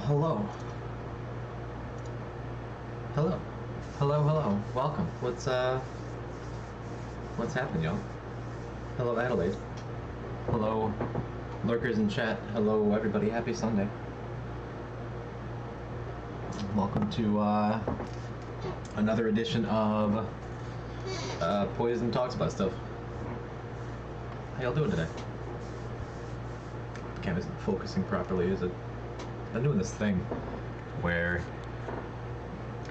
Hello. Hello. Hello, hello. Welcome. What's happening, y'all? Hello, Adelaide. Hello, lurkers in chat. Hello, everybody. Happy Sunday. Welcome to another edition of Poison Talks About Stuff. How y'all doing today? The camera's not focusing properly, is it? I'm doing this thing where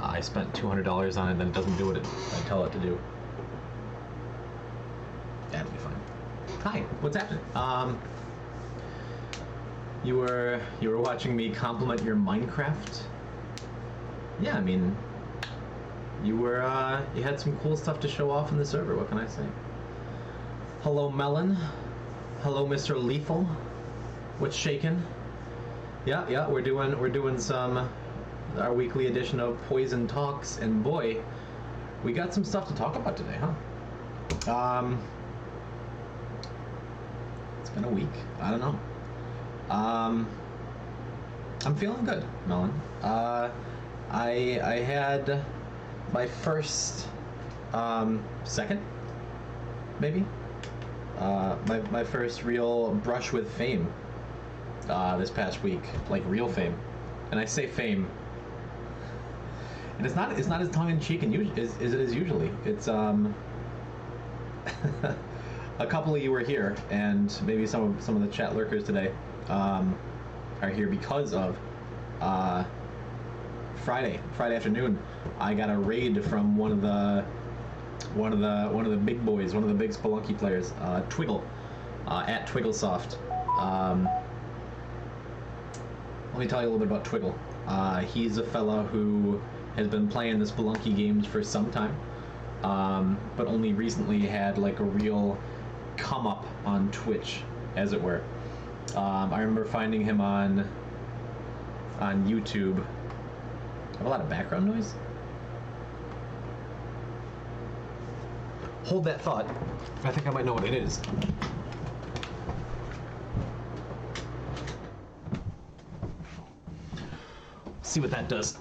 I spent $200 on it and then it doesn't do what I tell it to do. That'll be fine. Hi, what's happening? You were watching me compliment your Minecraft? Yeah, I mean, you had some cool stuff to show off in the server, what can I say? Hello, Melon. Hello, Mr. Lethal. What's shaking? Yeah, we're doing our weekly edition of Poison Talks, and boy, we got some stuff to talk about today, huh? It's been a week. I don't know. I'm feeling good, Melon. I had my first, second, maybe, my first real brush with fame. This past week, like real fame, and I say fame And it's not as tongue in cheek and as it is usually. It's a couple of you were here, and maybe some of the chat lurkers today are here because of Friday afternoon. I got a raid from one of the big boys, one of the big Spelunky players, Twiggle, at Twigglesoft. Let me tell you a little bit about Twiggle. He's a fella who has been playing the Spelunky games for some time, but only recently had like a real come up on Twitch, as it were. I remember finding him on YouTube. I have a lot of background noise. Hold that thought. I think I might know what it is. See what that does.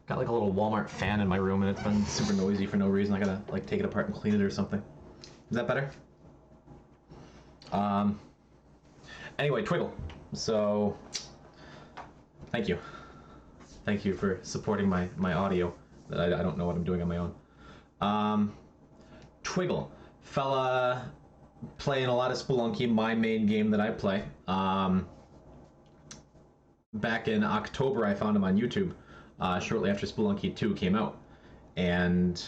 Got like a little Walmart fan in my room, and it's been super noisy for no reason. I gotta like take it apart and clean it or something. Is that better? Anyway, Twiggle. So, thank you for supporting my audio. That I don't know what I'm doing on my own. Twiggle, fella, playing a lot of Spelunky, my main game that I play. Back in October, I found him on YouTube, shortly after Spelunky 2 came out, and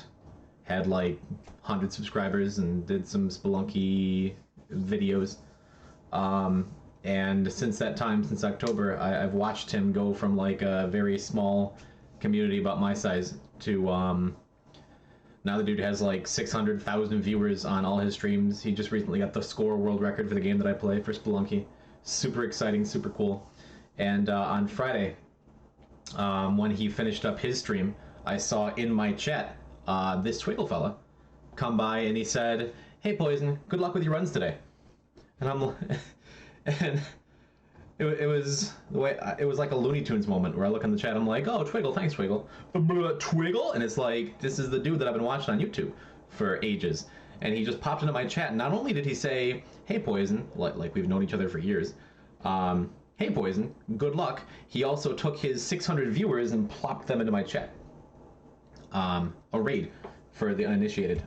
had like 100 subscribers and did some Spelunky videos. And since that time, since October, I've watched him go from like a very small community about my size to now the dude has like 600,000 viewers on all his streams. He just recently got the score world record for the game that I play for Spelunky. Super exciting, super cool. And on Friday, when he finished up his stream, I saw in my chat this Twiggle fella come by, and he said, "Hey Poison, good luck with your runs today." And I'm and it was the way it was like a Looney Tunes moment where I look in the chat, I'm like, "Oh, Twiggle, thanks Twiggle." Twiggle, and it's like, this is the dude that I've been watching on YouTube for ages, and he just popped into my chat. And not only did he say, "Hey Poison," like we've known each other for years, "Hey Poison, good luck," he also took his 600 viewers and plopped them into my chat. A raid for the uninitiated.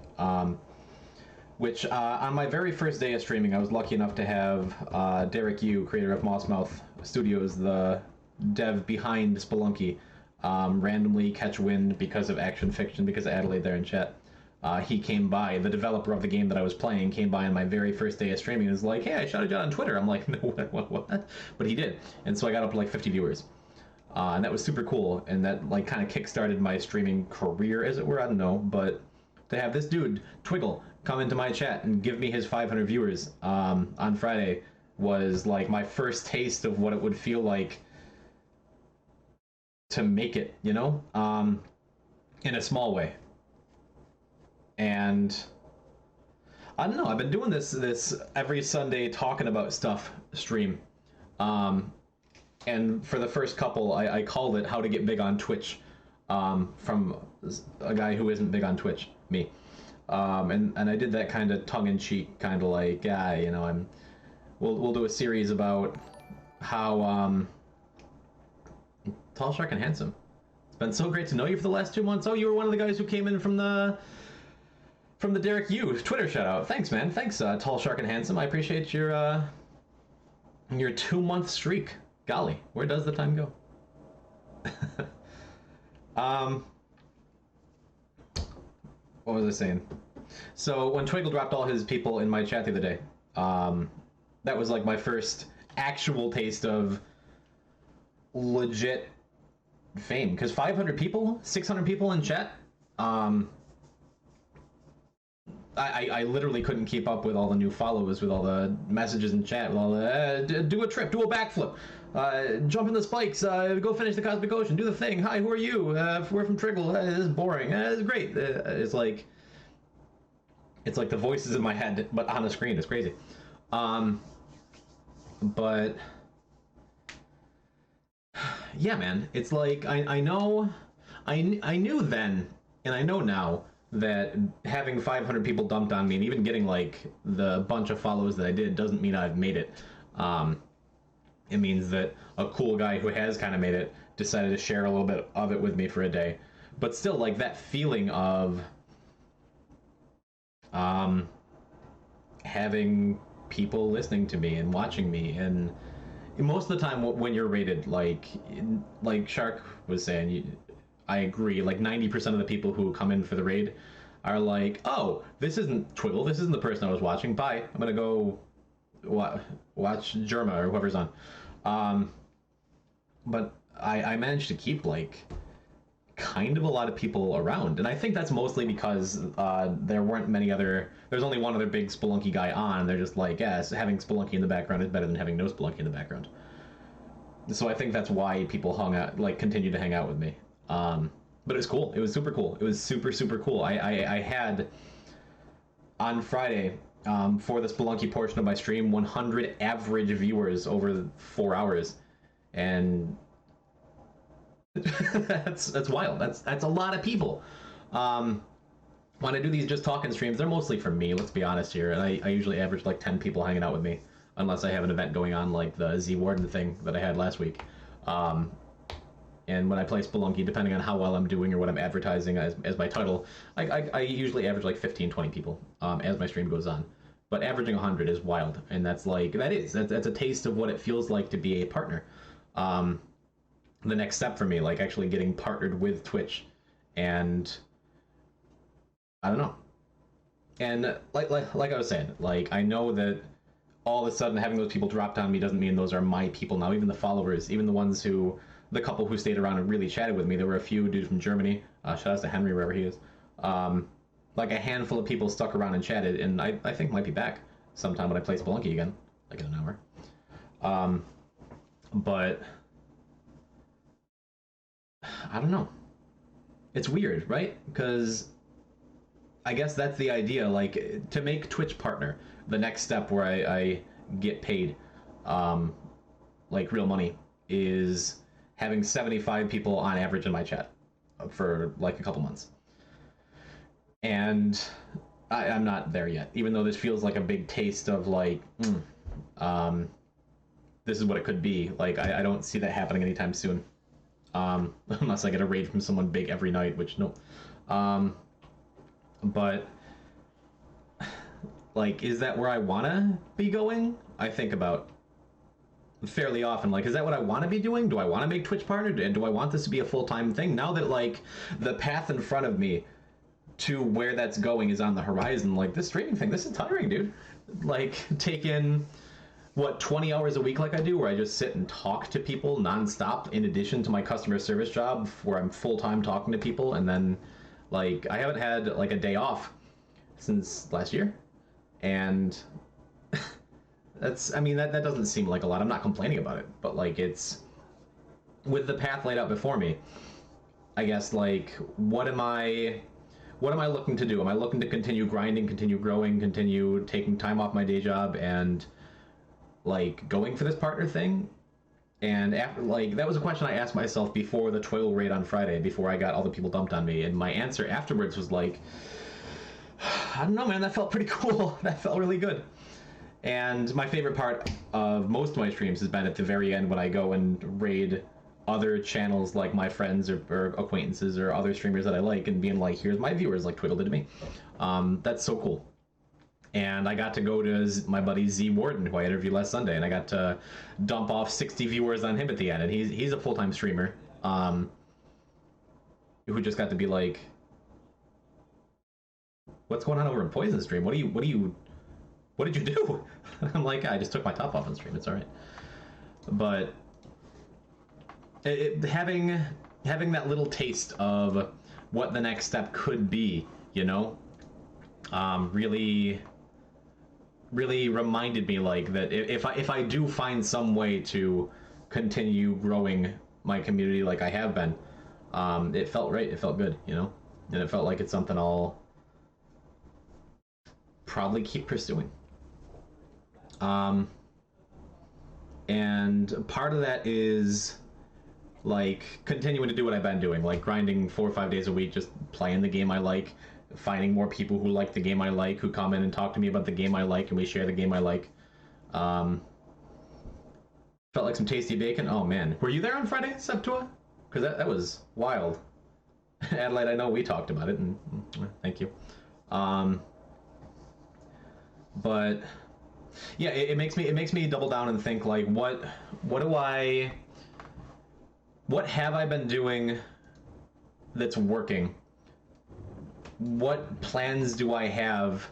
Which on my very first day of streaming, I was lucky enough to have Derek Yu, creator of Mossmouth Studios, the dev behind Spelunky, randomly catch wind because of Action Fiction, because of Adelaide there in chat. He came by, the developer of the game that I was playing, came by on my very first day of streaming and was like, "Hey, I shouted you out on Twitter." I'm like, "No, what?" But he did. And so I got up to like 50 viewers. And that was super cool, and that like kind of kick-started my streaming career, as it were, I don't know, but to have this dude, Twiggle, come into my chat and give me his 500 viewers on Friday was like my first taste of what it would feel like to make it, you know, in a small way. And I don't know, I've been doing this every Sunday talking about stuff stream. And for the first couple, I called it How to Get Big on Twitch, from a guy who isn't big on Twitch, me. And I did that kind of tongue-in-cheek, kind of like, you know, we'll do a series about how Tall, Shark, and Handsome. It's been so great to know you for the last 2 months. Oh, you were one of the guys who came in from the Derek Yu Twitter shout out. Thanks, man. Thanks, Tall, Shark, and Handsome. I appreciate your 2-month streak. Golly, where does the time go? What was I saying? So when Twiggle dropped all his people in my chat the other day, that was like my first actual taste of legit fame. Because 500 people, 600 people in chat, I literally couldn't keep up with all the new follows, with all the messages in chat, with all the do a trip, do a backflip, jump in the spikes, go finish the Cosmic Ocean, do the thing. Hi, who are you? We're from Triggle. This is boring. It's great. It's like the voices in my head, but on the screen. It's crazy. But yeah, man, it's like I knew then, and I know now, that having 500 people dumped on me and even getting like the bunch of follows that I did doesn't mean I've made it. It means that a cool guy who has kind of made it decided to share a little bit of it with me for a day. But still, like that feeling of um, having people listening to me and watching me, and most of the time when you're rated, like Shark was saying, I agree. Like 90% of the people who come in for the raid are like, "Oh, this isn't Twiggle. This isn't the person I was watching. Bye. I'm gonna go watch Germa or whoever's on." Um, but I managed to keep like kind of a lot of people around, and I think that's mostly because there weren't many other. There's only one other big Spelunky guy on. And they're just like, yes, having Spelunky in the background is better than having no Spelunky in the background. So I think that's why people hung out, like, continued to hang out with me. But it was cool. It was super cool. It was super cool. I had on Friday for the Spelunky portion of my stream 100 average viewers over 4 hours, and that's wild. That's a lot of people. When I do these just talking streams, they're mostly for me. Let's be honest here. And I usually average like 10 people hanging out with me, unless I have an event going on like the Z Warden thing that I had last week. And when I play Spelunky, depending on how well I'm doing or what I'm advertising as my title, I usually average like 15, 20 people as my stream goes on. But averaging 100 is wild, and that's a taste of what it feels like to be a partner. The next step for me, like actually getting partnered with Twitch, and I don't know. And like I was saying, like I know that all of a sudden having those people dropped on me doesn't mean those are my people now. Even the followers, even the ones the couple who stayed around and really chatted with me, there were a few dudes from Germany. Shout out to Henry wherever he is. Like a handful of people stuck around and chatted, and I think might be back sometime when I play Spelunky again, like in an hour. But I don't know. It's weird, right? Because I guess that's the idea, like to make Twitch partner, the next step where I get paid like real money is having 75 people on average in my chat for like a couple months. And I'm not there yet, even though this feels like a big taste of like, this is what it could be. Like I don't see that happening anytime soon. Unless I get a raid from someone big every night, which no. But like, is that where I wanna be going? I think about fairly often, like, is that what I want to be doing? Do I want to make Twitch partner? Do I want this to be a full-time thing? Now that like the path in front of me to where that's going is on the horizon, like this streaming thing, this is tiring, dude. Like taking what 20 hours a week like I do, where I just sit and talk to people nonstop in addition to my customer service job where I'm full-time talking to people, and then like I haven't had like a day off since last year, and I mean, that doesn't seem like a lot. I'm not complaining about it, but like it's with the path laid out before me, I guess, like what am I looking to do? Am I looking to continue grinding, continue growing, continue taking time off my day job and like going for this partner thing? And after, like, that was a question I asked myself before the Toil raid on Friday, before I got all the people dumped on me, and my answer afterwards was like, I don't know, man, that felt pretty cool. That felt really good. And my favorite part of most of my streams has been at the very end when I go and raid other channels like my friends or acquaintances or other streamers that I like, and being like, here's my viewers like Twiggle did to me. That's so cool. And I got to go to my buddy Z Warden, who I interviewed last Sunday, and I got to dump off 60 viewers on him at the end. And he's a full-time streamer who just got to be like, what's going on over in Poison Stream? What did you do? I'm like, I just took my top off on stream. It's all right. But having that little taste of what the next step could be, you know, really reminded me like that if I do find some way to continue growing my community like I have been, it felt right. It felt good, you know, and it felt like it's something I'll probably keep pursuing. And part of that is like continuing to do what I've been doing, like grinding 4 or 5 days a week, just playing the game I like, finding more people who like the game I like, who come in and talk to me about the game I like, and we share the game I like. Felt Felt like some tasty bacon. Oh man, were you there on Friday, Septua? Because that was wild. Adelaide, I know we talked about it, and thank you. But yeah, it makes me double down and think like, what have I been doing that's working? What plans do I have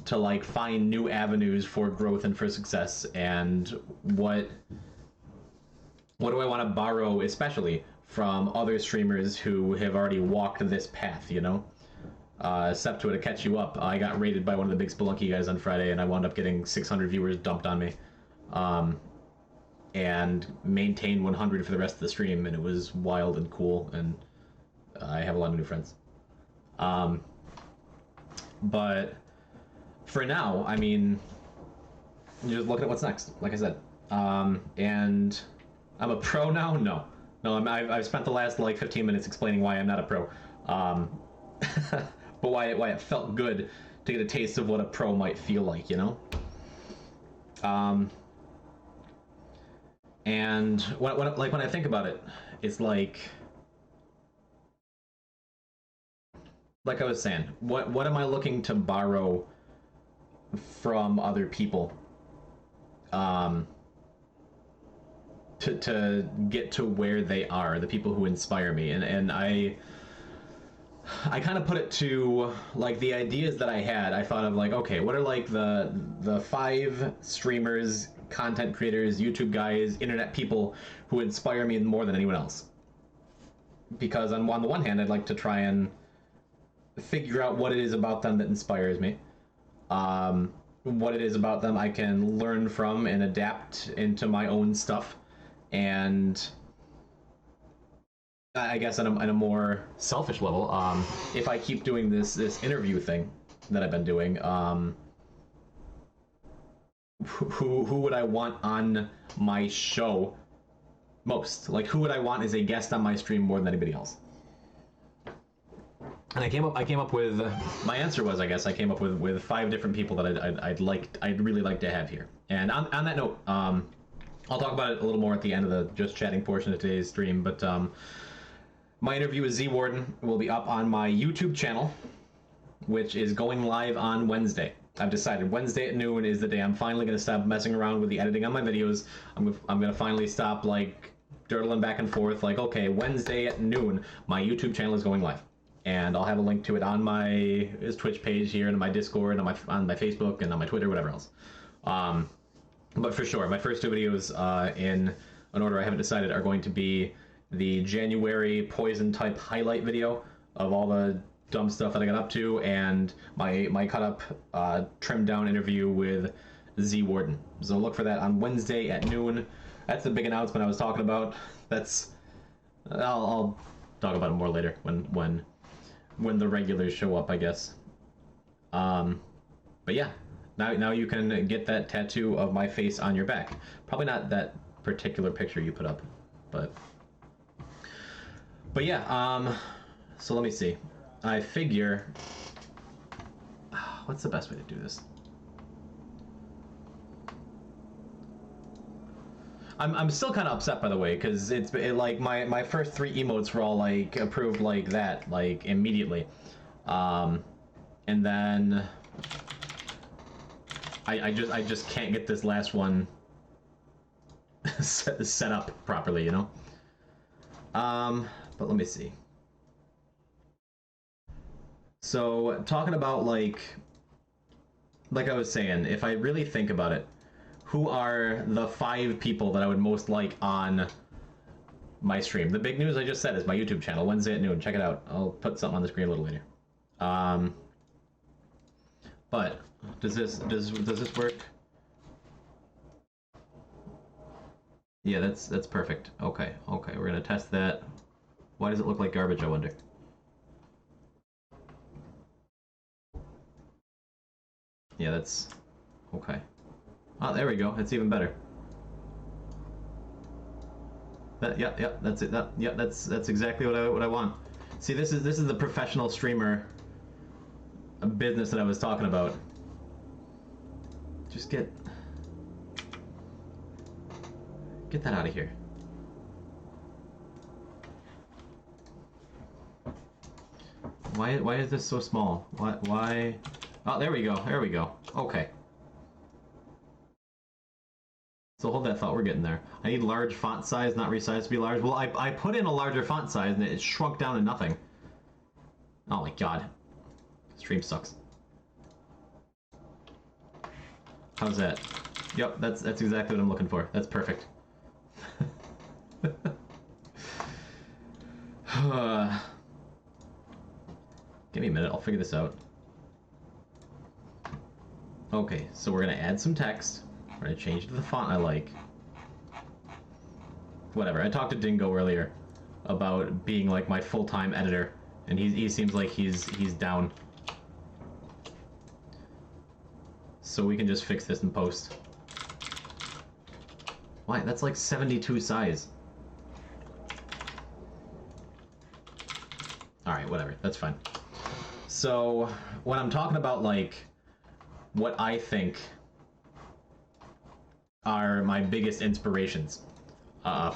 to like find new avenues for growth and for success, and what do I want to borrow, especially from other streamers who have already walked this path, you know? Septua, to catch you up, I got raided by one of the big Spelunky guys on Friday, and I wound up getting 600 viewers dumped on me, and maintained 100 for the rest of the stream, and it was wild and cool, and I have a lot of new friends. But for now, I mean, you're just looking at what's next, like I said. And I'm a pro now? No. I've spent the last like 15 minutes explaining why I'm not a pro. But why it felt good to get a taste of what a pro might feel like, you know? And when I think about it, it's like I was saying, what am I looking to borrow from other people to get to where they are, the people who inspire me? And I kind of put it to like the ideas that I had. I thought of like, okay, what are like the 5 streamers, content creators, YouTube guys, internet people who inspire me more than anyone else? Because on the one hand, I'd like to try and figure out what it is about them that inspires me, what it is about them I can learn from and adapt into my own stuff, and I guess on a more selfish level, if I keep doing this interview thing that I've been doing, who would I want on my show most? Like, who would I want as a guest on my stream more than anybody else? And I came up with, my answer was, I guess I came up with 5 different people that I'd really like to have here. And on that note, I'll talk about it a little more at the end of the just chatting portion of today's stream, but my interview with Z Warden will be up on my YouTube channel, which is going live on Wednesday. I've decided Wednesday at noon is the day I'm finally going to stop messing around with the editing on my videos. I'm going to finally stop like dirtling back and forth. Like, okay, Wednesday at noon, my YouTube channel is going live. And I'll have a link to it on my Twitch page here, and on my Discord, and on my Facebook, and on my Twitter, whatever else. But for sure, my first 2 videos, in an order I haven't decided, are going to be the January poison type highlight video of all the dumb stuff that I got up to, and my cut up, trimmed down interview with Z Warden. So look for that on Wednesday at noon. That's the big announcement I was talking about. I'll talk about it more later when the regulars show up, I guess. But yeah, now you can get that tattoo of my face on your back. Probably not that particular picture you put up, but yeah. So let me see. I figure, what's the best way to do this? I'm still kind of upset, by the way, because it's like my first 3 emotes were all like approved like that, like immediately, and then I just can't get this last one set up properly, you know. But let me see. So talking about like I was saying, if I really think about it, who are the 5 people that I would most like on my stream? The big news I just said is my YouTube channel, Wednesday at noon. Check it out. I'll put something on the screen a little later. But does this work? Yeah, that's perfect. Okay, we're gonna test that. Why does it look like garbage, I wonder? Yeah, that's okay. Oh, there we go. It's even better. Yeah, that's it. That's exactly what I want. See, this is the professional streamer business that I was talking about. Just get Get that out of here. Why is this so small? Why? Oh, there we go. There we go. Okay. So hold that thought. We're getting there. I need large font size, not resized to be large. Well, I put in a larger font size and it shrunk down to nothing. Oh my god. Stream sucks. How's that? Yep, that's exactly what I'm looking for. That's perfect. Give me a minute, I'll figure this out. Okay, so we're gonna add some text. We're gonna change it to the font I like. Whatever, I talked to Dingo earlier about being like my full-time editor, and he seems like he's down. So we can just fix this in post. Why? That's like 72 size. Alright, whatever, that's fine. So, when I'm talking about, like, what I think are my biggest inspirations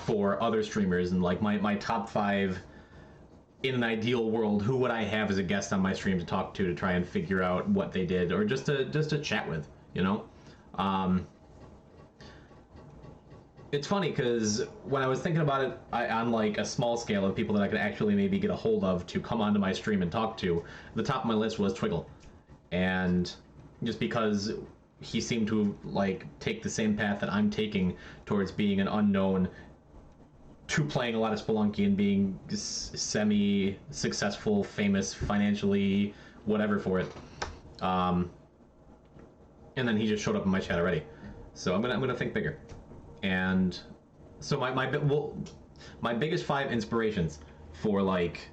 for other streamers, and, like, my top 5 in an ideal world, who would I have as a guest on my stream to talk to try and figure out what they did, or just to chat with, you know? It's funny, because when I was thinking about it on like a small scale of people that I could actually maybe get a hold of to come onto my stream and talk to, the top of my list was Twiggle. And just because he seemed to like take the same path that I'm taking towards being an unknown to playing a lot of Spelunky and being semi-successful, famous, financially, whatever for it. And then he just showed up in my chat already. So I'm gonna think bigger. And so my biggest 5 inspirations for like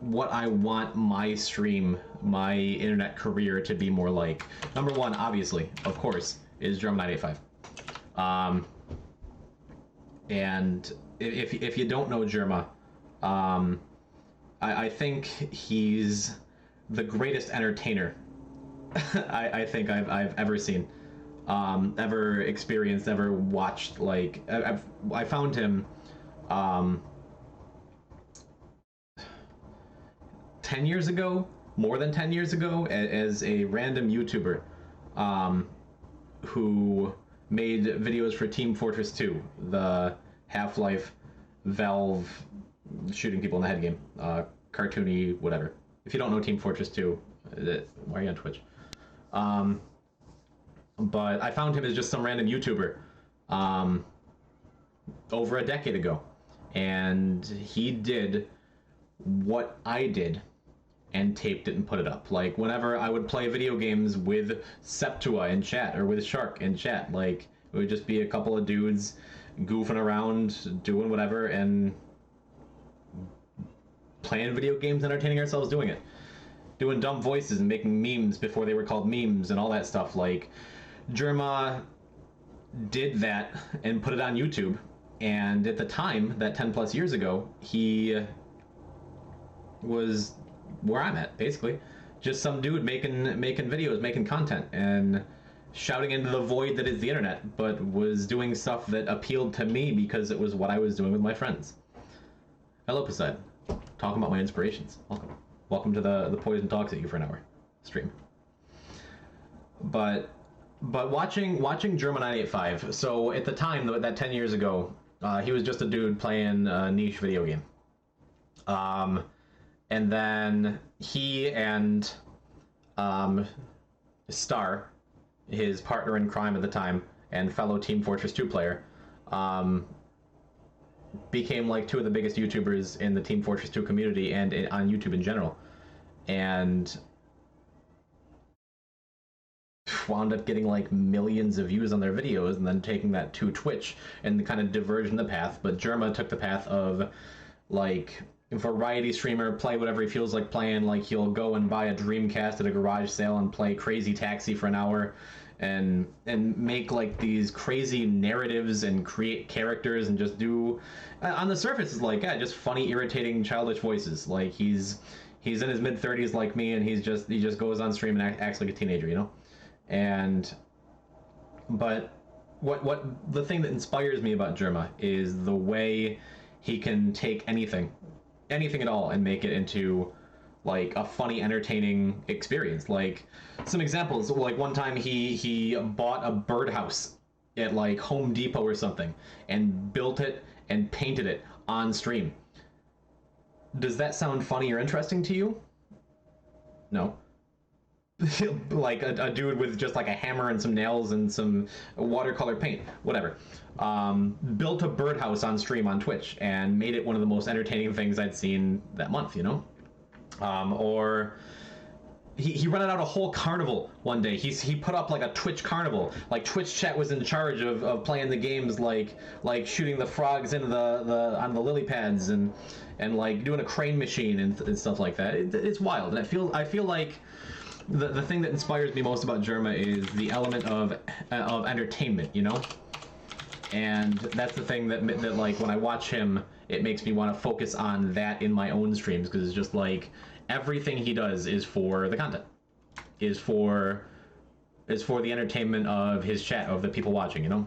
what I want my stream, my internet career to be more like. Number 1, obviously, of course, is Germa985. And if you don't know Germa, I think he's the greatest entertainer I think I've ever seen. Ever experienced, ever watched. Like I found him 10 years ago, more than 10 years ago, as a random YouTuber who made videos for Team Fortress 2, the Half-Life Valve shooting people in the head game, cartoony whatever. If you don't know Team Fortress 2, why are you on Twitch? But I found him as just some random YouTuber over a decade ago. And he did what I did and taped it and put it up. Like, whenever I would play video games with Septua in chat, or with Shark in chat, like, it would just be a couple of dudes goofing around, doing whatever, and playing video games, entertaining ourselves doing it. Doing dumb voices and making memes before they were called memes and all that stuff. Like, Germa did that and put it on YouTube, and at the time, that 10 plus years ago, he was where I'm at, basically. Just some dude making videos, making content, and shouting into the void that is the internet, but was doing stuff that appealed to me because it was what I was doing with my friends. Hello, Poseidon. Talking about my inspirations. Welcome to the Poison Talks at You for an Hour stream. But watching Germa985, so at the time, that 10 years ago, he was just a dude playing a niche video game. And then he and Star, his partner in crime at the time, and fellow Team Fortress 2 player, became like 2 of the biggest YouTubers in the Team Fortress 2 community and on YouTube in general. And wound up getting like millions of views on their videos, and then taking that to Twitch and kind of diverging the path. But Germa took the path of like variety streamer, play whatever he feels like playing. Like, he'll go and buy a Dreamcast at a garage sale and play Crazy Taxi for an hour, and make like these crazy narratives and create characters and just do on the surface is like, yeah, just funny, irritating, childish voices. Like, he's in his mid-30s like me, and he just goes on stream and acts like a teenager, you know. But what the thing that inspires me about Germa is the way he can take anything at all, and make it into like a funny, entertaining experience. Like some examples, like one time he bought a birdhouse at like Home Depot or something and built it and painted it on stream. Does that sound funny or interesting to you? No. Like a dude with just like a hammer and some nails and some watercolor paint, whatever. Built a birdhouse on stream on Twitch and made it one of the most entertaining things I'd seen that month, you know? Or he rented out a whole carnival one day. He put up like a Twitch carnival. Like Twitch chat was in charge of playing the games, like shooting the frogs into the on the lily pads and like doing a crane machine and stuff like that. It's wild, and I feel like the thing that inspires me most about Germa is the element of entertainment, you know? And that's the thing that like when I watch him, it makes me want to focus on that in my own streams, because it's just like everything he does is for the content, is for the entertainment of his chat, of the people watching, you know?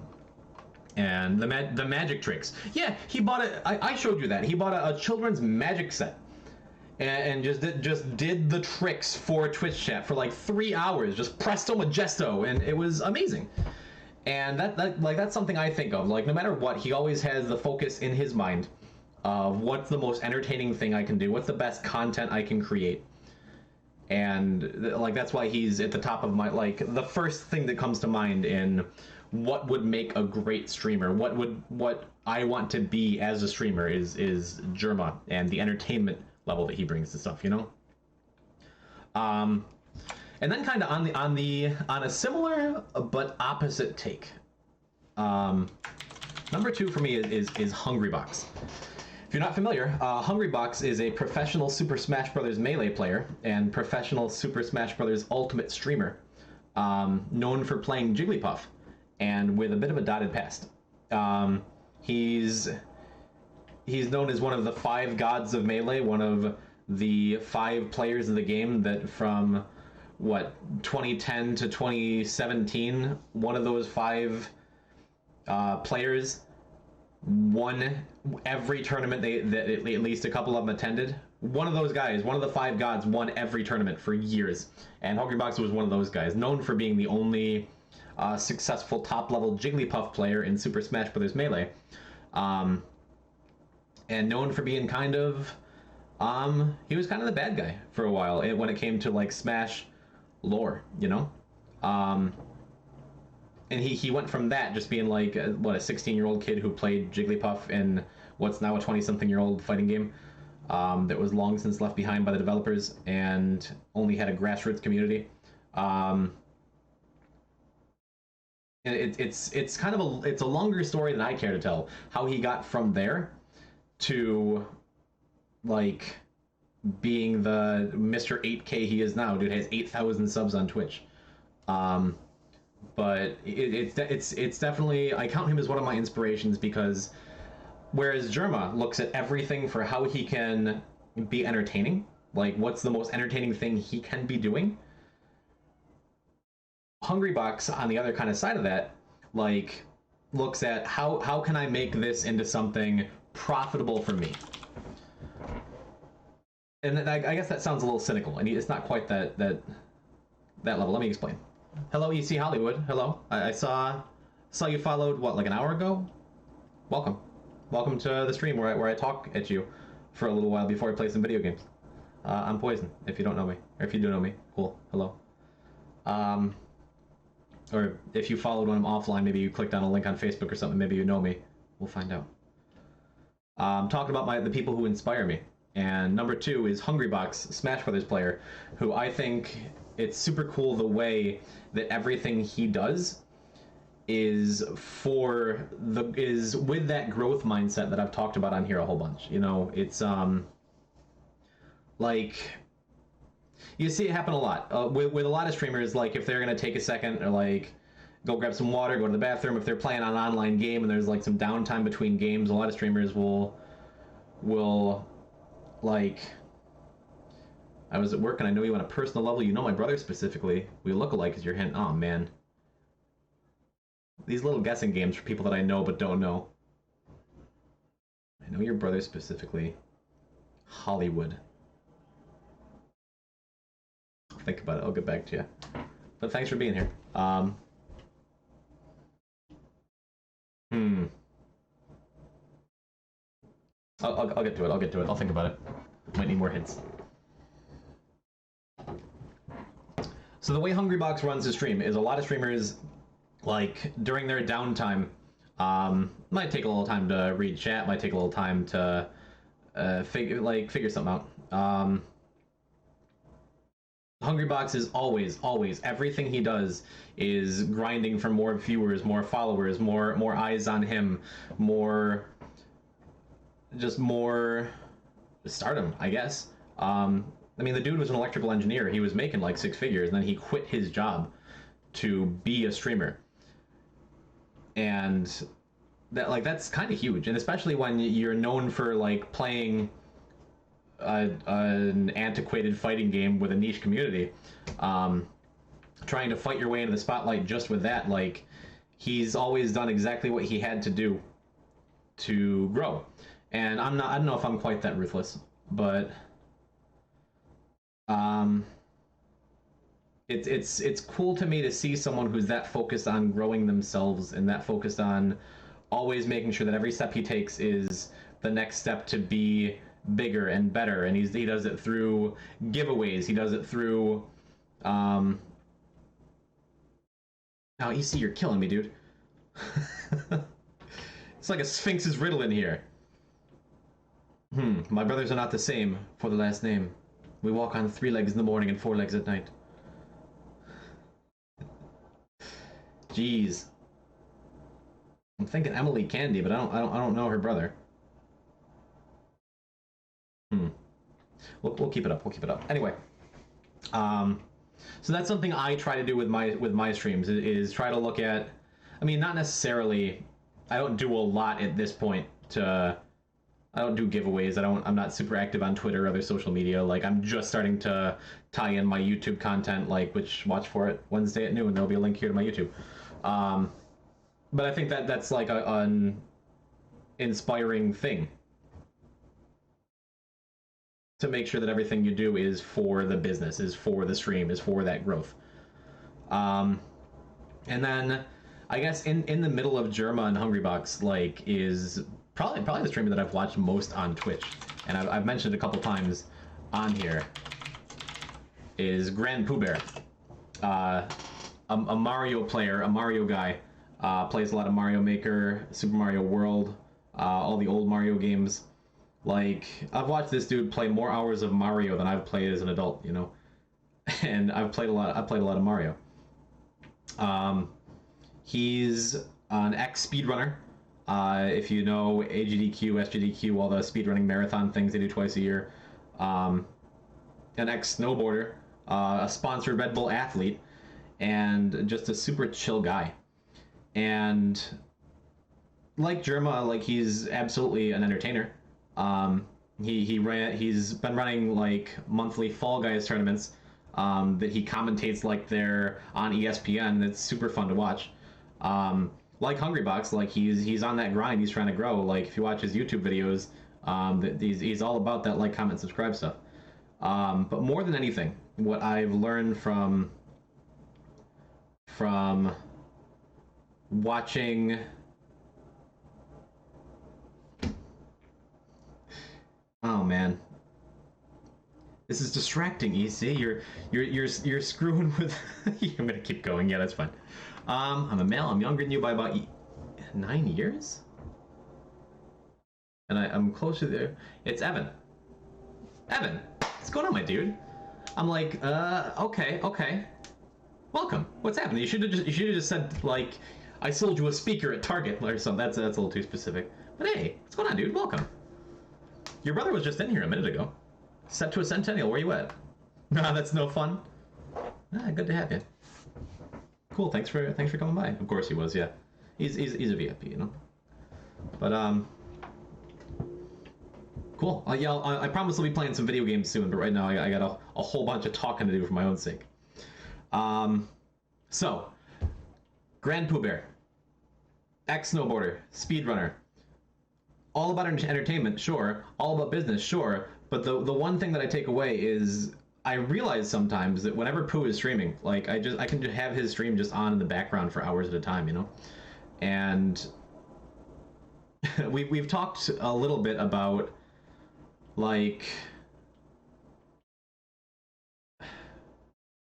And the magic tricks. Yeah, he bought it. I showed you that. He bought a children's magic set and just did the tricks for Twitch chat for like 3 hours, just presto majesto, and it was amazing. And that's something I think of. Like, no matter what, he always has the focus in his mind of what's the most entertaining thing I can do, what's the best content I can create. And like that's why he's at the top of my, like, the first thing that comes to mind in what would make a great streamer, what I want to be as a streamer is Germa and the entertainment level that he brings to stuff, you know? And then kind of on a similar but opposite take. Number 2 for me is Hungrybox. If you're not familiar, Hungrybox is a professional Super Smash Bros. Melee player and professional Super Smash Bros. Ultimate streamer, known for playing Jigglypuff, and with a bit of a dotted past. He's known as one of the 5 gods of Melee, one of the 5 players of the game that from 2010 to 2017, one of those 5 players won every tournament that at least a couple of them attended. One of those guys, one of the 5 gods, won every tournament for years, and Hungrybox was one of those guys, known for being the only successful top-level Jigglypuff player in Super Smash Bros. Melee, and known for being kind of he was kind of the bad guy for a while when it came to like Smash lore, you know? And he went from that just being like a 16-year-old kid who played Jigglypuff in what's now a 20-something-year-old fighting game that was long since left behind by the developers and only had a grassroots community. And it's kind of a longer story than I care to tell, how he got from there to like being the Mr. 8K he is now. Dude has 8,000 subs on Twitch. But it's definitely, I count him as one of my inspirations, because whereas Germa looks at everything for how he can be entertaining, like what's the most entertaining thing he can be doing, Hungrybox on the other kind of side of that, like looks at how can I make this into something profitable for me. And I guess that sounds a little cynical, and it's not quite that level. Let me explain. Hello, EC Hollywood. Hello. I saw you followed, what, like an hour ago? Welcome. Welcome to the stream where I talk at you for a little while before I play some video games. I'm Poison, if you don't know me. Or if you do know me. Cool. Hello. Or if you followed when I'm offline, maybe you clicked on a link on Facebook or something, maybe you know me. We'll find out. Talking about the people who inspire me. And number 2 is Hungrybox, Smash Brothers player, who I think it's super cool the way that everything he does is with that growth mindset that I've talked about on here a whole bunch. You know, it's like you see it happen a lot with a lot of streamers. Like if they're gonna take a second or like go grab some water, go to the bathroom, if they're playing on an online game and there's like some downtime between games, a lot of streamers will like, I was at work and I know you on a personal level, you know my brother specifically, we look alike, as you're hinting. Oh man, these little guessing games for people that I know but don't know. I know your brother specifically. Hollywood. I'll think about it. I'll get back to you. But thanks for being here. I'll get to it. I'll get to it. I'll think about it. Might need more hints. So the way Hungrybox runs his stream is a lot of streamers, like during their downtime, might take a little time to read chat, might take a little time to figure something out. Hungrybox is always everything he does is grinding for more viewers, more followers, more eyes on him, more stardom, I guess. I mean, the dude was an electrical engineer. He was making like 6 figures, and then he quit his job to be a streamer. And that's kind of huge, and especially when you're known for like playing an antiquated fighting game with a niche community, trying to fight your way into the spotlight just with that. Like, he's always done exactly what he had to do to grow. And I don't know if I'm quite that ruthless, but it's cool to me to see someone who's that focused on growing themselves and that focused on always making sure that every step he takes is the next step to be bigger and better. And he does it through giveaways. He does it through now, EC, you're killing me, dude. It's like a Sphinx's riddle in here. My brothers are not the same for the last name. We walk on 3 legs in the morning and 4 legs at night. Jeez. I'm thinking Emily Candy, but I don't know her brother. We'll keep it up. We'll keep it up. Anyway, so that's something I try to do with my streams is try to look at. I mean, not necessarily. I don't do a lot at this point. I don't do giveaways. I'm not super active on Twitter or other social media. Like, I'm just starting to tie in my YouTube content. Like, which watch for it Wednesday at noon. There'll be a link here to my YouTube. But I think that's like an inspiring thing to make sure that everything you do is for the business, is for the stream, is for that growth. And then I guess in the middle of Germa and Hungrybox, like, is probably the streamer that I've watched most on Twitch, and I've mentioned a couple times on here, is Grand Pooh Bear. A Mario player, a Mario guy, plays a lot of Mario Maker, Super Mario World, all the old Mario games. Like, I've watched this dude play more hours of Mario than I've played as an adult, you know? And I've played a lot of Mario. He's an ex-speedrunner. If you know AGDQ, SGDQ, all the speedrunning marathon things they do twice a year. An ex-snowboarder, a sponsored Red Bull athlete, and just a super chill guy. And like Germa, like, he's absolutely an entertainer. He's been running like monthly Fall Guys tournaments that he commentates like they're on ESPN, and it's super fun to watch. Like Hungrybox, like he's on that grind. He's trying to grow. Like, if you watch his YouTube videos, he's all about that like, comment, subscribe stuff. But more than anything, what I've learned from watching. Oh man, this is distracting. EC, you're screwing with. I'm gonna keep going. Yeah, that's fine. I'm a male. I'm younger than you by about 9 years, and I'm closer there. It's Evan. Evan, what's going on, my dude? I'm like, okay. Welcome. What's happening? You should have just said, like, I sold you a speaker at Target or something. That's a little too specific. But hey, what's going on, dude? Welcome. Your brother was just in here a minute ago. Set to a centennial. Where you at? Nah, that's no fun. Ah, good to have you. Cool. Thanks for coming by. Of course he was. Yeah, he's a VIP, you know. But cool. Yeah, I promise I'll be playing some video games soon. But right now I got a whole bunch of talking to do for my own sake. So, Grand Pooh Bear. Ex-snowboarder, speedrunner. All about entertainment, sure. All about business, sure. But the one thing that I take away is I realize sometimes that whenever Pooh is streaming, like I can just have his stream just on in the background for hours at a time, you know? And we've talked a little bit about like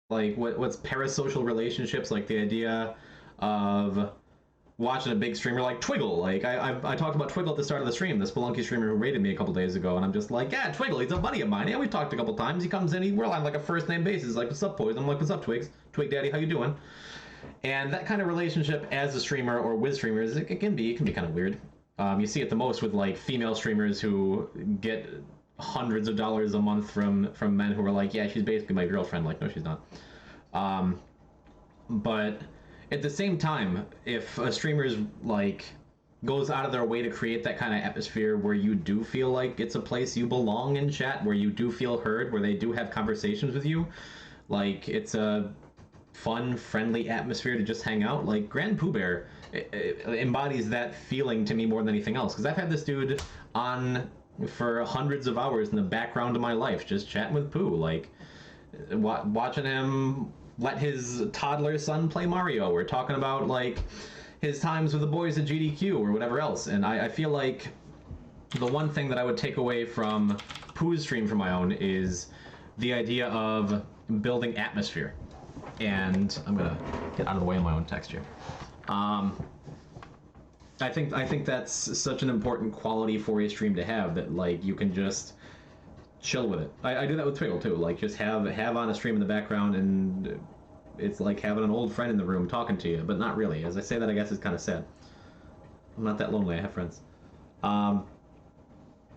what's parasocial relationships, like the idea of watching a big streamer like Twiggle. Like I talked about Twiggle at the start of the stream, the Spelunky streamer who raided me a couple days ago, and I'm just like, yeah, Twiggle, he's a buddy of mine. Yeah, we've talked a couple times. He comes in, we're on like a first name basis, like, what's up, boys? I'm like, what's up, Twigs? Twig Daddy, how you doing? And that kind of relationship as a streamer or with streamers, it can be kind of weird. You see it the most with like female streamers who get hundreds of dollars a month from men who are like, yeah, she's basically my girlfriend. Like, no, she's not. But at the same time, if a streamer's like goes out of their way to create that kind of atmosphere where you do feel like it's a place you belong in chat, where you do feel heard, where they do have conversations with you, like it's a fun, friendly atmosphere to just hang out. Like Grand Pooh Bear embodies that feeling to me more than anything else, because I've had this dude on for hundreds of hours in the background of my life, just chatting with Pooh, like watching him let his toddler son play Mario, or talking about like his times with the boys at GDQ or whatever else. And I feel like the one thing that I would take away from Pooh's stream for my own is the idea of building atmosphere. And I'm gonna get out of the way of my own text here. I think that's such an important quality for a stream to have, that like you can just chill with it. I do that with Twiggle too. Like just have on a stream in the background, and it's like having an old friend in the room talking to you, but not really. As I say that, I guess it's kind of sad. I'm not that lonely. I have friends.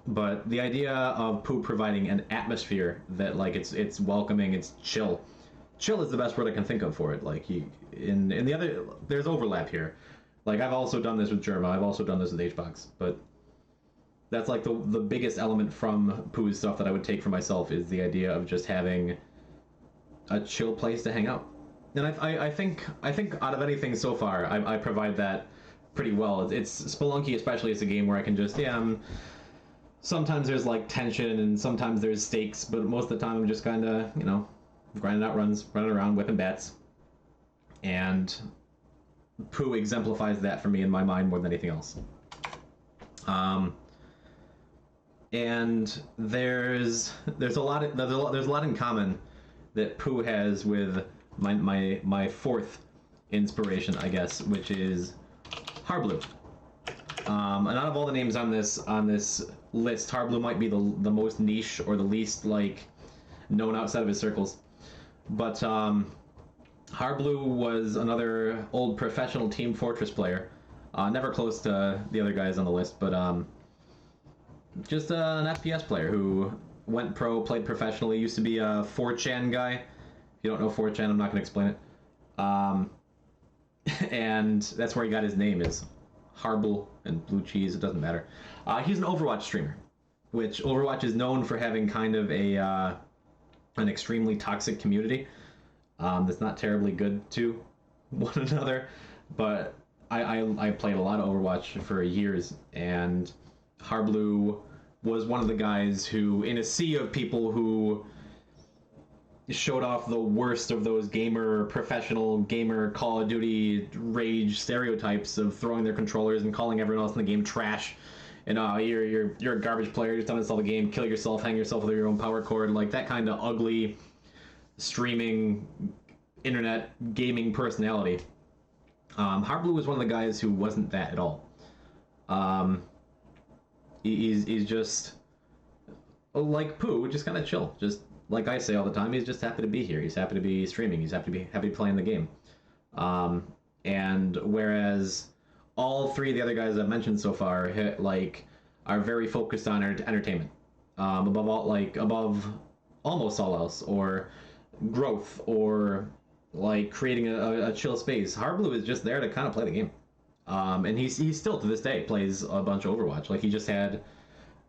But the idea of Pooh providing an atmosphere that like it's welcoming, it's chill. Chill is the best word I can think of for it. Like in the other, there's overlap here. Like I've also done this with Germa. I've also done this with HBox, but that's like the biggest element from Pooh's stuff that I would take for myself is the idea of just having a chill place to hang out. And I think out of anything so far, I provide that pretty well. It's Spelunky especially. It's a game where I can just sometimes there's like tension and sometimes there's stakes, but most of the time I'm just kind of grinding out runs, running around, whipping bats, and Pooh exemplifies that for me in my mind more than anything else. And there's a lot in common that Pooh has with my fourth inspiration, I guess, which is Harblu. And out of all the names on this list, Harblu might be the most niche or the least like known outside of his circles. But Harblu was another old professional Team Fortress player, never close to the other guys on the list, but just an FPS player who went pro, played professionally, used to be a 4chan guy. If you don't know 4chan, I'm not going to explain it. And that's where he got his name, is Harblu and Blue Cheese, it doesn't matter. He's an Overwatch streamer, which Overwatch is known for having kind of an extremely toxic community that's not terribly good to one another. But I played a lot of Overwatch for years, and Harblu was one of the guys who, in a sea of people who showed off the worst of those professional gamer Call of Duty rage stereotypes of throwing their controllers and calling everyone else in the game trash, and you're a garbage player, just uninstall the game, kill yourself, hang yourself with your own power cord, like that kind of ugly streaming internet gaming personality. Harblu was one of the guys who wasn't that at all. He's just like Pooh, just kind of chill. Just like I say all the time, he's just happy to be here. He's happy to be streaming. He's happy to be playing the game. And whereas all three of the other guys I've mentioned so far, are very focused on entertainment, above almost all else, or growth, or like creating a chill space. Harblu is just there to kind of play the game. And he's still to this day plays a bunch of Overwatch. Like he just had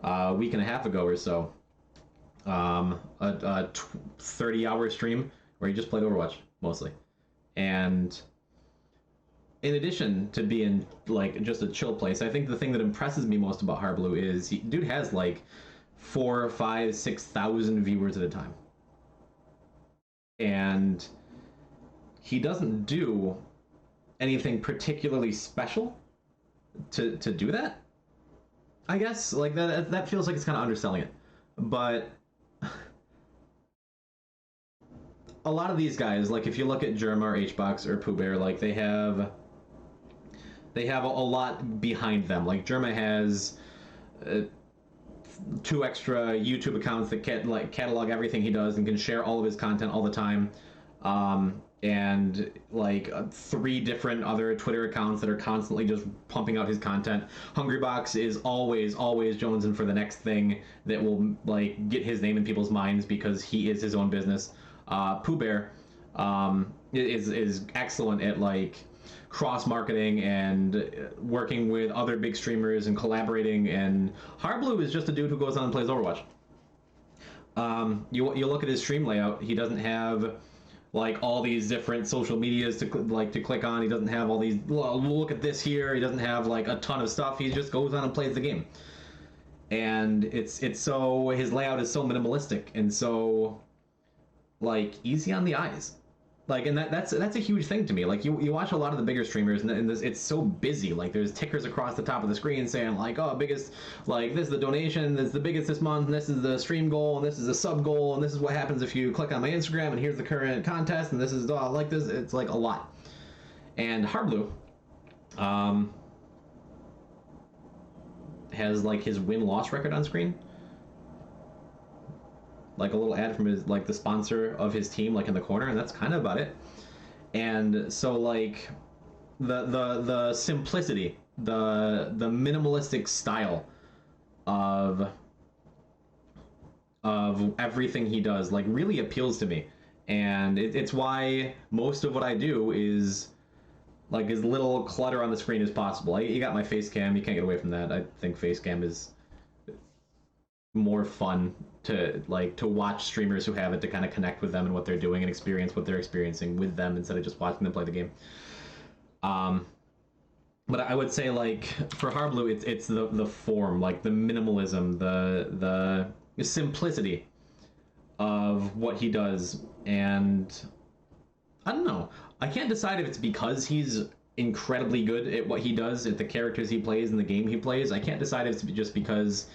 a week and a half ago or so, a 30-hour stream where he just played Overwatch mostly, and in addition to being like just a chill place, I think the thing that impresses me most about Harblue is dude has like 4, 5, 6,000 viewers at a time, and he doesn't do anything particularly special to do that. I guess like that feels like it's kind of underselling it, but a lot of these guys, like if you look at Germa or HBox or Pooh Bear, like they have a lot behind them. Like Germa has 2 extra YouTube accounts that catalog everything he does and can share all of his content all the time. And like 3 different other Twitter accounts that are constantly just pumping out his content. Hungrybox is always jonesing for the next thing that will like get his name in people's minds because he is his own business. Pooh Bear is excellent at like cross marketing and working with other big streamers and collaborating. And Harblue is just a dude who goes on and plays Overwatch. You look at his stream layout. He doesn't have like all these different social medias to click on. He doesn't have all these look at this here. He doesn't have like a ton of stuff. He just goes on and plays the game. And it's so his layout is so minimalistic and so like easy on the eyes. Like, and that's a huge thing to me. Like you watch a lot of the bigger streamers and it's so busy. Like there's tickers across the top of the screen saying like, oh, biggest, like this is the donation, this is the biggest this month, and this is the stream goal, and this is the sub goal, and this is what happens if you click on my Instagram, and here's the current contest, and this is like this. It's like a lot. And Harblue has like his win-loss record on screen, like a little ad from his like the sponsor of his team like in the corner, and that's kind of about it. And so like the simplicity, the minimalistic style of everything he does like really appeals to me, and it's why most of what I do is like as little clutter on the screen as possible. You got my face cam, you can't get away from that. I think face cam is more fun to watch streamers who have it, to kind of connect with them and what they're doing and experience what they're experiencing with them instead of just watching them play the game. But I would say like for Harblue, it's the form, like the minimalism, the simplicity of what he does. And I don't know, I can't decide if it's because he's incredibly good at what he does, at the characters he plays and the game he plays. I can't decide if it's just because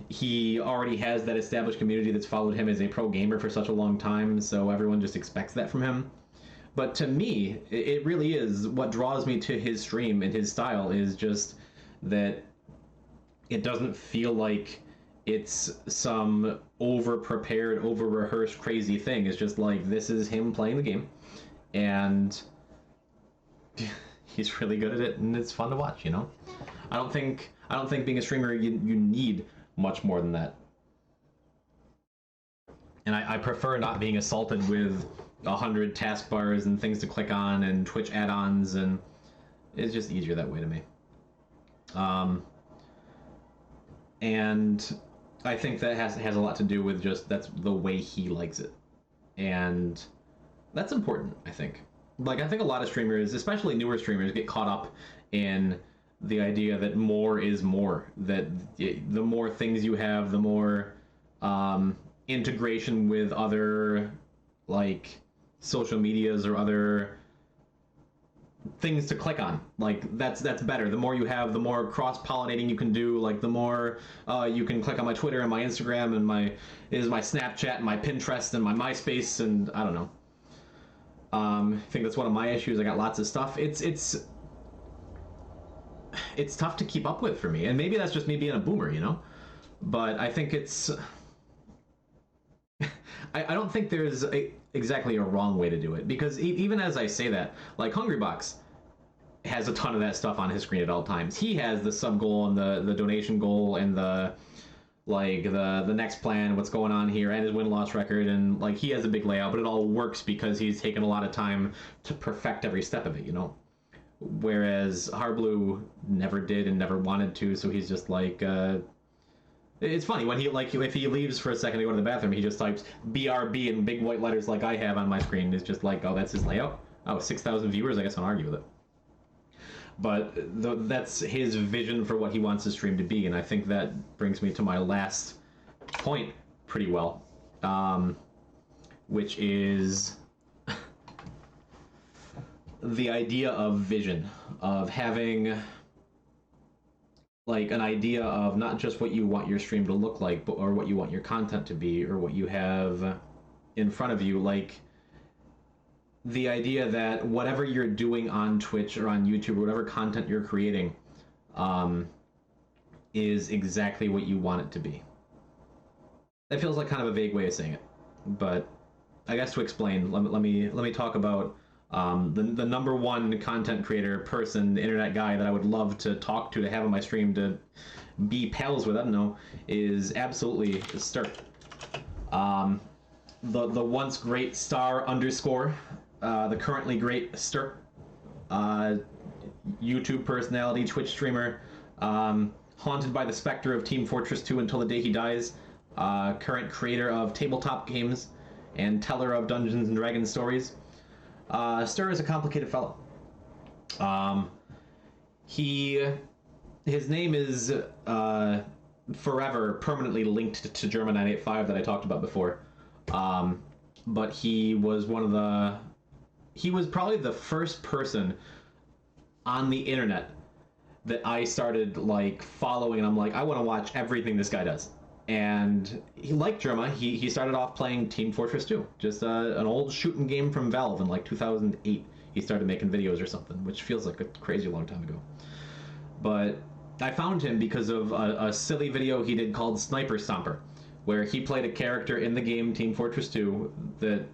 he already has that established community that's followed him as a pro gamer for such a long time, so everyone just expects that from him. But to me, it really is what draws me to his stream and his style is just that it doesn't feel like it's some over-prepared, over-rehearsed crazy thing. It's just like, this is him playing the game, and he's really good at it, and it's fun to watch, you know? I don't think being a streamer, you need much more than that. And I prefer not being assaulted with 100 taskbars and things to click on and Twitch add-ons, and it's just easier that way to me. And I think that has a lot to do with just that's the way he likes it, and that's important. I think a lot of streamers, especially newer streamers, get caught up in the idea that more is more, that the more things you have, the more integration with other like social medias or other things to click on, like that's better. The more you have, the more cross-pollinating you can do. Like the more you can click on my Twitter and my Instagram and my Snapchat and my Pinterest and my MySpace, and I don't know. I think that's one of my issues. I got lots of stuff. It's tough to keep up with for me, and maybe that's just me being a boomer, you know? But I think it's... I don't think there's exactly a wrong way to do it, because even as I say that, like Hungrybox has a ton of that stuff on his screen at all times. He has the sub goal and the donation goal and the next plan, what's going on here, and his win-loss record, and like he has a big layout, but it all works because he's taken a lot of time to perfect every step of it, you know? Whereas Harblue never did and never wanted to, so he's just like, it's funny when he if he leaves for a second to go to the bathroom, he just types BRB in big white letters like I have on my screen. It's just like, oh, that's his layout. Oh, 6,000 viewers. I guess I'll argue with it. but that's his vision for what he wants his stream to be, and I think that brings me to my last point pretty well, which is the idea of vision, of having like an idea of not just what you want your stream to look like, but or what you want your content to be, or what you have in front of you. Like the idea that whatever you're doing on Twitch or on YouTube, or whatever content you're creating, is exactly what you want it to be. That feels like kind of a vague way of saying it, but I guess to explain, let me talk about the number one content creator person, internet guy that I would love to talk to have on my stream, to be pals with, I don't know, is absolutely Stir. The once great Star underscore, the currently great Stir, YouTube personality, Twitch streamer, haunted by the specter of Team Fortress 2 until the day he dies, current creator of tabletop games and teller of Dungeons and Dragons stories. Stir is a complicated fellow. His name is forever permanently linked to German 985 that I talked about before. But he was probably the first person on the internet that I started like following, and I'm like, I want to watch everything this guy does. And he liked Germa. He started off playing Team Fortress 2, just an old shooting game from Valve in like 2008. He started making videos or something, which feels like a crazy long time ago. But I found him because of a silly video he did called Sniper Stomper, where he played a character in the game Team Fortress 2 that,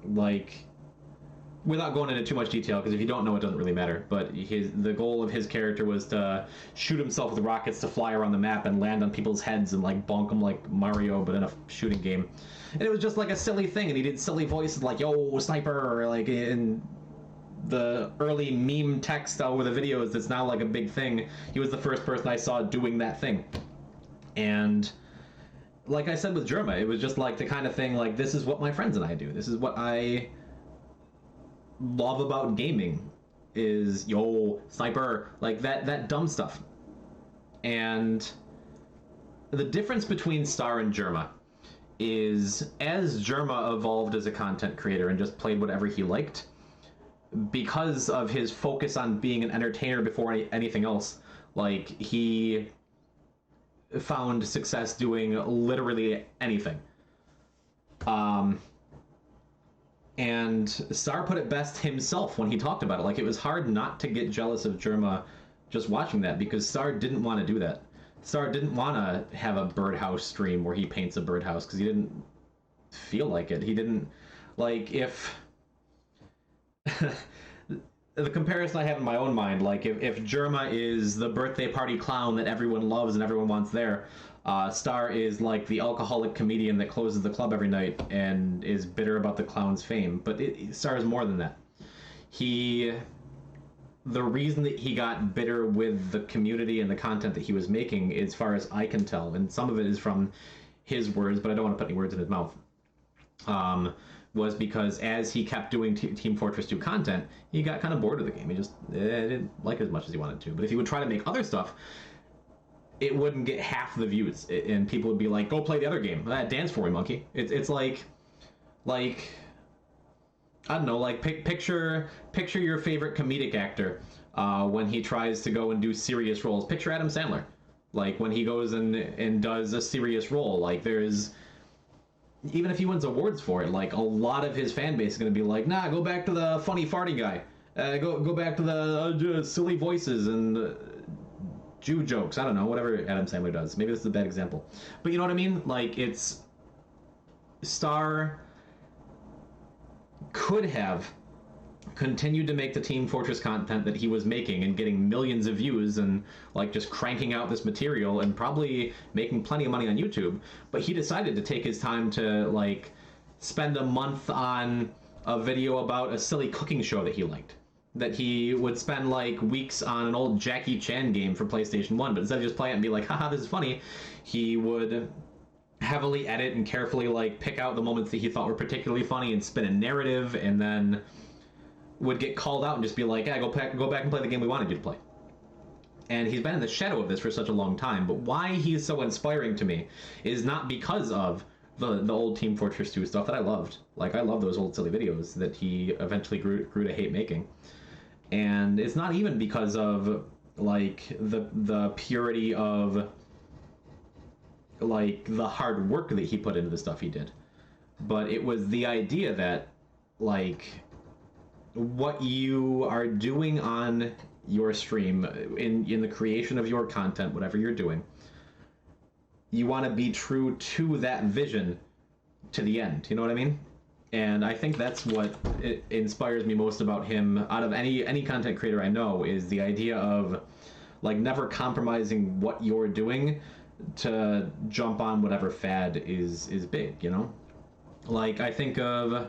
like, without going into too much detail, because if you don't know, it doesn't really matter, but the goal of his character was to shoot himself with rockets to fly around the map and land on people's heads and like bonk them like Mario, but in a shooting game. And it was just like a silly thing, and he did silly voices like, yo, sniper, or like in the early meme text over the videos that's now like a big thing. He was the first person I saw doing that thing. And like I said with Germa, it was just like the kind of thing like, this is what my friends and I do. This is what I love about gaming, is yo sniper, like that dumb stuff. And the difference between Star and Germa is, as Germa evolved as a content creator and just played whatever he liked, because of his focus on being an entertainer before anything else, like he found success doing literally anything. And Star put it best himself when he talked about it. Like, it was hard not to get jealous of Germa just watching that, because Star didn't want to do that. Star didn't want to have a birdhouse stream where he paints a birdhouse, because he didn't feel like it. He didn't, like, if... the comparison I have in my own mind, like, if Germa is the birthday party clown that everyone loves and everyone wants there, Star is like the alcoholic comedian that closes the club every night and is bitter about the clown's fame. But Star is more than that. The reason that he got bitter with the community and the content that he was making, as far as I can tell, and some of it is from his words, but I don't want to put any words in his mouth, was because as he kept doing Team Fortress 2 content, he got kind of bored of the game. He just didn't like it as much as he wanted to. But if he would try to make other stuff, it wouldn't get half the views, and people would be like, go play the other game. Dance for me, monkey. It's like I don't know, like picture your favorite comedic actor when he tries to go and do serious roles. Picture Adam Sandler, like when he goes and does a serious role. Like, there's, even if he wins awards for it, like a lot of his fan base is going to be like, nah, go back to the funny farty guy. Go back to the silly voices and Jew jokes. I don't know, whatever Adam Sandler does. Maybe this is a bad example, but you know what I mean? Like, it's Star could have continued to make the Team Fortress content that he was making and getting millions of views and like just cranking out this material and probably making plenty of money on YouTube, but he decided to take his time to like spend a month on a video about a silly cooking show that he liked, that he would spend like weeks on an old Jackie Chan game for PlayStation 1, but instead of just playing it and be like, haha, this is funny, he would heavily edit and carefully like pick out the moments that he thought were particularly funny and spin a narrative, and then would get called out and just be like, yeah, go back and play the game we wanted you to play. And he's been in the shadow of this for such a long time. But why he's so inspiring to me is not because of the old Team Fortress 2 stuff that I loved. Like, I love those old silly videos that he eventually grew to hate making. And it's not even because of, like, the purity of, like, the hard work that he put into the stuff he did. But it was the idea that, like, what you are doing on your stream, in the creation of your content, whatever you're doing, you want to be true to that vision to the end. You know what I mean? And I think that's what it inspires me most about him out of any content creator I know, is the idea of, like, never compromising what you're doing to jump on whatever fad is big, you know? Like, I think of,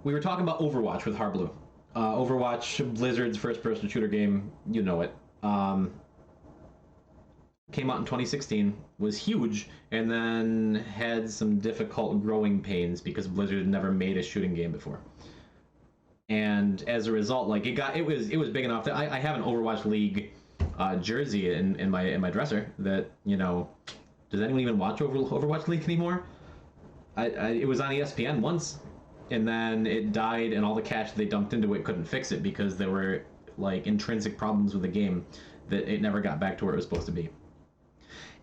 we were talking about Overwatch with Harblue. Overwatch, Blizzard's first-person shooter game, you know it. Came out in 2016, was huge, and then had some difficult growing pains because Blizzard had never made a shooting game before. And as a result, like, it was big enough that I have an Overwatch League jersey in my dresser that, you know, does anyone even watch Overwatch League anymore? It was on ESPN once, and then it died, and all the cash they dumped into it couldn't fix it because there were, like, intrinsic problems with the game that it never got back to where it was supposed to be.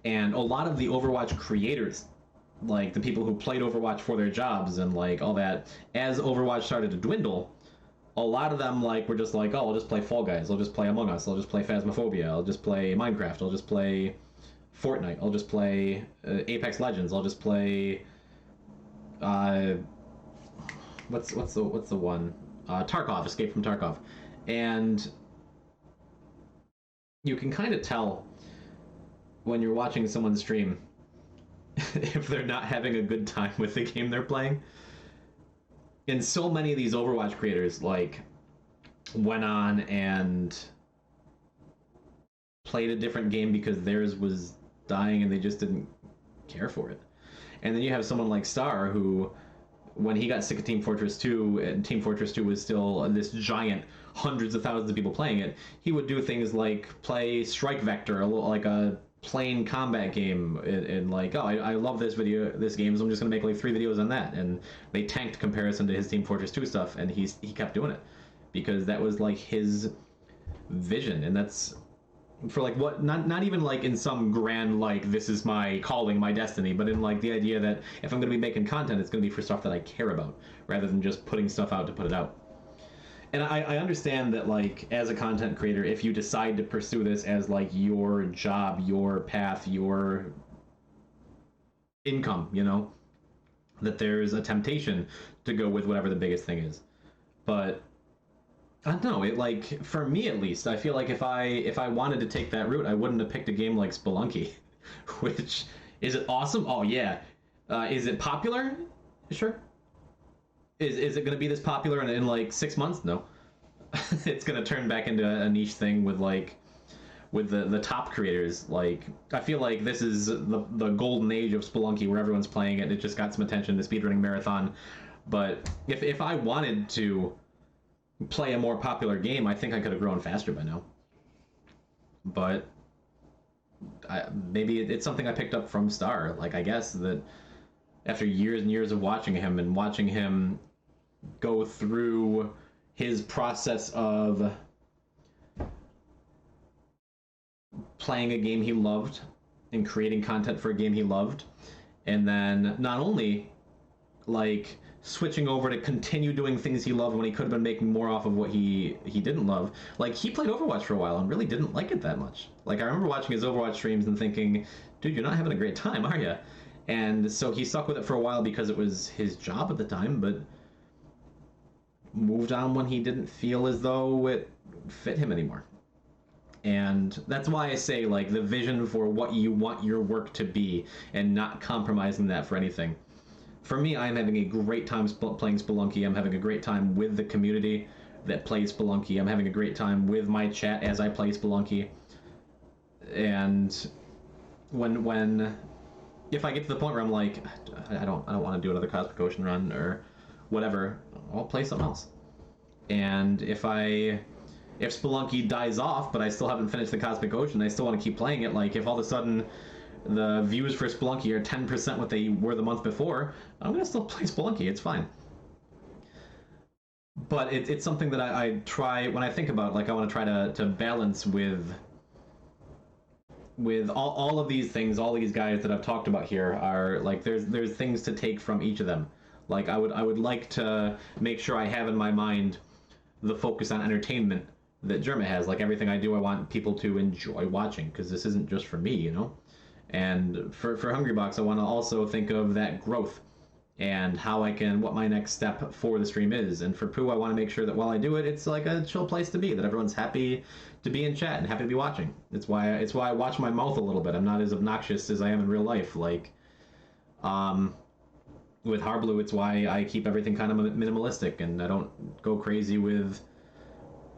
And a lot of the Overwatch creators, like the people who played Overwatch for their jobs and, like, all that, as Overwatch started to dwindle, a lot of them, like, were just like, oh, I'll just play Fall Guys, I'll just play Among Us, I'll just play Phasmophobia, I'll just play Minecraft, I'll just play Fortnite, I'll just play Apex Legends, I'll just play what's the one, Tarkov, Escape from Tarkov. And you can kind of tell when you're watching someone stream if they're not having a good time with the game they're playing. And so many of these Overwatch creators, like, went on and played a different game because theirs was dying and they just didn't care for it. And then you have someone like Star, who, when he got sick of Team Fortress 2, and Team Fortress 2 was still this giant, hundreds of thousands of people playing it, he would do things like play Strike Vector, like a plain combat game, and like, oh, I love this game, so I'm just gonna make like 3 videos on that. And they tanked comparison to his Team Fortress 2 stuff, and he kept doing it because that was, like, his vision. And that's for, like, what, not even like in some grand, like, this is my calling, my destiny, but in, like, the idea that if I'm gonna be making content, it's gonna be for stuff that I care about rather than just putting stuff out to put it out. And I understand that, like, as a content creator, if you decide to pursue this as, like, your job, your path, your income, you know, that there's a temptation to go with whatever the biggest thing is. But I don't know, it, like, for me at least, I feel like if I wanted to take that route, I wouldn't have picked a game like Spelunky. Which, is it awesome? Oh yeah. Is it popular? Sure. Is it going to be this popular in like 6 months? No. It's going to turn back into a niche thing with, like, with the top creators. Like, I feel like this is the golden age of Spelunky, where everyone's playing it. It just got some attention, the speedrunning marathon. But if I wanted to play a more popular game, I think I could have grown faster by now. But maybe it's something I picked up from Star. Like, I guess that after years and years of watching him and watching him go through his process of playing a game he loved and creating content for a game he loved, and then not only, like, switching over to continue doing things he loved when he could have been making more off of what he didn't love. Like, he played Overwatch for a while and really didn't like it that much. Like, I remember watching his Overwatch streams and thinking, dude, you're not having a great time, are you? And so he stuck with it for a while because it was his job at the time, but moved on when he didn't feel as though it fit him anymore. And that's why I say, like, the vision for what you want your work to be and not compromising that for anything. For me, I'm having a great time playing Spelunky. I'm having a great time with the community that plays Spelunky. I'm having a great time with my chat as I play Spelunky. And if I get to the point where I'm like, I don't want to do another Cosmic Ocean run or whatever, I'll play something else. And if I if Spelunky dies off, but I still haven't finished the Cosmic Ocean, I still want to keep playing it. Like, if all of a sudden the views for Spelunky are 10% what they were the month before, I'm gonna still play Spelunky. It's fine. But it's something that I try when I think about. Like, I want to try to balance with all of these things. All these guys that I've talked about here are like, there's things to take from each of them. Like, I would like to make sure I have in my mind the focus on entertainment that Germa has. Like, everything I do, I want people to enjoy watching, because this isn't just for me, you know? And for Hungrybox, I want to also think of that growth and how I can, what my next step for the stream is. And for Pooh, I want to make sure that while I do it, it's like a chill place to be, that everyone's happy to be in chat and happy to be watching. It's why I watch my mouth a little bit. I'm not as obnoxious as I am in real life. Like, with Harblue, it's why I keep everything kind of minimalistic, and I don't go crazy with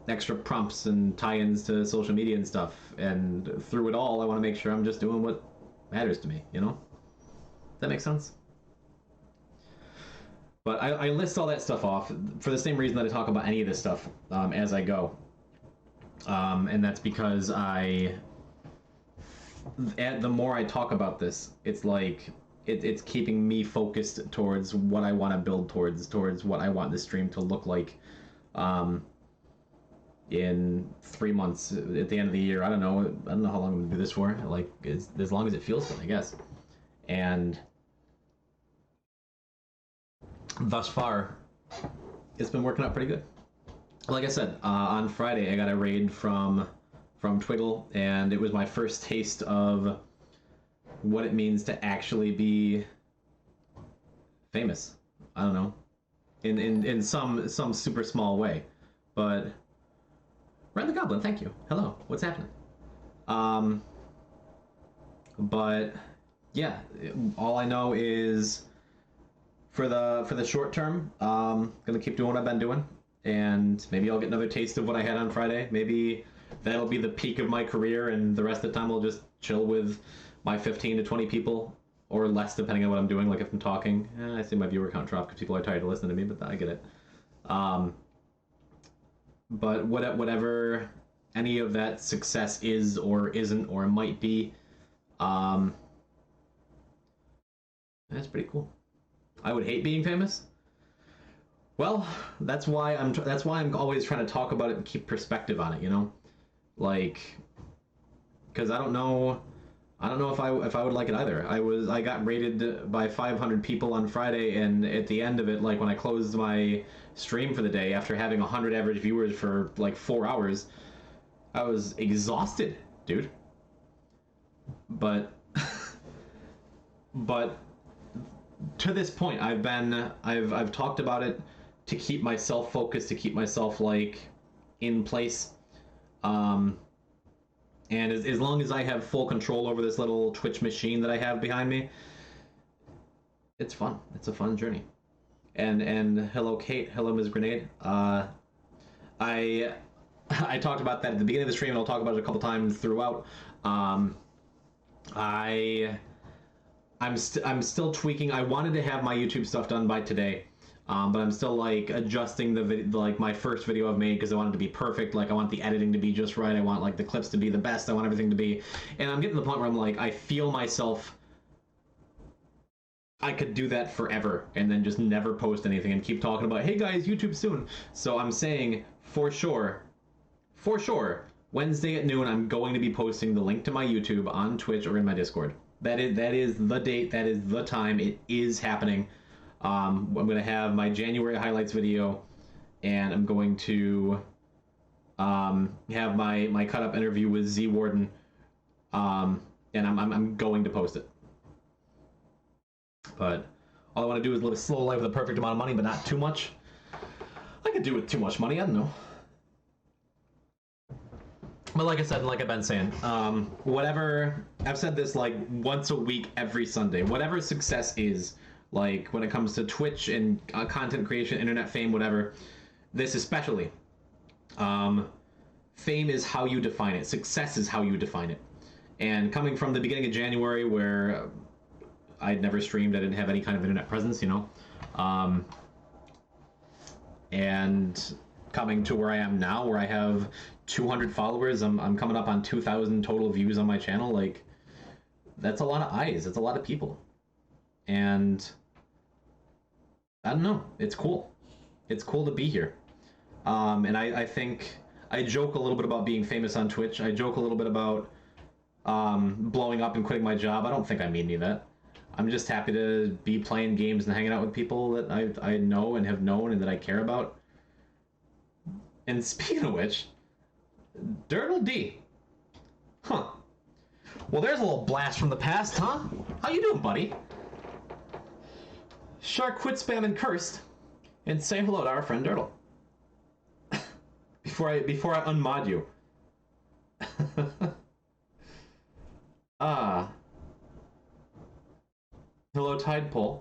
extra prompts and tie-ins to social media and stuff. And through it all, I want to make sure I'm just doing what matters to me, you know? Does that make sense? But I list all that stuff off for the same reason that I talk about any of this stuff as I go. And that's because the more I talk about this, it's like it's keeping me focused towards what I want to build towards what I want this stream to look like in 3 months, at the end of the year. I don't know how long I'm gonna do this for. Like, as long as it feels good, I guess. And thus far, it's been working out pretty good. Like I said, on Friday I got a raid from Twiggle, and it was my first taste of what it means to actually be famous. I don't know, in some super small way, but Ren the Goblin, thank you. Hello, what's happening? But yeah, all I know is, for the short term, gonna keep doing what I've been doing, and maybe I'll get another taste of what I had on Friday. Maybe that'll be the peak of my career, and the rest of the time I'll just chill with my 15 to 20 people, or less, depending on what I'm doing. Like, if I'm talking, I see my viewer count drop because people are tired of listening to me, but I get it. But whatever any of that success is or isn't or might be, that's pretty cool. I would hate being famous. Well, that's why I'm always trying to talk about it and keep perspective on it, you know? Like, because I don't know if I would like it either. I got rated by 500 people on Friday, and at the end of it, like, when I closed my stream for the day after having 100 average viewers for like 4 hours, I was exhausted, dude. But to this point, I've talked about it to keep myself focused, to keep myself like in place, and as long as I have full control over this little Twitch machine that I have behind me, it's fun. It's a fun journey. And hello Kate, hello Ms. Grenade. I talked about that at the beginning of the stream, and I'll talk about it a couple times throughout. I'm still tweaking. I wanted to have my YouTube stuff done by today, but I'm still like adjusting like my first video I've made, because I want it to be perfect. Like, I want the editing to be just right. I want like the clips to be the best. I want everything to be, and I'm getting to the point where I'm like, I feel myself, I could do that forever and then just never post anything and keep talking about, hey guys, YouTube soon. So I'm saying for sure, Wednesday at noon, I'm going to be posting the link to my YouTube on Twitch or in my Discord. That is the date, that is the time, it is happening. I'm going to have my January highlights video, and I'm going to have my cut-up interview with Z Warden, and I'm going to post it. But all I want to do is live a slow life with a perfect amount of money, but not too much. I could do with too much money, I don't know. But like I said, and like I've been saying, whatever, I've said this like once a week, every Sunday, whatever success is, like when it comes to Twitch and content creation, internet fame, whatever, this especially, fame is how you define it. Success is how you define it. And coming from the beginning of January, where I'd never streamed, I didn't have any kind of internet presence, you know, and coming to where I am now, where I have 200 followers. I'm coming up on 2,000 total views on my channel. Like, that's a lot of eyes. That's a lot of people. And I don't know. It's cool. It's cool to be here. And I think I joke a little bit about being famous on Twitch. I joke a little bit about blowing up and quitting my job. I don't think I mean any of that. I'm just happy to be playing games and hanging out with people that I know and have known and that I care about. And speaking of which, Dirtle D. Huh. Well, there's a little blast from the past, huh? How you doing, buddy? Shark, quit spamming cursed and say hello to our friend Dirtle. before I unmod you. Hello, Tidepole.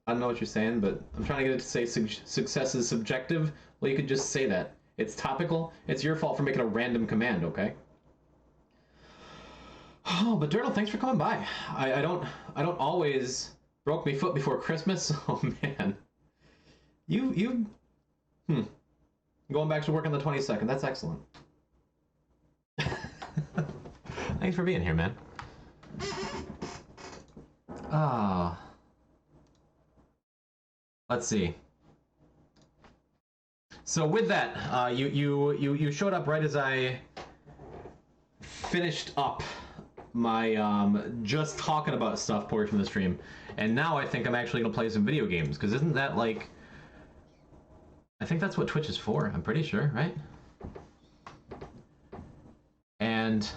I don't know what you're saying, but I'm trying to get it to say success is subjective. Well, you could just say that. It's topical. It's your fault for making a random command, okay? Oh, but Dirtle, thanks for coming by. I don't always broke me foot before Christmas. Oh man. You going back to work on the 22nd. That's excellent. Thanks for being here, man. Let's see. So with that, you showed up right as I finished up my just talking about stuff portion of the stream, and now I think I'm actually gonna play some video games, because isn't that like, I think that's what Twitch is for, I'm pretty sure, right? And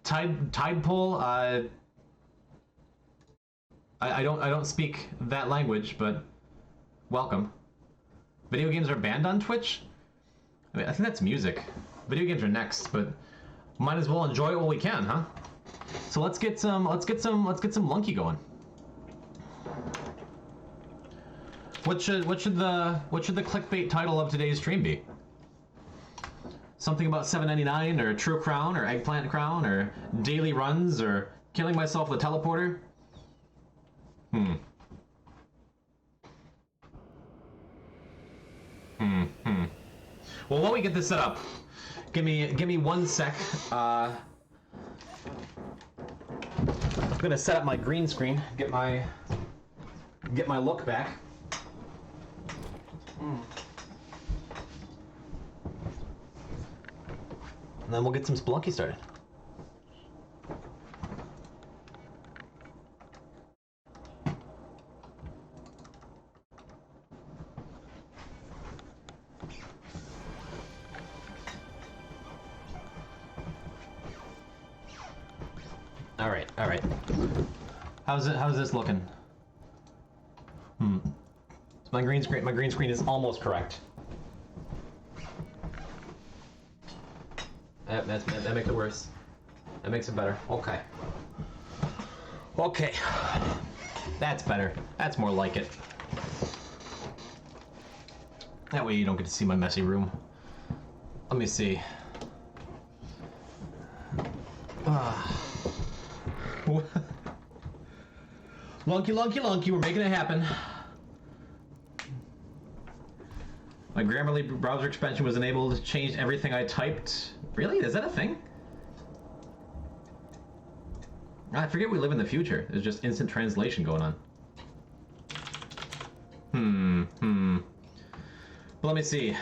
Tidepole, I don't speak that language, but welcome. Video games are banned on Twitch? I mean, I think that's music. Video games are next, but might as well enjoy it while we can, huh? So let's get some Lunky going. What should the clickbait title of today's stream be? Something about $7.99 or True Crown or Eggplant Crown or daily runs or killing myself with a teleporter? Well, while we get this set up, give me 1 sec. I'm gonna set up my green screen, get my look back. And then we'll get some Spelunky started. All right. How's this looking? So my green screen is almost correct. That makes it worse. That makes it better. Okay. That's better. That's more like it. That way you don't get to see my messy room. Let me see. Lunky, we're making it happen. My Grammarly browser expansion was enabled to change everything I typed. Really? Is that a thing? I forget we live in the future. There's just instant translation going on. But let me see.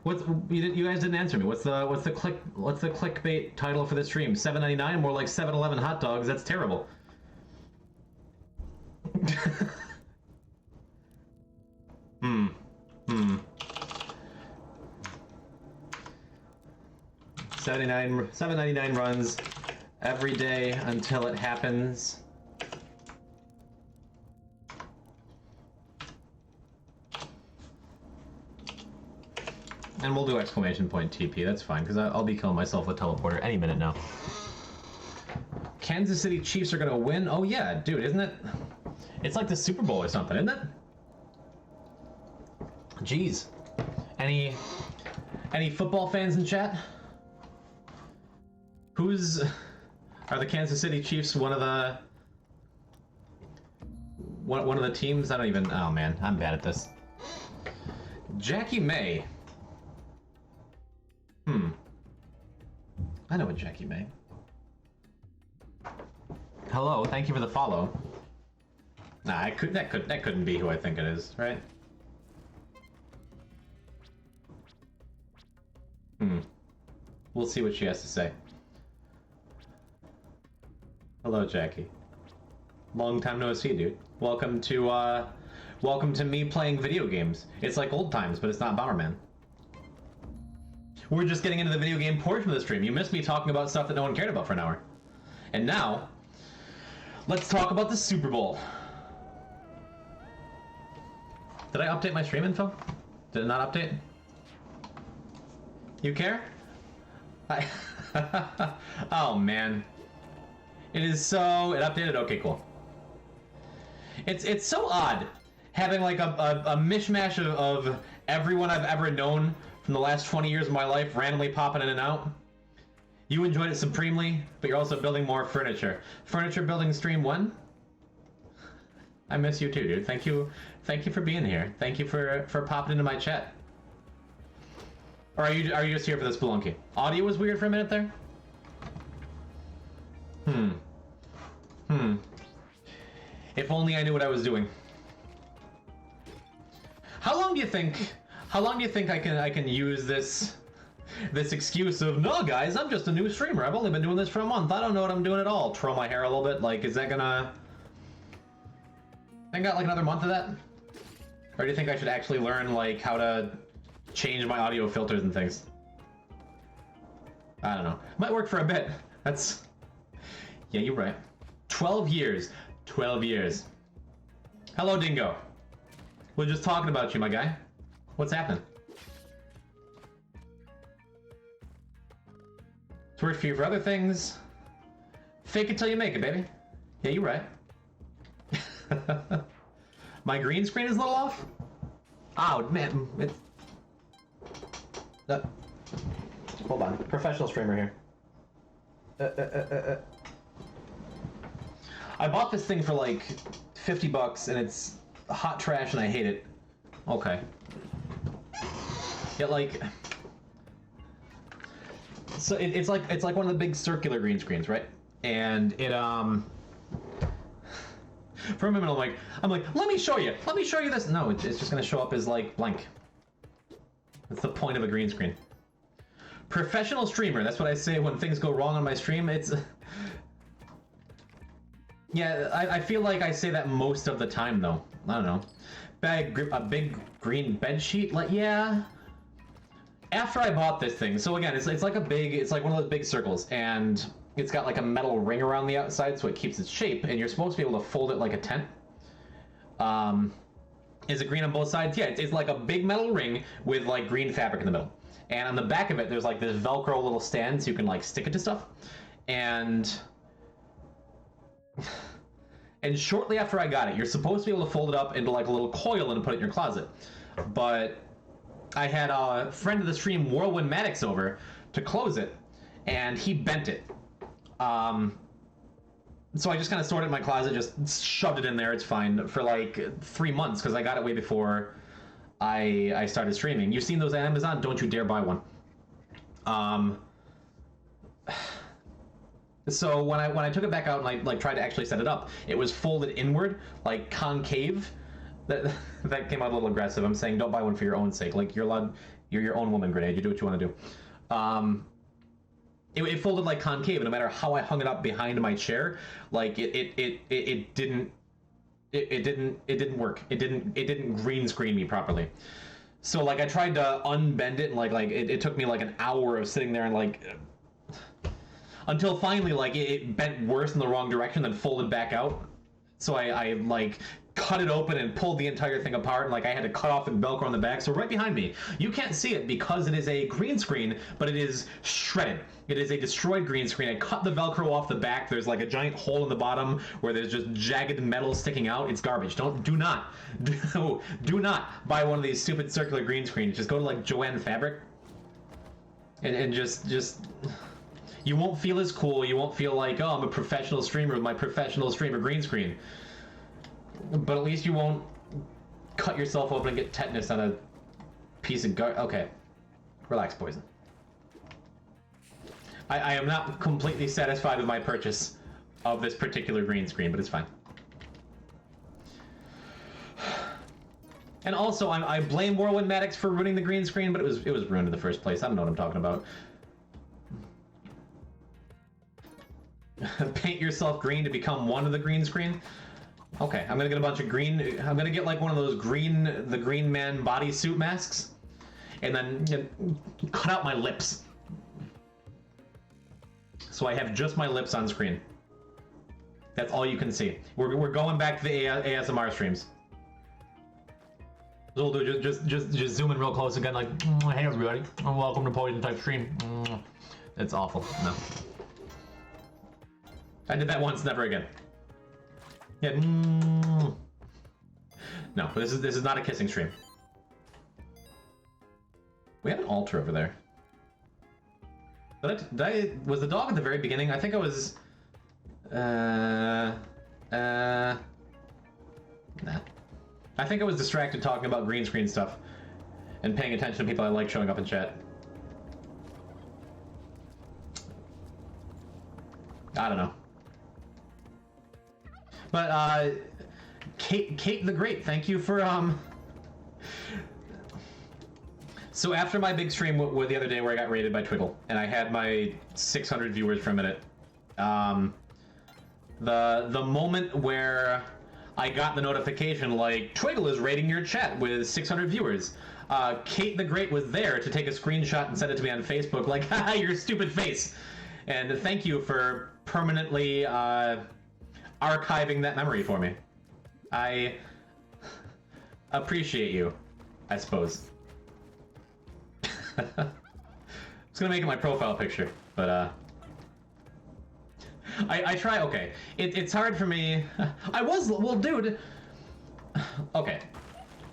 You guys didn't answer me. What's the clickbait title for this stream? $7.99? More like 7-Eleven hot dogs. That's terrible. $7.99 runs every day until it happens. And we'll do exclamation point TP, that's fine, because I'll be killing myself with teleporter any minute now. Kansas City Chiefs are gonna win? Oh yeah, dude, isn't it? It's like the Super Bowl or something, isn't it? Jeez. Any football fans in chat? Are the Kansas City Chiefs one of the teams? I don't even, oh man, I'm bad at this. Jackie May. I know a Jackie May. Hello, thank you for the follow. Nah, that couldn't be who I think it is, right? We'll see what she has to say. Hello, Jackie. Long time no see, dude. Welcome to me playing video games. It's like old times, but it's not Bomberman. We're just getting into the video game portion of the stream. You missed me talking about stuff that no one cared about for an hour. And now, let's talk about the Super Bowl. Did I update my stream info? Did it not update? You care? Oh man. It updated? Okay, cool. It's so odd having like a mishmash of everyone I've ever known from the last 20 years of my life randomly popping in and out. You enjoyed it supremely, but you're also building more furniture. Furniture building stream when? I miss you too, dude. Thank you for being here. Thank you for popping into my chat. Or are you just here for the Spelunky? Audio was weird for a minute there? If only I knew what I was doing. How long do you think I can use this excuse of, no guys, I'm just a new streamer. I've only been doing this for a month. I don't know what I'm doing at all. Twirl my hair a little bit. Like, is that gonna... I got like another month of that? Or do you think I should actually learn like how to change my audio filters and things? I don't know. Might work for a bit. That's... Yeah, you're right. 12 years. 12 years. Hello, Dingo. We're just talking about you, my guy. What's happening? It's worked for you for other things. Fake it till you make it, baby. Yeah, you're right. My green screen is a little off? Oh, man. It's... Hold on. Professional streamer here. I bought this thing for like 50 bucks and it's hot trash and I hate it. Okay. Yeah, like... So it's like one of the big circular green screens, right? And it for a moment I'm like, let me show you this. No, it's just gonna show up as like blank. That's the point of a green screen. Professional streamer, that's what I say when things go wrong on my stream. It's yeah, I feel like I say that most of the time though. I don't know. A big green bed sheet, like, yeah. After I bought this thing, so again, it's like one of those big circles, and it's got like a metal ring around the outside so it keeps its shape, and you're supposed to be able to fold it like a tent. Is it green on both sides? Yeah, it's like a big metal ring with like green fabric in the middle. And on the back of it, there's like this Velcro little stand so you can like stick it to stuff. And shortly after I got it, you're supposed to be able to fold it up into like a little coil and put it in your closet. But I had a friend of the stream, Whirlwind Maddox, over to close it, and he bent it. So I just kind of stored it in my closet, just shoved it in there, it's fine, for like 3 months, because I got it way before I started streaming. You've seen those at Amazon? Don't you dare buy one. So when I took it back out and I like tried to actually set it up, it was folded inward, like concave. That came out a little aggressive. I'm saying don't buy one for your own sake. Like, you're your own woman, Grenade. You do what you want to do. It folded like concave, and no matter how I hung it up behind my chair, like it didn't work. It didn't green screen me properly. So like I tried to unbend it, and like it took me like an hour of sitting there and like until finally like it bent worse in the wrong direction, then folded back out. So I like cut it open and pulled the entire thing apart, and like I had to cut off the Velcro on the back. So right behind me, you can't see it because it is a green screen, but it is shredded. It is a destroyed green screen. I cut the Velcro off the back. There's like a giant hole in the bottom where there's just jagged metal sticking out. It's garbage. Do not buy one of these stupid circular green screens. Just go to like Joanne Fabric and just you won't feel as cool. You won't feel like, oh, I'm a professional streamer with my professional streamer green screen. But at least you won't cut yourself open and get tetanus on a piece of okay. Relax, Poison. I am not completely satisfied with my purchase of this particular green screen, but it's fine. And also, I blame Whirlwind Maddox for ruining the green screen, but it was ruined in the first place. I don't know what I'm talking about. Paint yourself green to become one of the green screen. Okay, I'm gonna get a bunch of green. I'm gonna get like one of those the Green Man bodysuit masks, and then cut out my lips, so I have just my lips on screen. That's all you can see. We're going back to the ASMR streams. So we'll do just zoom in real close again, like, hey everybody, and welcome to Poison Type Stream. It's awful. No. I did that once, never again. Yeah. No, this is not a kissing stream. We have an altar over there. Was the dog at the very beginning? I think I was. Nah. I think I was distracted talking about green screen stuff and paying attention to people I like showing up in chat. I don't know. But Kate the Great, thank you for So after my big stream the other day where I got raided by Twiggle and I had my 600 viewers for a minute, the moment where I got the notification like Twiggle is raiding your chat with 600 viewers, Kate the Great was there to take a screenshot and send it to me on Facebook like, haha, your stupid face. And thank you for permanently archiving that memory for me. I appreciate you, I suppose. I was gonna make it my profile picture, but I try. Okay, it's hard for me. Well, dude. Okay,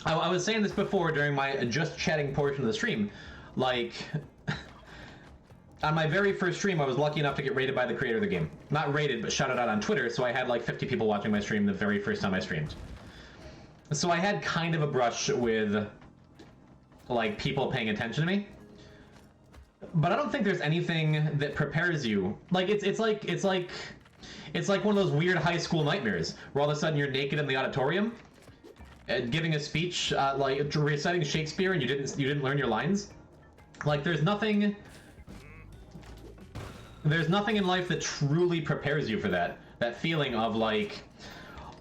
I was saying this before during my just chatting portion of the stream, like. On my very first stream, I was lucky enough to get rated by the creator of the game. Not rated, but shouted out on Twitter, so I had like 50 people watching my stream the very first time I streamed. So I had kind of a brush with, like, people paying attention to me. But I don't think there's anything that prepares you. Like, it's like one of those weird high school nightmares, where all of a sudden you're naked in the auditorium, giving a speech, like reciting Shakespeare, and you didn't learn your lines. Like, there's nothing in life that truly prepares you for that feeling of like,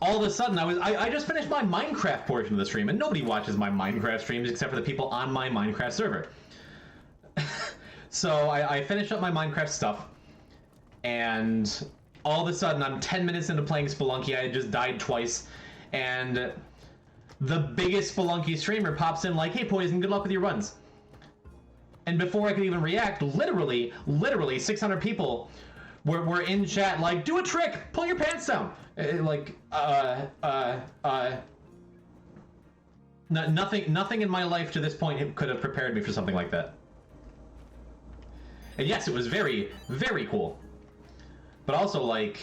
all of a sudden I just finished my Minecraft portion of the stream, and nobody watches my Minecraft streams except for the people on my Minecraft server. So I finished up my Minecraft stuff, and all of a sudden I'm 10 minutes into playing Spelunky. I had just died twice, and the biggest Spelunky streamer pops in like, hey Poison, good luck with your runs. And before I could even react, literally 600 people were in chat like, do a trick, pull your pants down. Nothing in my life to this point could have prepared me for something like that. And yes, it was very, very cool. But also, like,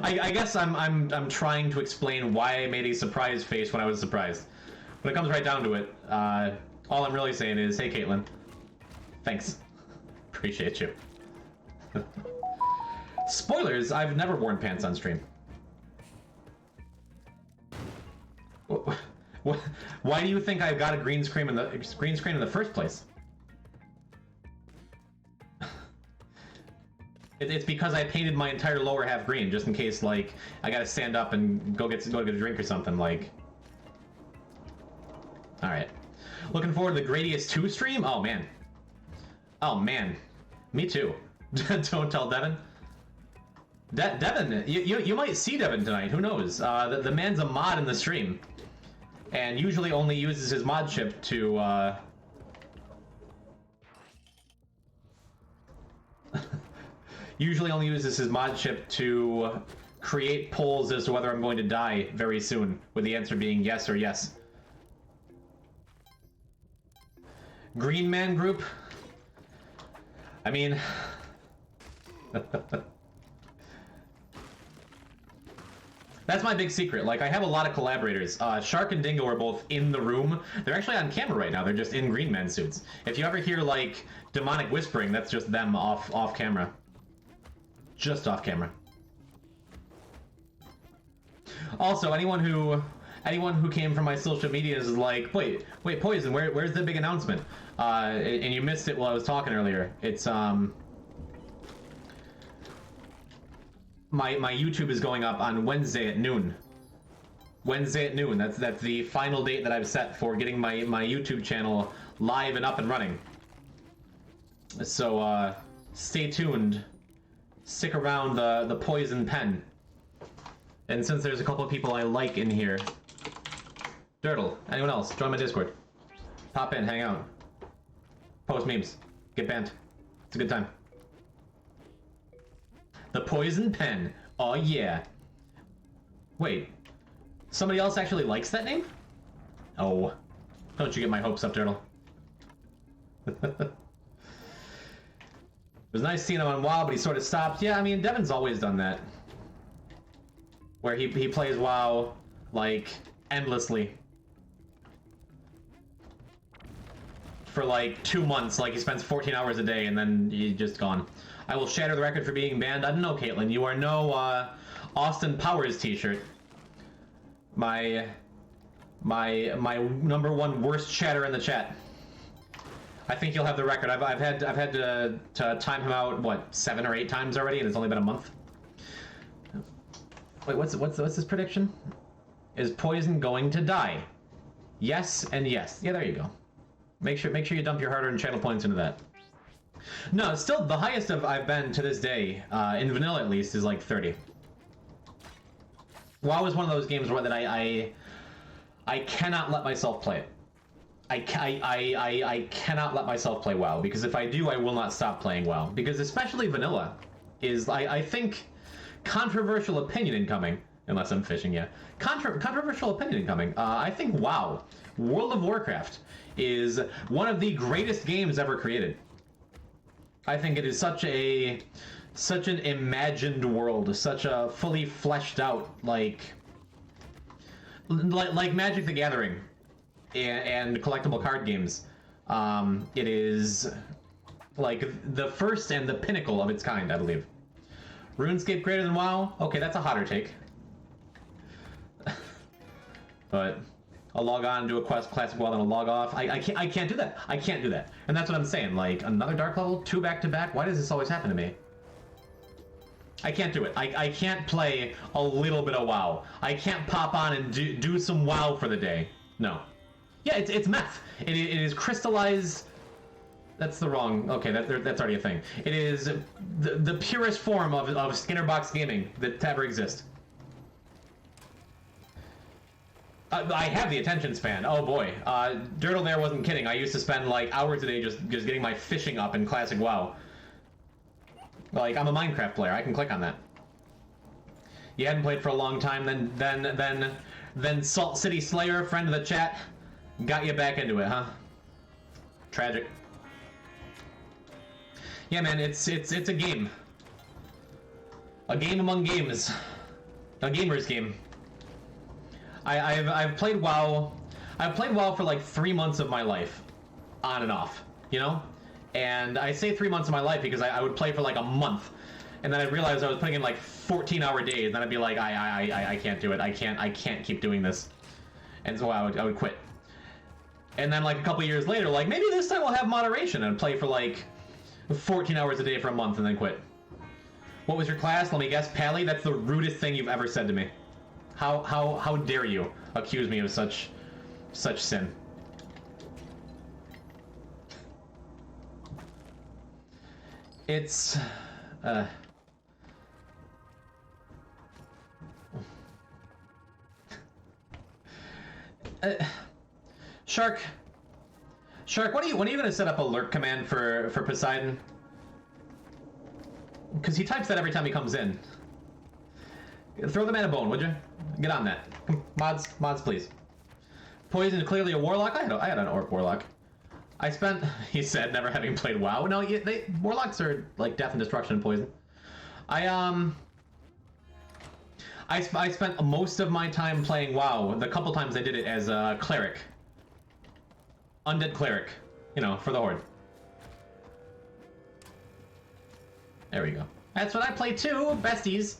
I guess I'm trying to explain why I made a surprise face when I was surprised. When it comes right down to it, all I'm really saying is, hey, Caitlin. Thanks. Appreciate you. Spoilers, I've never worn pants on stream. Why do you think I got a green screen in the first place? It's because I painted my entire lower half green, just in case, like, I gotta stand up and go get a drink or something, like. Alright. Looking forward to the Gradius 2 stream? Oh, man. Oh, man. Me too. Don't tell Devin. Devin, you might see Devin tonight. Who knows? The man's a mod in the stream. And usually only uses his mod chip to, usually only uses his mod chip to create polls as to whether I'm going to die very soon, with the answer being yes or yes. Green Man Group? I mean... That's my big secret. Like, I have a lot of collaborators. Shark and Dingo are both in the room. They're actually on camera right now. They're just in green man suits. If you ever hear, like, demonic whispering, that's just them off camera. Just off camera. Also, anyone who came from my social media is like, wait, Poison, where's the big announcement? And you missed it while I was talking earlier. It's, my YouTube is going up on Wednesday at noon. Wednesday at noon. That's the final date that I've set for getting my YouTube channel live and up and running. So stay tuned. Stick around the Poison pen. And since there's a couple of people I like in here, Dirtle, anyone else, join my Discord. Pop in, hang out. Post memes. Get banned. It's a good time. The Poison pen. Oh yeah. Wait. Somebody else actually likes that name? Oh. Don't you get my hopes up, Turtle. It was nice seeing him on WoW, but he sort of stopped. Yeah, I mean, Devin's always done that. Where he plays WoW, like, endlessly. For like 2 months, like he spends 14 hours a day and then he's just gone. I will shatter the record for being banned. I don't know, Caitlin. You are no Austin Powers t-shirt. My number one worst chatter in the chat. I think you'll have the record. I've had to time him out, what, 7 or 8 times already, and it's only been a month. Wait, what's this prediction? Is Poison going to die? Yes and yes. Yeah, there you go. Make sure you dump your hard-earned channel points into that. No, still the highest I've been to this day, in vanilla at least, is like 30. WoW is one of those games where that I cannot let myself play it. I cannot let myself play WoW, because if I do, I will not stop playing WoW. Because especially vanilla is, I think, controversial opinion incoming, unless I'm fishing, yeah. Controversial opinion incoming. I think WoW, World of Warcraft, is one of the greatest games ever created. I think it is such an imagined world, such a fully fleshed out, like Magic the Gathering and collectible card games. It is like the first and the pinnacle of its kind, I believe. RuneScape greater than WoW? Okay, that's a hotter take. But I'll log on, do a classic WoW, then I'll log off. I can't do that. I can't do that. And that's what I'm saying. Like, another Dark level, 2 back-to-back? Why does this always happen to me? I can't do it. I can't play a little bit of WoW. I can't pop on and do some WoW for the day. No. Yeah, it's meth. It is crystallized... That's the wrong... Okay, that's already a thing. It is the purest form of Skinnerbox gaming that ever exists. I have the attention span. Oh boy. Dirtle there wasn't kidding. I used to spend like hours a day just getting my fishing up in classic WoW. Like, I'm a Minecraft player. I can click on that. You hadn't played for a long time, then Salt City Slayer, friend of the chat, got you back into it, huh? Tragic. Yeah, man, it's a game. A game among games. A gamer's game. I've played WoW. I've played WoW for like 3 months of my life, on and off, you know. And I say 3 months of my life because I would play for like a month, and then I realized I was putting in like 14-hour days. And then I'd be like, I can't do it. I can't keep doing this, and so I would quit. And then like a couple years later, like maybe this time I'll have moderation and play for like 14 hours a day for a month and then quit. What was your class? Let me guess, Pally. That's the rudest thing you've ever said to me. How dare you accuse me of such sin? It's Shark, when are you gonna set up a lurk command for Poseidon? Because he types that every time he comes in. Throw the man a bone, would you? Get on that. Come, mods, please. Poison, clearly a warlock. I had an orc warlock. I spent, he said, never having played WoW. No, warlocks are like death and destruction and poison. I I spent most of my time playing WoW. The couple times I did it as a cleric. Undead cleric. You know, for the Horde. There we go. That's what I play too, besties.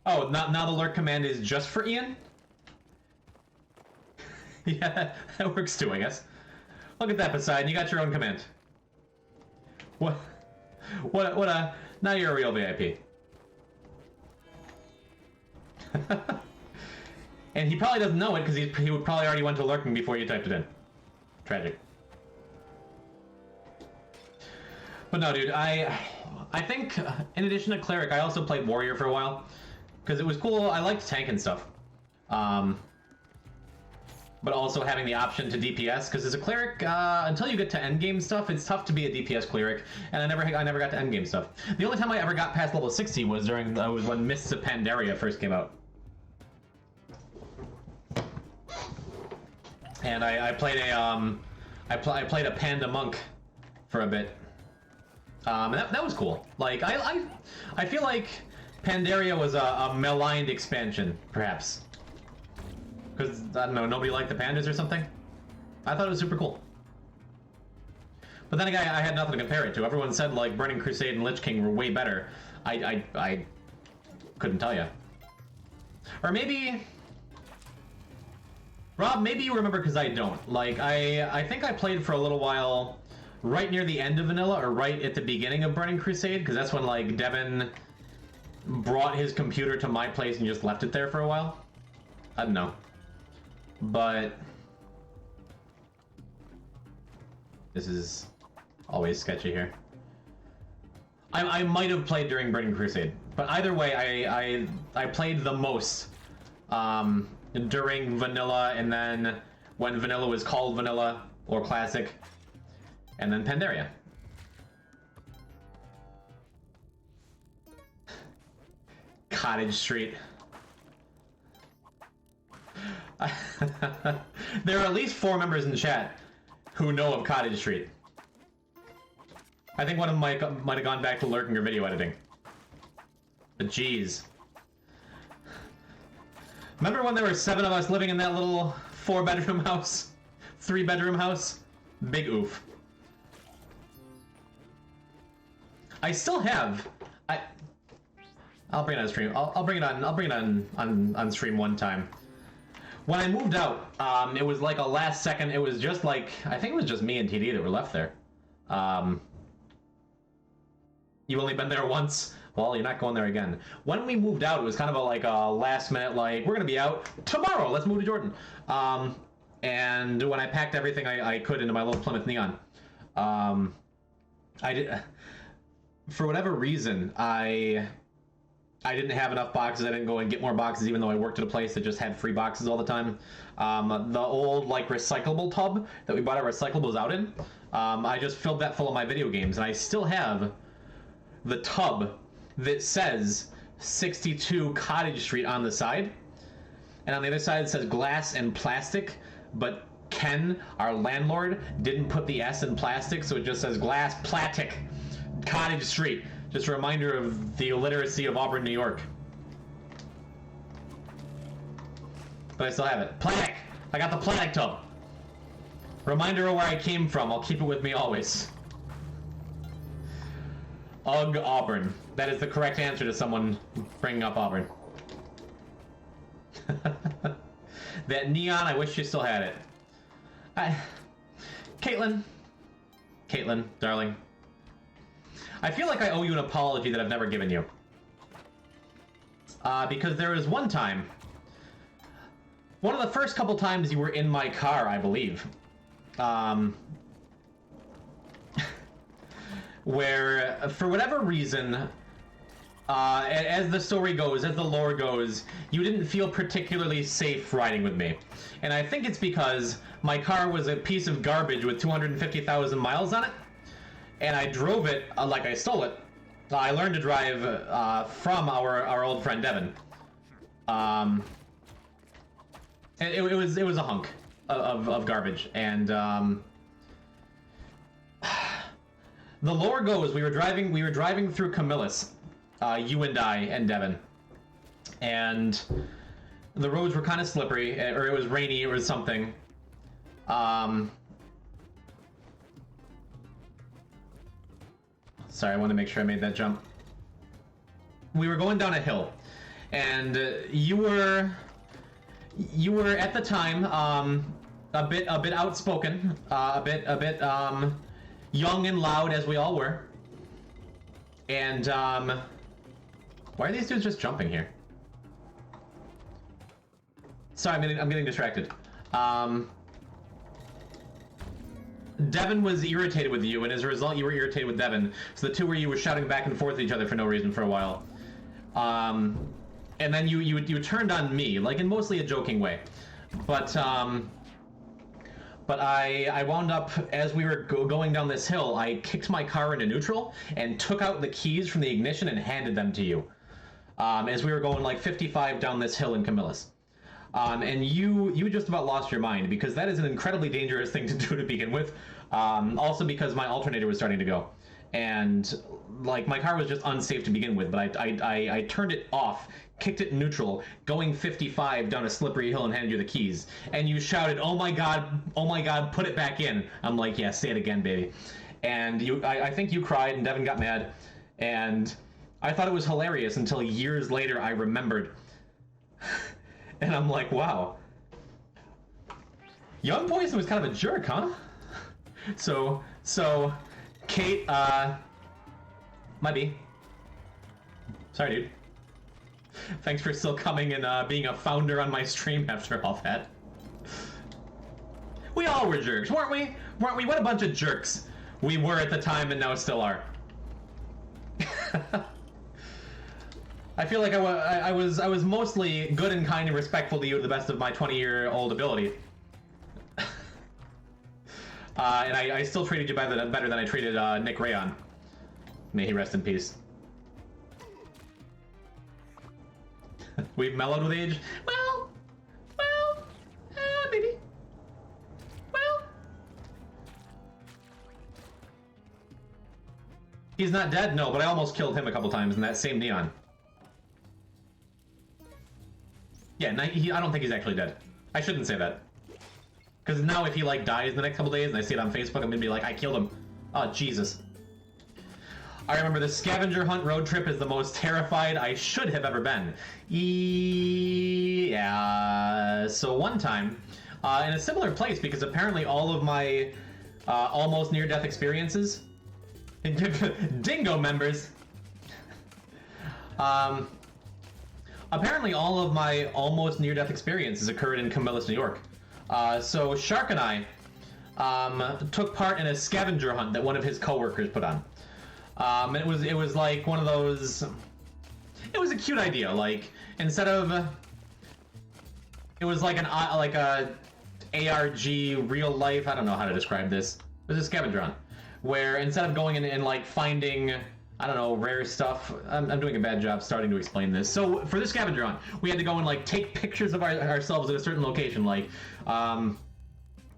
Oh, now the lurk command is just for Ian? Yeah, that works too, I guess. Look at that, Poseidon. You got your own command. What a... Now you're a real VIP. And he probably doesn't know it because he would probably already went to lurking before you typed it in. Tragic. But no, dude, I think in addition to cleric, I also played warrior for a while because it was cool. I liked tank and stuff, but also having the option to DPS because as a cleric, until you get to endgame stuff, it's tough to be a DPS cleric, and I never got to endgame stuff. The only time I ever got past level 60 was when Mists of Pandaria first came out. And I played I played a panda monk for a bit, and that was cool. Like I feel like Pandaria was a maligned expansion, perhaps, because I don't know, nobody liked the pandas or something. I thought it was super cool. But then again, I had nothing to compare it to. Everyone said like Burning Crusade and Lich King were way better. I couldn't tell you, or maybe. Rob, maybe you remember because I don't. Like, I think I played for a little while right near the end of Vanilla, or right at the beginning of Burning Crusade, because that's when, like, Devin brought his computer to my place and just left it there for a while. I don't know. But... this is always sketchy here. I might have played during Burning Crusade, but either way, I played the most. During Vanilla, and then when Vanilla was called Vanilla or Classic, and then Pandaria. Cottage Street. There are at least 4 members in the chat who know of Cottage Street. I think one of them might have gone back to lurking or video editing. But jeez. Remember when there were 7 of us living in that little 4-bedroom house? 3-bedroom house? Big oof. I still have... I'll bring it on stream. I'll bring it on stream one time. When I moved out, it was like a last second. It was just like, I think it was just me and TD that were left there. You only been there once? Well, you're not going there again. When we moved out, it was kind of like a last minute, like, we're gonna be out tomorrow, let's move to Jordan. And when I packed everything I could into my little Plymouth Neon, I did, for whatever reason, I didn't have enough boxes. I didn't go and get more boxes, even though I worked at a place that just had free boxes all the time. The old, like, recyclable tub that we bought our recyclables out in, I just filled that full of my video games, and I still have the tub that says 62 Cottage Street on the side, and on the other side it says glass and plastic, but Ken, our landlord, didn't put the S in plastic, so it just says glass platic Cottage Street. Just a reminder of the illiteracy of Auburn, New York. But I still have it. Platic! I got the platic tub. Reminder of where I came from. I'll keep it with me always. Ugh, Auburn. That is the correct answer to someone bringing up Auburn. That neon, I wish you still had it. Caitlin, darling. I feel like I owe you an apology that I've never given you. Because there was one time, one of the first couple times you were in my car, I believe, where, for whatever reason, as the story goes, as the lore goes, you didn't feel particularly safe riding with me. And I think it's because my car was a piece of garbage with 250,000 miles on it, and I drove it like I stole it. I learned to drive from our old friend Devin. And it was a hunk. of garbage. And the lore goes, we were driving through Camillus, you and I and Devin, and the roads were kind of slippery, or it was rainy, or something. Sorry, I want to make sure I made that jump. We were going down a hill, and you were at the time a bit outspoken, a bit young and loud, as we all were. And why are these dudes just jumping here? Sorry, I'm getting distracted. Devin was irritated with you, and as a result, you were irritated with Devin. So the two of you were shouting back and forth at each other for no reason for a while. And then you turned on me, like in mostly a joking way. But I wound up, as we were going down this hill, I kicked my car into neutral and took out the keys from the ignition and handed them to you. As we were going like 55 down this hill in Camillus. And you just about lost your mind, because that is an incredibly dangerous thing to do to begin with. Also because my alternator was starting to go. And like my car was just unsafe to begin with, but I turned it off, kicked it in neutral, going 55 down a slippery hill and handed you the keys. And you shouted, oh my god, put it back in. I'm like, yeah, say it again, baby. And I think you cried and Devin got mad. And I thought it was hilarious until years later I remembered. And I'm like, wow. Young Poison was kind of a jerk, huh? So, Kate, might be. Sorry, dude. Thanks for still coming and being a founder on my stream after all that. We all were jerks, weren't we? Weren't we? What a bunch of jerks we were at the time and now still are. I feel like I was mostly good and kind and respectful to you to the best of my 20-year-old ability. And I still treated you better than I treated Nick Rayon. May he rest in peace. We've mellowed with age? Well, maybe. Well. He's not dead? No, but I almost killed him a couple times in that same neon. Yeah, I don't think he's actually dead. I shouldn't say that. Because now if he, like, dies in the next couple days and I see it on Facebook, I'm gonna be like, I killed him. Oh, Jesus. I remember the scavenger hunt road trip is the most terrified I should have ever been. Yeah. So one time, in a similar place, because apparently all of my almost near-death experiences... Dingo members! Apparently all of my almost near-death experiences occurred in Camillus, New York. So Shark and I took part in a scavenger hunt that one of his coworkers put on. And it was like one of those... It was a cute idea, like, instead of... It was like a ARG real life, I don't know how to describe this. It was a scavenger hunt, where instead of going in and like finding... I don't know, rare stuff. I'm doing a bad job starting to explain this. So for the scavenger hunt, we had to go and like take pictures of ourselves at a certain location. Like,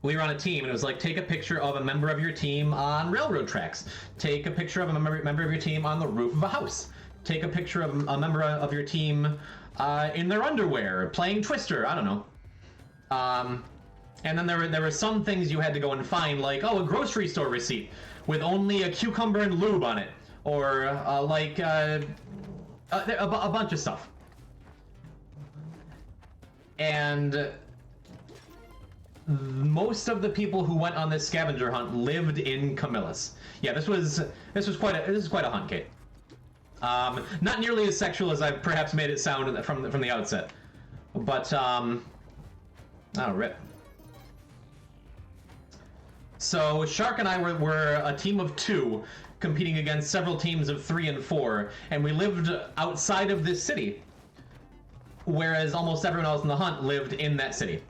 we were on a team, and it was like, take a picture of a member of your team on railroad tracks. Take a picture of a member of your team on the roof of a house. Take a picture of a member of your team in their underwear, playing Twister. I don't know. And then there were some things you had to go and find, like, oh, a grocery store receipt with only a cucumber and lube on it. Or, a bunch of stuff. And most of the people who went on this scavenger hunt lived in Camillus. Yeah, this was quite a hunt, Kate. Not nearly as sexual as I've perhaps made it sound from the outset. But, oh, rip. So, Shark and I were a team of 2, competing against several teams of 3 and 4, and we lived outside of this city, whereas almost everyone else in the hunt lived in that city.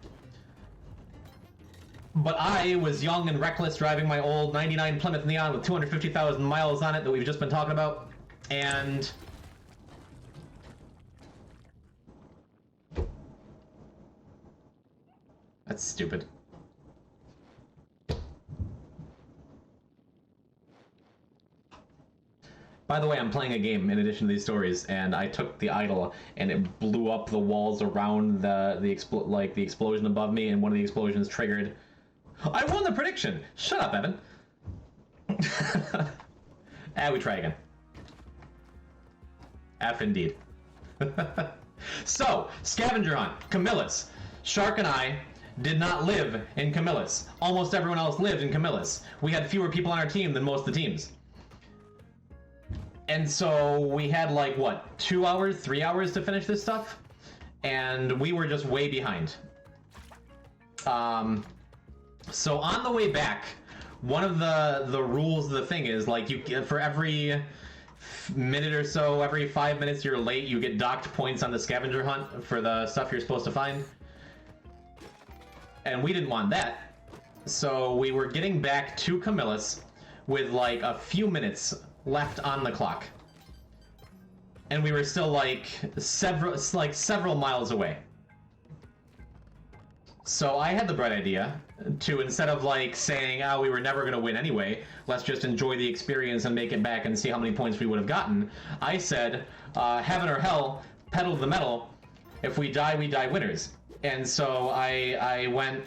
But I was young and reckless, driving my old 99 Plymouth Neon with 250,000 miles on it that we've just been talking about, and... That's stupid. By the way, I'm playing a game in addition to these stories, and I took the idol and it blew up the walls around the explosion above me, and one of the explosions triggered. I won the prediction. Shut up, Evan. We try again. F indeed. So, scavenger hunt, Camillus. Shark and I did not live in Camillus. Almost everyone else lived in Camillus. We had fewer people on our team than most of the teams. And so we had like, what, 2 hours, 3 hours to finish this stuff? And we were just way behind. So on the way back, one of the rules of the thing is, like, you for every minute or so, every 5 minutes you're late, you get docked points on the scavenger hunt for the stuff you're supposed to find. And we didn't want that. So we were getting back to Camillus with like a few minutes left on the clock. And we were still like several miles away. So I had the bright idea to, instead of like saying, oh, we were never going to win anyway, let's just enjoy the experience and make it back and see how many points we would have gotten. I said, heaven or hell, pedal to the metal. If we die winners. And so I went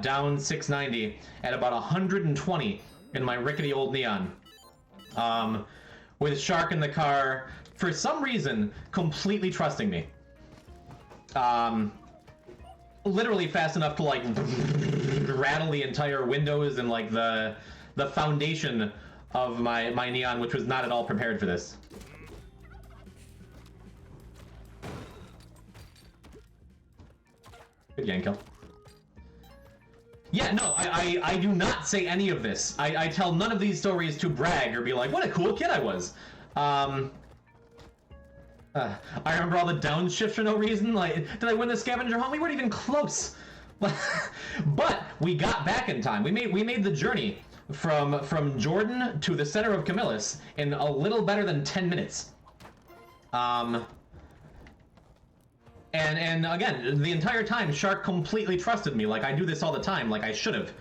down 690 at about 120 in my rickety old Neon. With Shark in the car, for some reason, completely trusting me. Literally fast enough to like rattle the entire windows and like the foundation of my Neon, which was not at all prepared for this. Good gang kill. Yeah, no, I do not say any of this. I tell none of these stories to brag or be like, what a cool kid I was. I remember all the downshifts for no reason. Like, did I win the scavenger hunt? We weren't even close. But we got back in time. We made the journey from Jordan to the center of Camillus in a little better than 10 minutes. And again, the entire time, Shark completely trusted me. Like, I do this all the time, like I should have.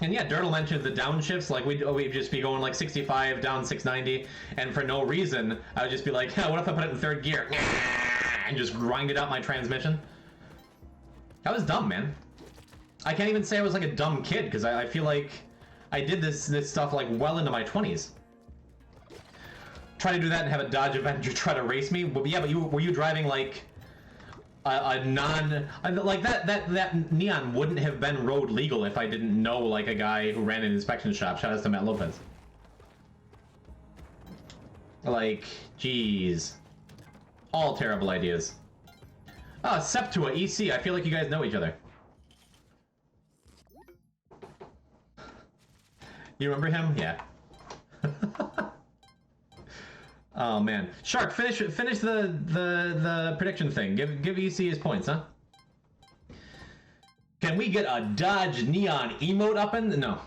And yeah, Dirtle mentioned the downshifts. Like, we'd just be going like 65 down 690, and for no reason, I would just be like, what if I put it in third gear? And just grinded out my transmission. That was dumb, man. I can't even say I was like a dumb kid, because I feel like I did this stuff like well into my 20s. Try to do that and have a Dodge Avenger try to race me. But yeah, but were you driving like a non, like that Neon wouldn't have been road legal if I didn't know like a guy who ran an inspection shop. Shout out to Matt Lopez. Like, geez, all terrible ideas. Oh, Septua EC. I feel like you guys know each other. You remember him? Yeah. Oh man, Shark, finish the prediction thing. Give EC his points, huh? Can we get a Dodge Neon emote up in? No.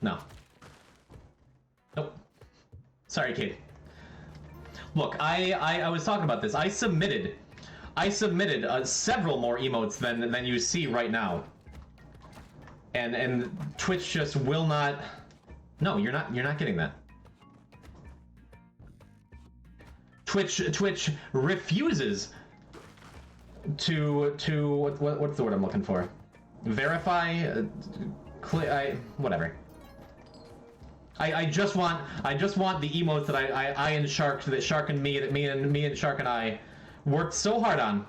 Nope. Sorry, kid. Look, I was talking about this. I submitted several more emotes than you see right now. And Twitch just will not. No, you're not getting that. Twitch refuses to what's the word I'm looking for? Verify, whatever. I just want the emotes that I and Shark, that Shark and me, that me and Shark and I worked so hard on.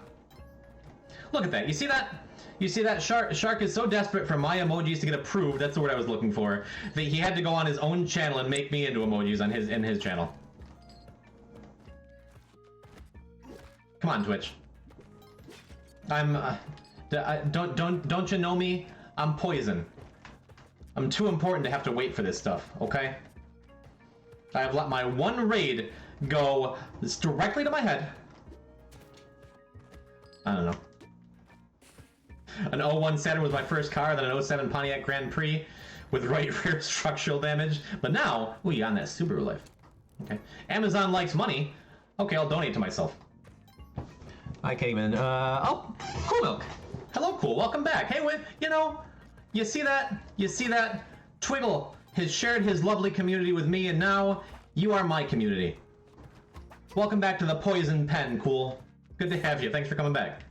Look at that. You see that? You see that? Shark is so desperate for my emojis to get approved. That's the word I was looking for. That he had to go on his own channel and make me into emojis on his channel. Come on, Twitch. I'm don't you know me? I'm poison. I'm too important to have to wait for this stuff, okay? I have let my one raid go directly to my head. I don't know. An 01 Saturn was my first car, then an 07 Pontiac Grand Prix with right rear structural damage. But now, ooh, you on that Subaru life. Okay. Amazon likes money. Okay, I'll donate to myself. I can't even, oh, Cool Milk. Hello, Cool, welcome back. Hey, you know, you see that? Twiggle has shared his lovely community with me, and now you are my community. Welcome back to the Poison Pen, cool. Good to have you. Thanks for coming back.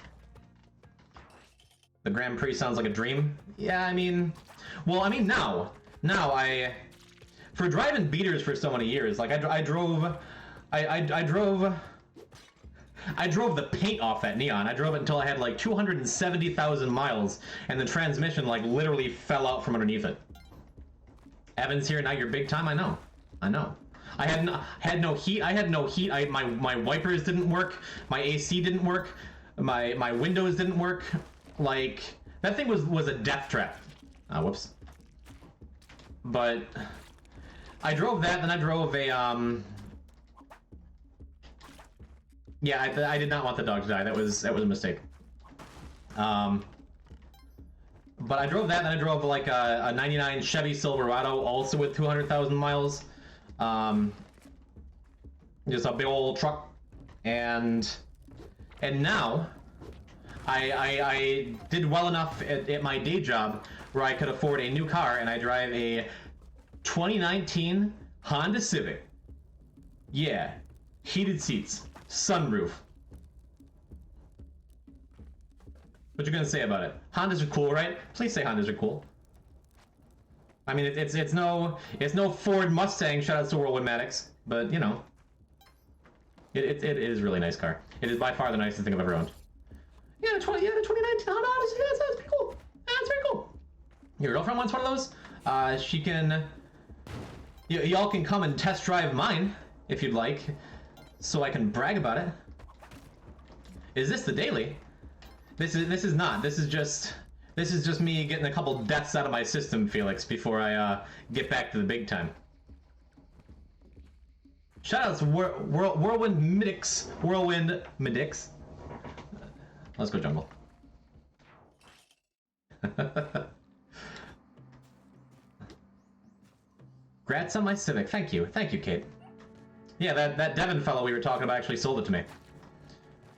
The Grand Prix sounds like a dream. Yeah, I mean, well, I mean now for driving beaters for so many years, like I drove the paint off that Neon. I drove it until I had like 270,000 miles, and the transmission like literally fell out from underneath it. Evan's here now. You're big time. I know. I had no heat. My wipers didn't work. My AC didn't work. My windows didn't work. Like that thing was a death trap. Whoops. But I drove that, then I drove a yeah, I did not want the dog to die. That was a mistake. But I drove that, then I drove like a 99 Chevy Silverado, also with 200,000 miles. Just a big old truck, and now I did well enough at my day job where I could afford a new car, and I drive a 2019 Honda Civic. Yeah, heated seats, sunroof. What you gonna say about it? Hondas are cool, right? Please say Hondas are cool. I mean, it's no Ford Mustang. Shout out to Whirlwind Maddox, but you know, it is a really nice car. It is by far the nicest thing I've ever owned. Yeah, the 2019 Honda Odyssey. Yeah, that's pretty cool. That's very cool. Your girlfriend wants one of those. She can. Y'all can come and test drive mine if you'd like, so I can brag about it. Is this the daily? This is not. This is just me getting a couple deaths out of my system, Felix, before I get back to the big time. Shoutouts to Whirlwind Midix. Whirlwind Midix. Let's go jungle. Grats on my Civic. Thank you, Kate. Yeah, that Devin fellow we were talking about actually sold it to me.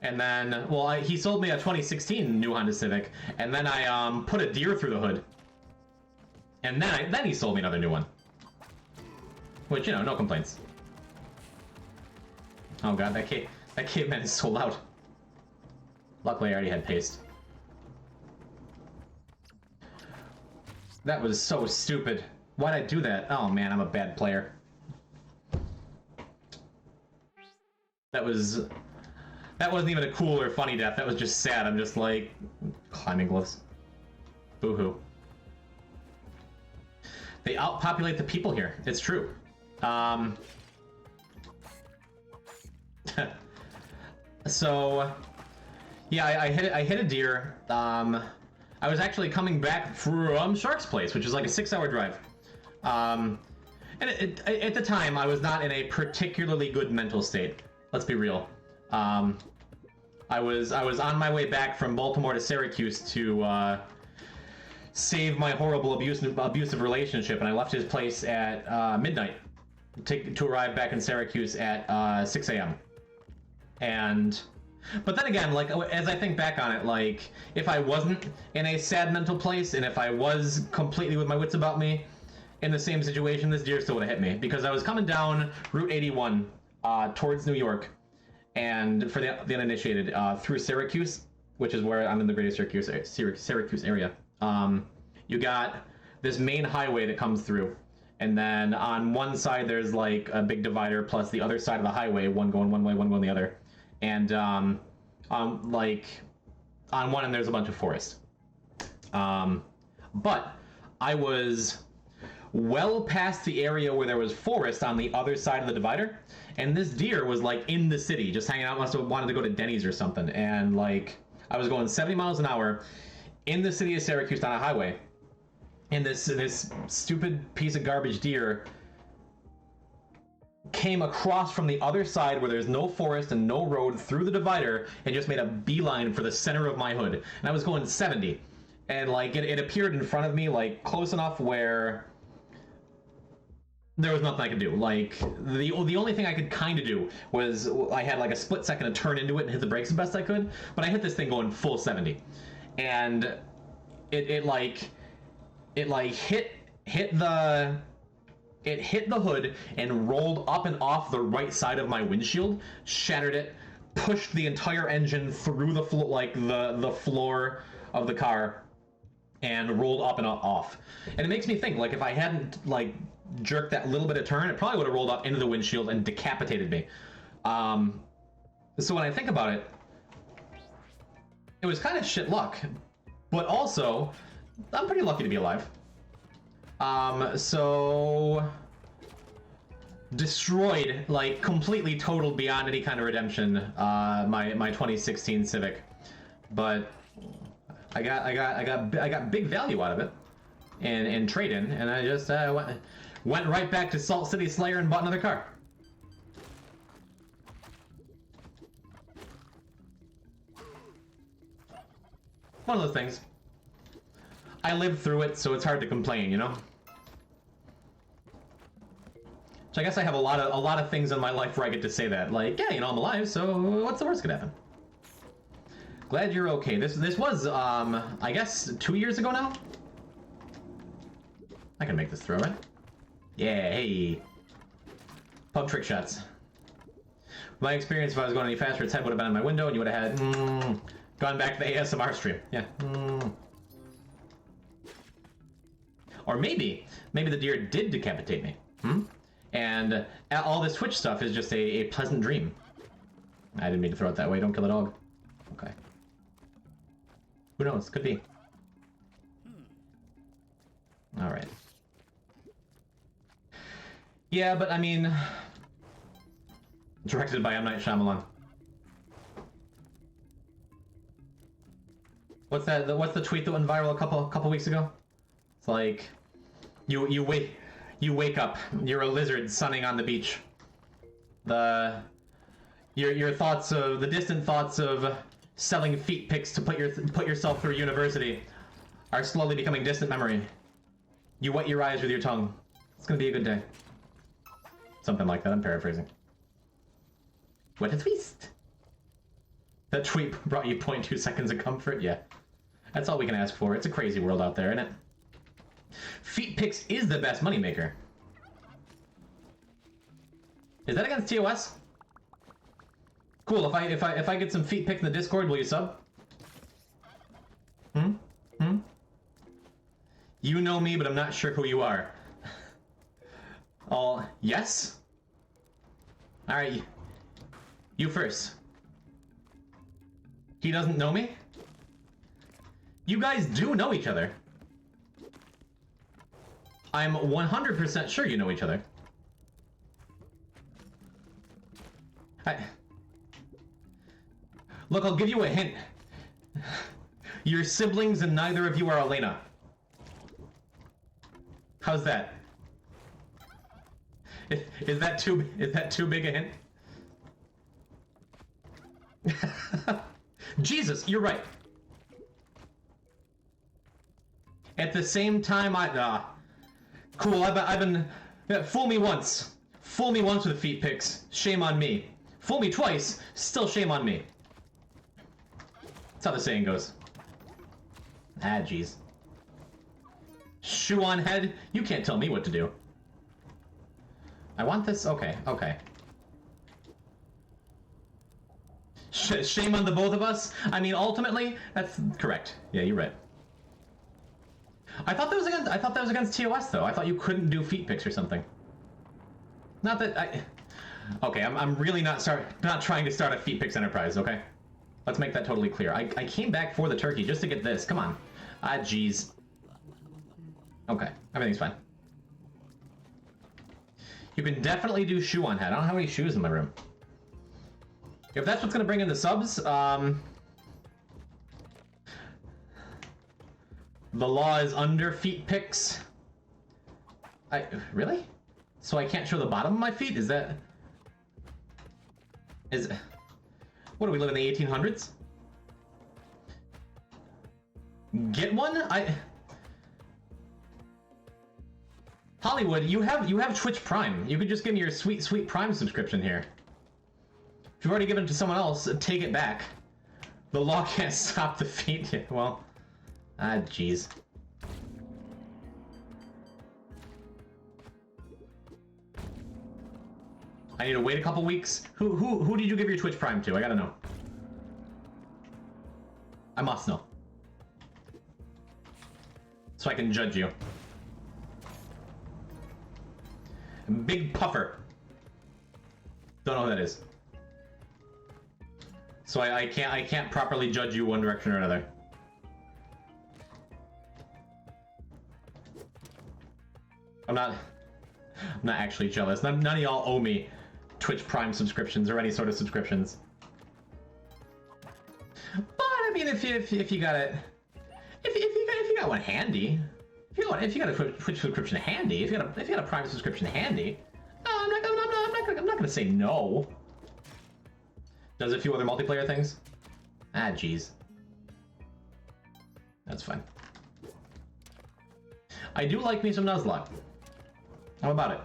And then, well, he sold me a 2016 new Honda Civic, and then I put a deer through the hood. And then he sold me another new one. Which, you know, no complaints. Oh god, that caveman is so loud. Luckily, I already had paste. That was so stupid. Why'd I do that? Oh man, I'm a bad player. That wasn't even a cool or funny death. That was just sad. I'm just like climbing glyphs. Boo-hoo. They outpopulate the people here. It's true. So yeah, I hit a deer. I was actually coming back from Shark's Place, which is like a 6-hour drive. And at the time, I was not in a particularly good mental state. Let's be real. I was on my way back from Baltimore to Syracuse to save my horrible abusive relationship, and I left his place at midnight to arrive back in Syracuse at 6 a.m. But then again, like, as I think back on it, like, if I wasn't in a sad mental place, and if I was completely with my wits about me in the same situation, this deer still would have hit me, because I was coming down Route 81 towards New York, and for the uninitiated, through Syracuse, which is where I'm in the greater Syracuse area. You got this main highway that comes through, and then on one side there's like a big divider, plus the other side of the highway, one going one way, one going the other. And like on one end there's a bunch of forest. But I was well past the area where there was forest on the other side of the divider, and this deer was like in the city, just hanging out. Must have wanted to go to Denny's or something. And like I was going 70 miles an hour in the city of Syracuse on a highway, and this stupid piece of garbage deer came across from the other side where there's no forest and no road through the divider, and just made a beeline for the center of my hood. And I was going 70, and like it appeared in front of me, like close enough where there was nothing I could do. Like the only thing I could kind of do was I had like a split second to turn into it and hit the brakes the best I could, but I hit this thing going full 70, and it hit It hit the hood and rolled up and off the right side of my windshield, shattered it, pushed the entire engine through the the floor of the car, and rolled up and off. And it makes me think, like, if I hadn't like jerked that little bit of turn, it probably would have rolled up into the windshield and decapitated me. So when I think about it, it was kind of shit luck, but also I'm pretty lucky to be alive. So destroyed, like completely totaled beyond any kind of redemption, my 2016 Civic, but I got big value out of it and trade-in, and I just went right back to Salt City Slayer and bought another car. One of those things. I lived through it, so it's hard to complain, you know? So I guess I have a lot of things in my life where I get to say that. Like, yeah, you know, I'm alive, so what's the worst could happen? Glad you're okay. This was, I guess, 2 years ago now? I can make this throw, right? Yeah, hey. Pub trick shots. My experience, if I was going any faster, its head would have been in my window, and you would have had, gone back to the ASMR stream. Yeah. Or maybe the deer did decapitate me. And all this Twitch stuff is just a pleasant dream. I didn't mean to throw it that way. Don't kill the dog. Okay. Who knows? Could be. All right. Yeah, but I mean, directed by M. Night Shyamalan. What's that? What's the tweet that went viral a couple weeks ago? It's like, you wake up, you're a lizard sunning on the beach. Your thoughts of the distant thoughts of selling feet pics to put yourself through university are slowly becoming distant memory. You wet your eyes with your tongue. It's gonna be a good day. Something like that. I'm paraphrasing. What a twist! That tweet brought you 0.2 seconds of comfort. Yeah, that's all we can ask for. It's a crazy world out there, isn't it? Feet pics is the best moneymaker. Is that against TOS? Cool. If I get some feet pics in the Discord, will you sub? You know me, but I'm not sure who you are. Oh, yes? Alright. You first. He doesn't know me? You guys do know each other. I'm 100% sure you know each other. Look, I'll give you a hint. You're siblings and neither of you are Elena. How's that? Is that too big a hint? Jesus, you're right. At the same time, cool. I've been fool me once. Fool me once with feet pics. Shame on me. Fool me twice. Still shame on me. That's how the saying goes. Ah, jeez. Shoe on head. You can't tell me what to do. I want this. Okay. Okay. Shame on the both of us. I mean, ultimately, that's correct. Yeah, you're right. I thought that was against TOS though. I thought you couldn't do feet pics or something. Not that I. Okay, I'm really not trying to start a feet pics enterprise. Okay, let's make that totally clear. I came back for the turkey just to get this. Come on. Ah, jeez. Okay, everything's fine. You can definitely do shoe on head. I don't have any shoes in my room. If that's what's gonna bring in the subs, the law is under feet pics. Really? So I can't show the bottom of my feet? Is that... What do we live in the 1800s? Get one? Hollywood, you have Twitch Prime. You could just give me your sweet Prime subscription here. If you've already given it to someone else, take it back. The law can't stop the feet. Well, jeez. I need to wait a couple weeks. Who did you give your Twitch Prime to? I gotta know. I must know. So I can judge you. Big Puffer. Don't know who that is. So I can't properly judge you one direction or another. I'm not actually jealous. None of y'all owe me Twitch Prime subscriptions or any sort of subscriptions. But I mean, if you got it, if you got one handy, if you got a Twitch subscription handy, if you got a Prime subscription handy, I'm not gonna say no. Does a few other multiplayer things? Ah, jeez. That's fine. I do like me some Nuzlocke. How about it?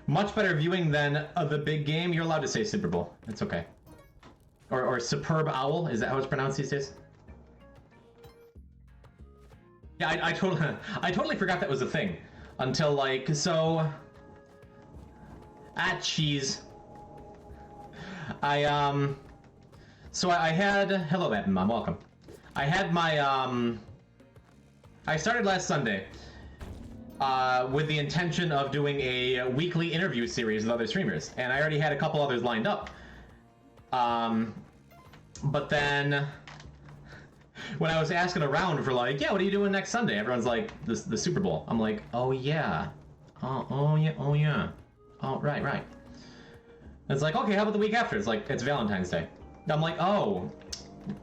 Much better viewing than the big game. You're allowed to say Super Bowl. It's okay. Or Superb Owl. Is that how it's pronounced these days? Yeah, I totally forgot that was a thing. Until like, so... Ah, cheese. So I had... Hello, Ed and Mom. Welcome. I had my, I started last Sunday. With the intention of doing a weekly interview series with other streamers, and I already had a couple others lined up. But then, when I was asking around for like, yeah, what are you doing next Sunday? Everyone's like, the Super Bowl. I'm like, oh yeah, oh yeah, oh right. And it's like, okay, how about the week after? It's like, it's Valentine's Day. I'm like, oh,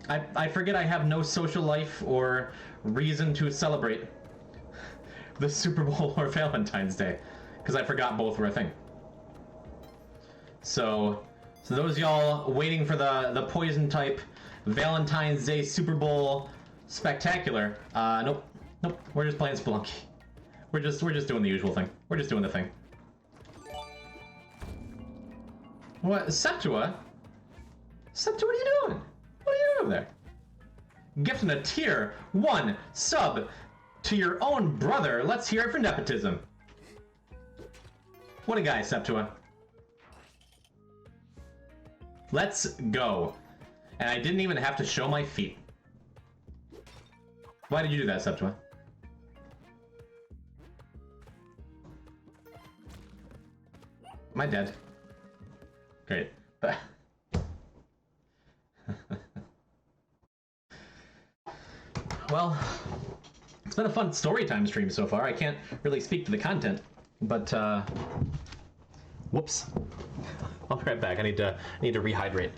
I forget I have no social life or reason to celebrate the Super Bowl or Valentine's Day, because I forgot both were a thing. So those y'all waiting for the poison type Valentine's Day Super Bowl spectacular, nope, we're just playing Spelunky. We're just doing the usual thing. We're just doing the thing. What, Septua? Septua, what are you doing? What are you doing over there? Gifting a tier 1 sub to your own brother. Let's hear it for nepotism. What a guy, Septua. Let's go. And I didn't even have to show my feet. Why did you do that, Septua? Am I dead? Great. Well, it's been a fun story time stream so far. I can't really speak to the content, but whoops. I'll be right back. I need to rehydrate.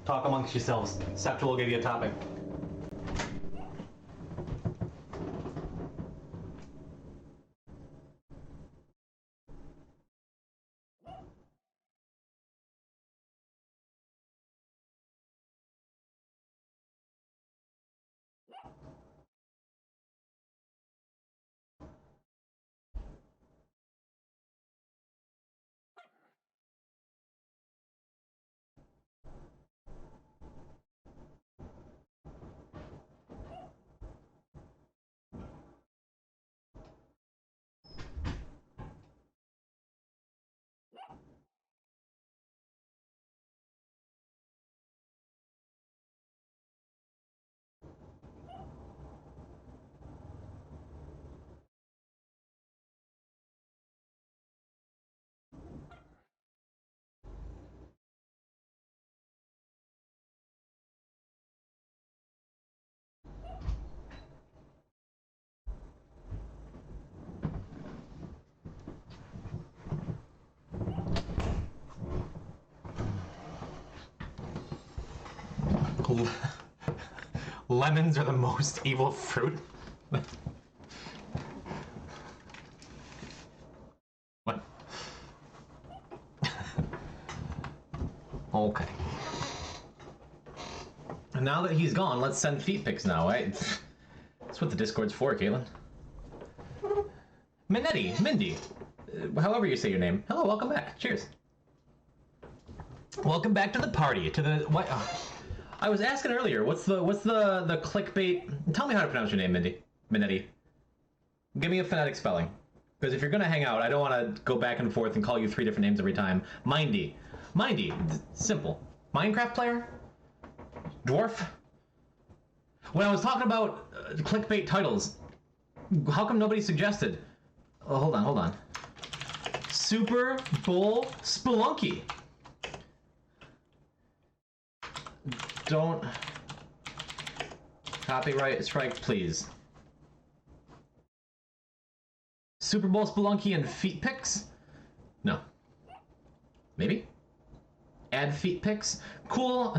Talk amongst yourselves. Septua will give you a topic. Lemons are the most evil fruit. What? Okay. And now that he's gone, let's send feet pics now, right? That's what the Discord's for, Caitlin. Mindy, however you say your name. Hello, welcome back. Cheers. Welcome back to the party. To the what? I was asking earlier. What's the clickbait? Tell me how to pronounce your name, Minetti. Give me a phonetic spelling. Because if you're gonna hang out, I don't want to go back and forth and call you 3 different names every time. Mindy. Mindy. Simple. Minecraft player? Dwarf? When I was talking about clickbait titles, how come nobody suggested? Oh, hold on. Super Bowl Spelunky. Don't copyright strike, please. Super Bowl Spelunky and feet pics? No. Maybe? Add feet pics? Cool.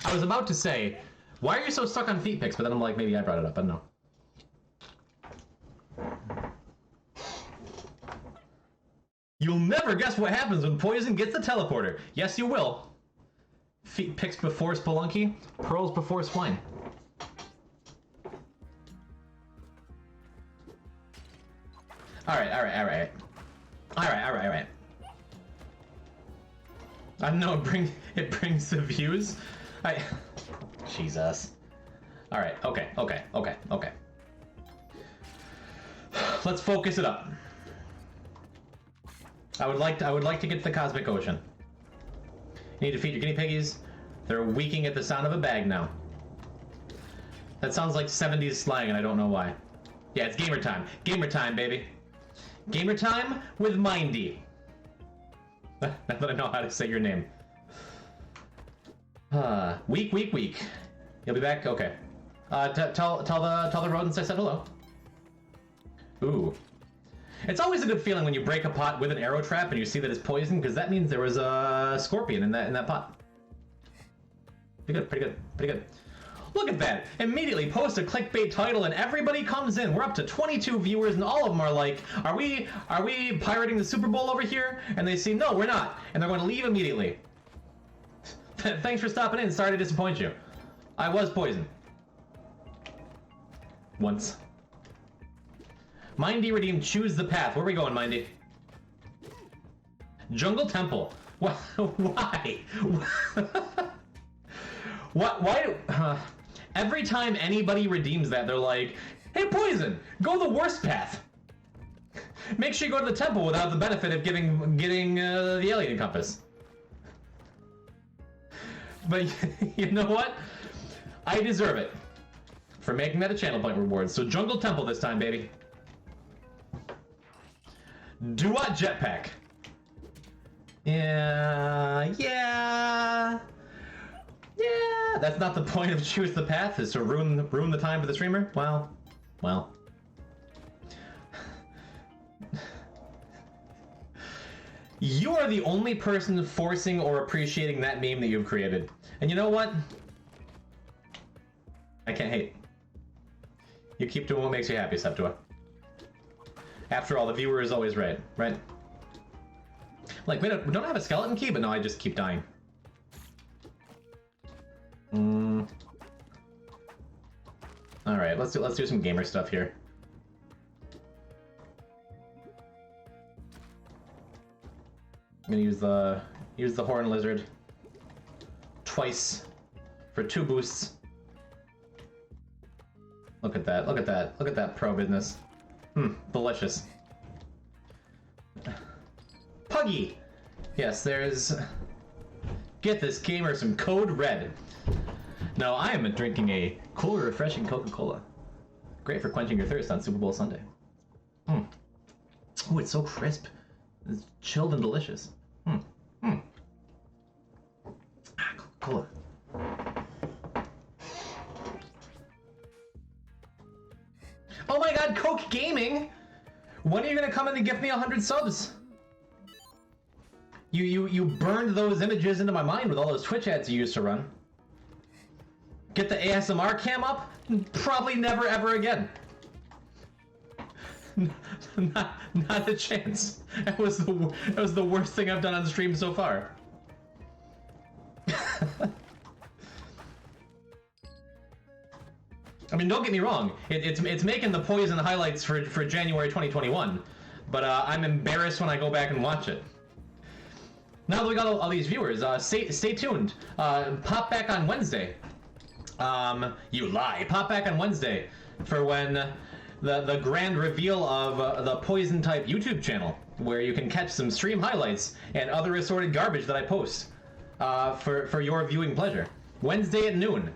I was about to say, why are you so stuck on feet pics? But then I'm like, maybe I brought it up. I don't know. You'll never guess what happens when Poison gets the teleporter. Yes, you will. Feet pics before Spelunky, pearls before swine. All right. I know it brings the views. Jesus. All right. Okay. Let's focus it up. I would like to get to the cosmic ocean. You need to feed your guinea piggies. They're weaking at the sound of a bag now. That sounds like 70s slang, and I don't know why. Yeah, it's gamer time. Gamer time, baby. Gamer time with Mindy. Now that I know how to say your name. Weak. You'll be back? Okay. Tell the rodents I said hello. Ooh. It's always a good feeling when you break a pot with an arrow trap and you see that it's poisoned, because that means there was a scorpion in that pot. Pretty good. Look at that! Immediately post a clickbait title and everybody comes in. We're up to 22 viewers and all of them are like, are we pirating the Super Bowl over here? And they say, no, we're not. And they're going to leave immediately. Thanks for stopping in. Sorry to disappoint you. I was poisoned. Once. Mindy redeemed, choose the path. Where are we going, Mindy? Jungle Temple. Why? Why? Every time anybody redeems that, they're like, hey, Poison, go the worst path. Make sure you go to the temple without the benefit of getting the alien compass. But you know what? I deserve it for making that a channel point reward. So Jungle Temple this time, baby. Duat jetpack. Yeah. That's not the point of choose the path, is to ruin the time for the streamer. Well. You are the only person forcing or appreciating that meme that you've created. And you know what? I can't hate. You keep doing what makes you happy, Septua. After all, the viewer is always right? Like, we don't have a skeleton key, but no, I just keep dying. All right, let's do some gamer stuff here. I'm gonna use the horn lizard twice for 2 boosts. Look at that pro business. Delicious. Puggy. Yes, there's. Get this gamer some Code Red. No, I am drinking a cool, refreshing Coca-Cola. Great for quenching your thirst on Super Bowl Sunday. Oh, it's so crisp. It's chilled and delicious. Coca-Cola. Oh my god, Coke Gaming! When are you gonna come in and give me 100 subs? You burned those images into my mind with all those Twitch ads you used to run. Get the ASMR cam up? Probably never ever again. Not a chance. That was the worst thing I've done on stream so far. I mean, don't get me wrong. It's making the Poison highlights for January 2021, but I'm embarrassed when I go back and watch it. Now that we got all these viewers, stay tuned. Pop back on Wednesday. You lie. Pop back on Wednesday for when the grand reveal of the Poison Type YouTube channel, where you can catch some stream highlights and other assorted garbage that I post for your viewing pleasure. Wednesday at noon.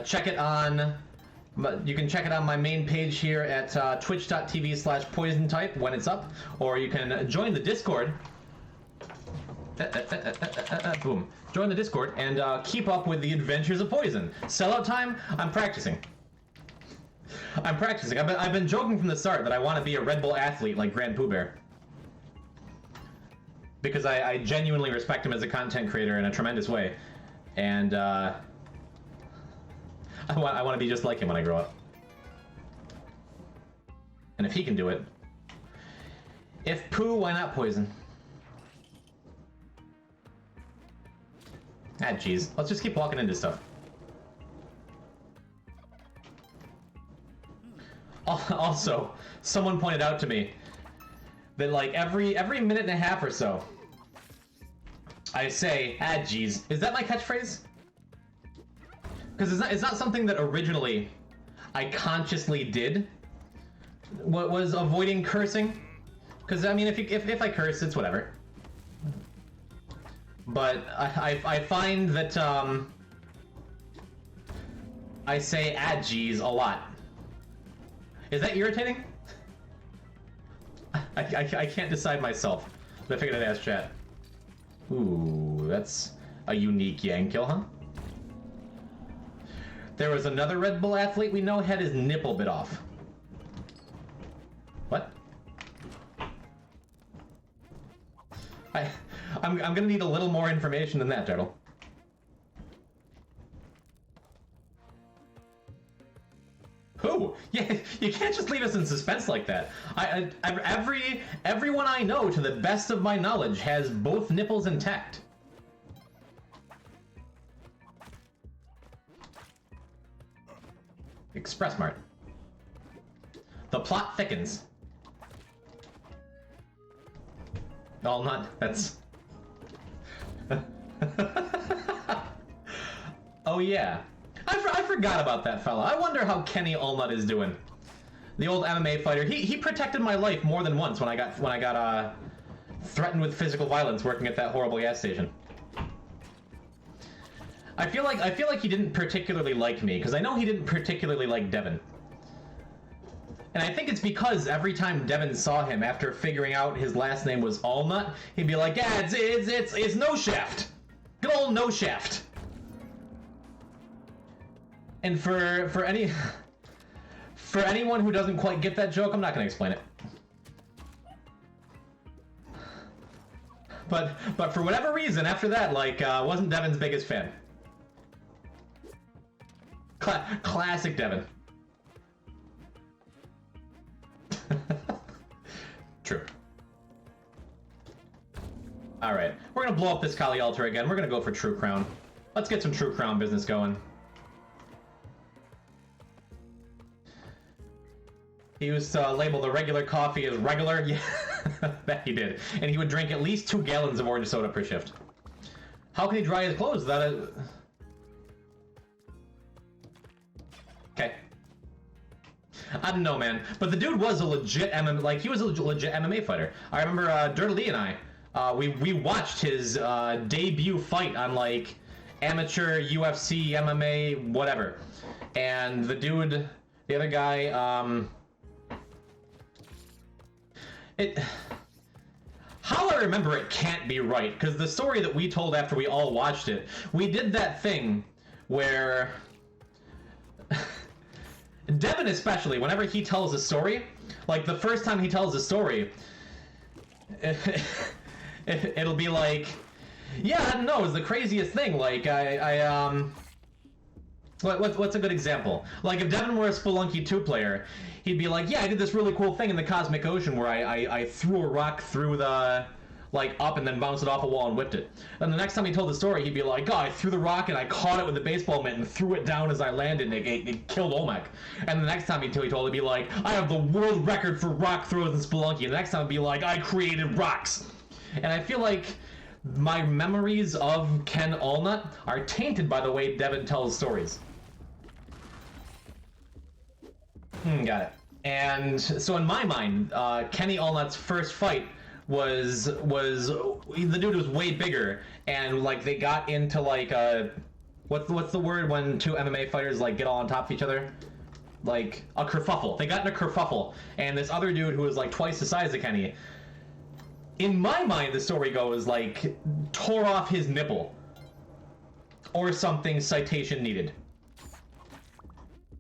Check it on. You can check it on my main page here at twitch.tv/poisontype when it's up, or you can join the Discord. Boom. Join the Discord and keep up with the adventures of Poison. Sellout time? I'm practicing. I've been joking from the start that I want to be a Red Bull athlete like Grand Pooh Bear. Because I genuinely respect him as a content creator in a tremendous way. And I want to be just like him when I grow up. And if he can do it, if Pooh, why not Poison? Ah, jeez. Let's just keep walking into stuff. Also, someone pointed out to me that like every minute and a half or so, I say, ah, jeez. Is that my catchphrase? Because it's not something that originally I consciously did. What was avoiding cursing? Because I mean, if I curse, it's whatever. But I find that I say "ah geez" a lot. Is that irritating? I can't decide myself. But I figured I'd ask chat. Ooh, that's a unique Yang kill, huh? There was another Red Bull athlete we know had his nipple bit off. What? I'm gonna need a little more information than that, Turtle. Who? Yeah, you can't just leave us in suspense like that. Everyone I know, to the best of my knowledge, has both nipples intact. Express Mart. The plot thickens. No, not. That's. Oh yeah, I forgot about that fella. I wonder how Kenny Allnut is doing. The old MMA fighter. He protected my life more than once when I got threatened with physical violence working at that horrible gas station. I feel like he didn't particularly like me, because I know he didn't particularly like Devin. And I think it's because every time Devin saw him after figuring out his last name was Allnut, he'd be like, yeah, it's No Shaft. Good old No Shaft. And for anyone who doesn't quite get that joke, I'm not gonna explain it. But for whatever reason, after that, like, wasn't Devin's biggest fan. Classic Devin. True. Alright, we're gonna blow up this Kali altar again. We're gonna go for True Crown. Let's get some True Crown business going. He used to label the regular coffee as regular. Yeah, that he did. And he would drink at least 2 gallons of orange soda per shift. How can he dry his clothes without a... Okay. I don't know, man. But the dude was a legit MMA, like, he was a legit MMA fighter. I remember Dirtly and I, we watched his debut fight on, like, amateur UFC, MMA, whatever. And the dude, the other guy, how I remember it can't be right, because the story that we told after we all watched it, we did that thing where... Devin especially, whenever he tells a story, like the first time he tells a story, it'll be like, yeah, I don't know, it was the craziest thing, like, what's a good example? Like, if Devin were a Spelunky 2 player, he'd be like, yeah, I did this really cool thing in the Cosmic Ocean where I threw a rock through the, like, up and then bounced it off a wall and whipped it. And the next time he told the story, he'd be like, oh, I threw the rock and I caught it with a baseball mitt and threw it down as I landed and it killed Olmec. And the next time he told, he'd be like, I have the world record for rock throws in Spelunky. And the next time he'd be like, I created rocks. And I feel like my memories of Ken Allnut are tainted by the way Devin tells stories. Got it. And so in my mind, Kenny Allnut's first fight was the dude was way bigger, and like they got into like what's the word when two MMA fighters like get all on top of each other? Like a kerfuffle. They got in a kerfuffle, and this other dude who was like twice the size of Kenny, in my mind the story goes, like tore off his nipple or something, citation needed.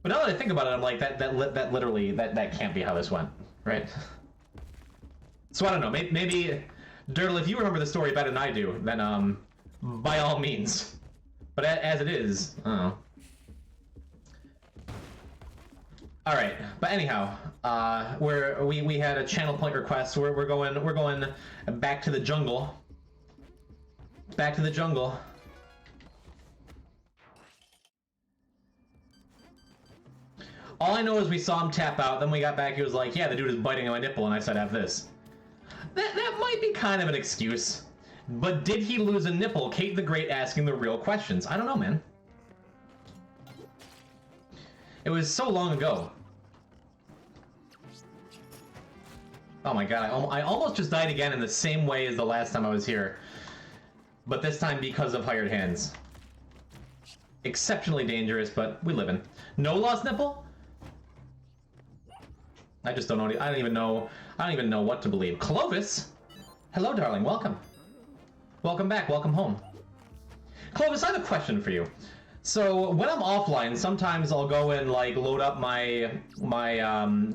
But now that I think about it, I'm like, that literally, that can't be how this went, right? So I don't know, maybe Dirtle, if you remember the story better than I do, then by all means. But as it is, I don't know. All right, but anyhow, we had a channel point request. We're going back to the jungle. Back to the jungle. All I know is we saw him tap out, then we got back, he was like, yeah, the dude is biting on my nipple, and I said, have this. That might be kind of an excuse. But did he lose a nipple? Kate the Great asking the real questions. I don't know, man. It was so long ago. Oh my god, I almost just died again in the same way as the last time I was here. But this time because of hired hands. Exceptionally dangerous, but we live in. No lost nipple? I just don't know. I don't even know what to believe. Clovis? Hello, darling. Welcome. Welcome back. Welcome home. Clovis, I have a question for you. So when I'm offline, sometimes I'll go and like load up my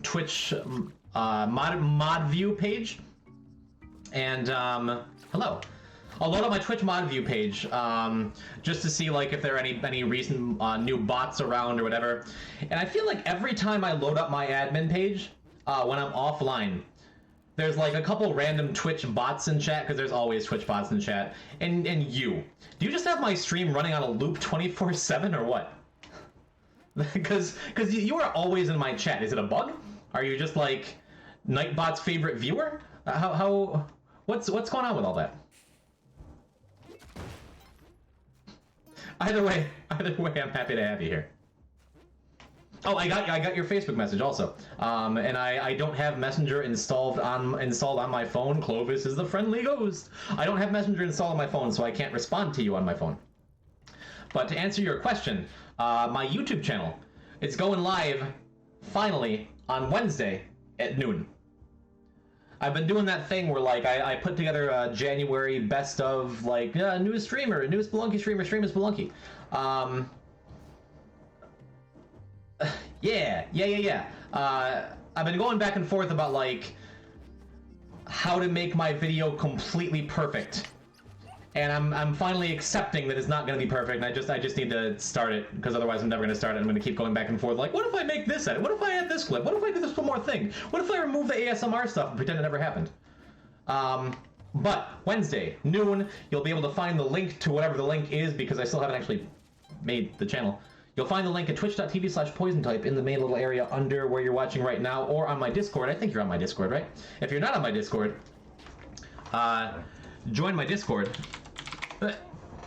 Twitch mod view page, and hello. I'll load up my Twitch mod view page just to see like if there are any recent new bots around or whatever. And I feel like every time I load up my admin page when I'm offline, there's like a couple random Twitch bots in chat, because there's always Twitch bots in chat. And do you just have my stream running on a loop 24/7 or what? Because you are always in my chat. Is it a bug? Are you just like Nightbot's favorite viewer? What's going on with all that? Either way, I'm happy to have you here. Oh, I got your Facebook message also, and I don't have Messenger installed on my phone. Clovis is the friendly ghost. I don't have Messenger installed on my phone, so I can't respond to you on my phone. But to answer your question, my YouTube channel, it's going live finally on Wednesday at noon. I've been doing that thing where like I put together a January best of like newest streamer, newest Spelunky streamer, streamers Spelunky. Yeah. I've been going back and forth about like how to make my video completely perfect, and I'm finally accepting that it's not going to be perfect. And I just need to start it, because otherwise I'm never going to start it. I'm going to keep going back and forth. Like, what if I make this edit? What if I add this clip? What if I do this one more thing? What if I remove the ASMR stuff and pretend it never happened? But Wednesday noon, you'll be able to find the link to whatever the link is, because I still haven't actually made the channel. You'll find the link at twitch.tv/poisontype in the main little area under where you're watching right now, or on my Discord. I think you're on my Discord, right? If you're not on my Discord, join my Discord.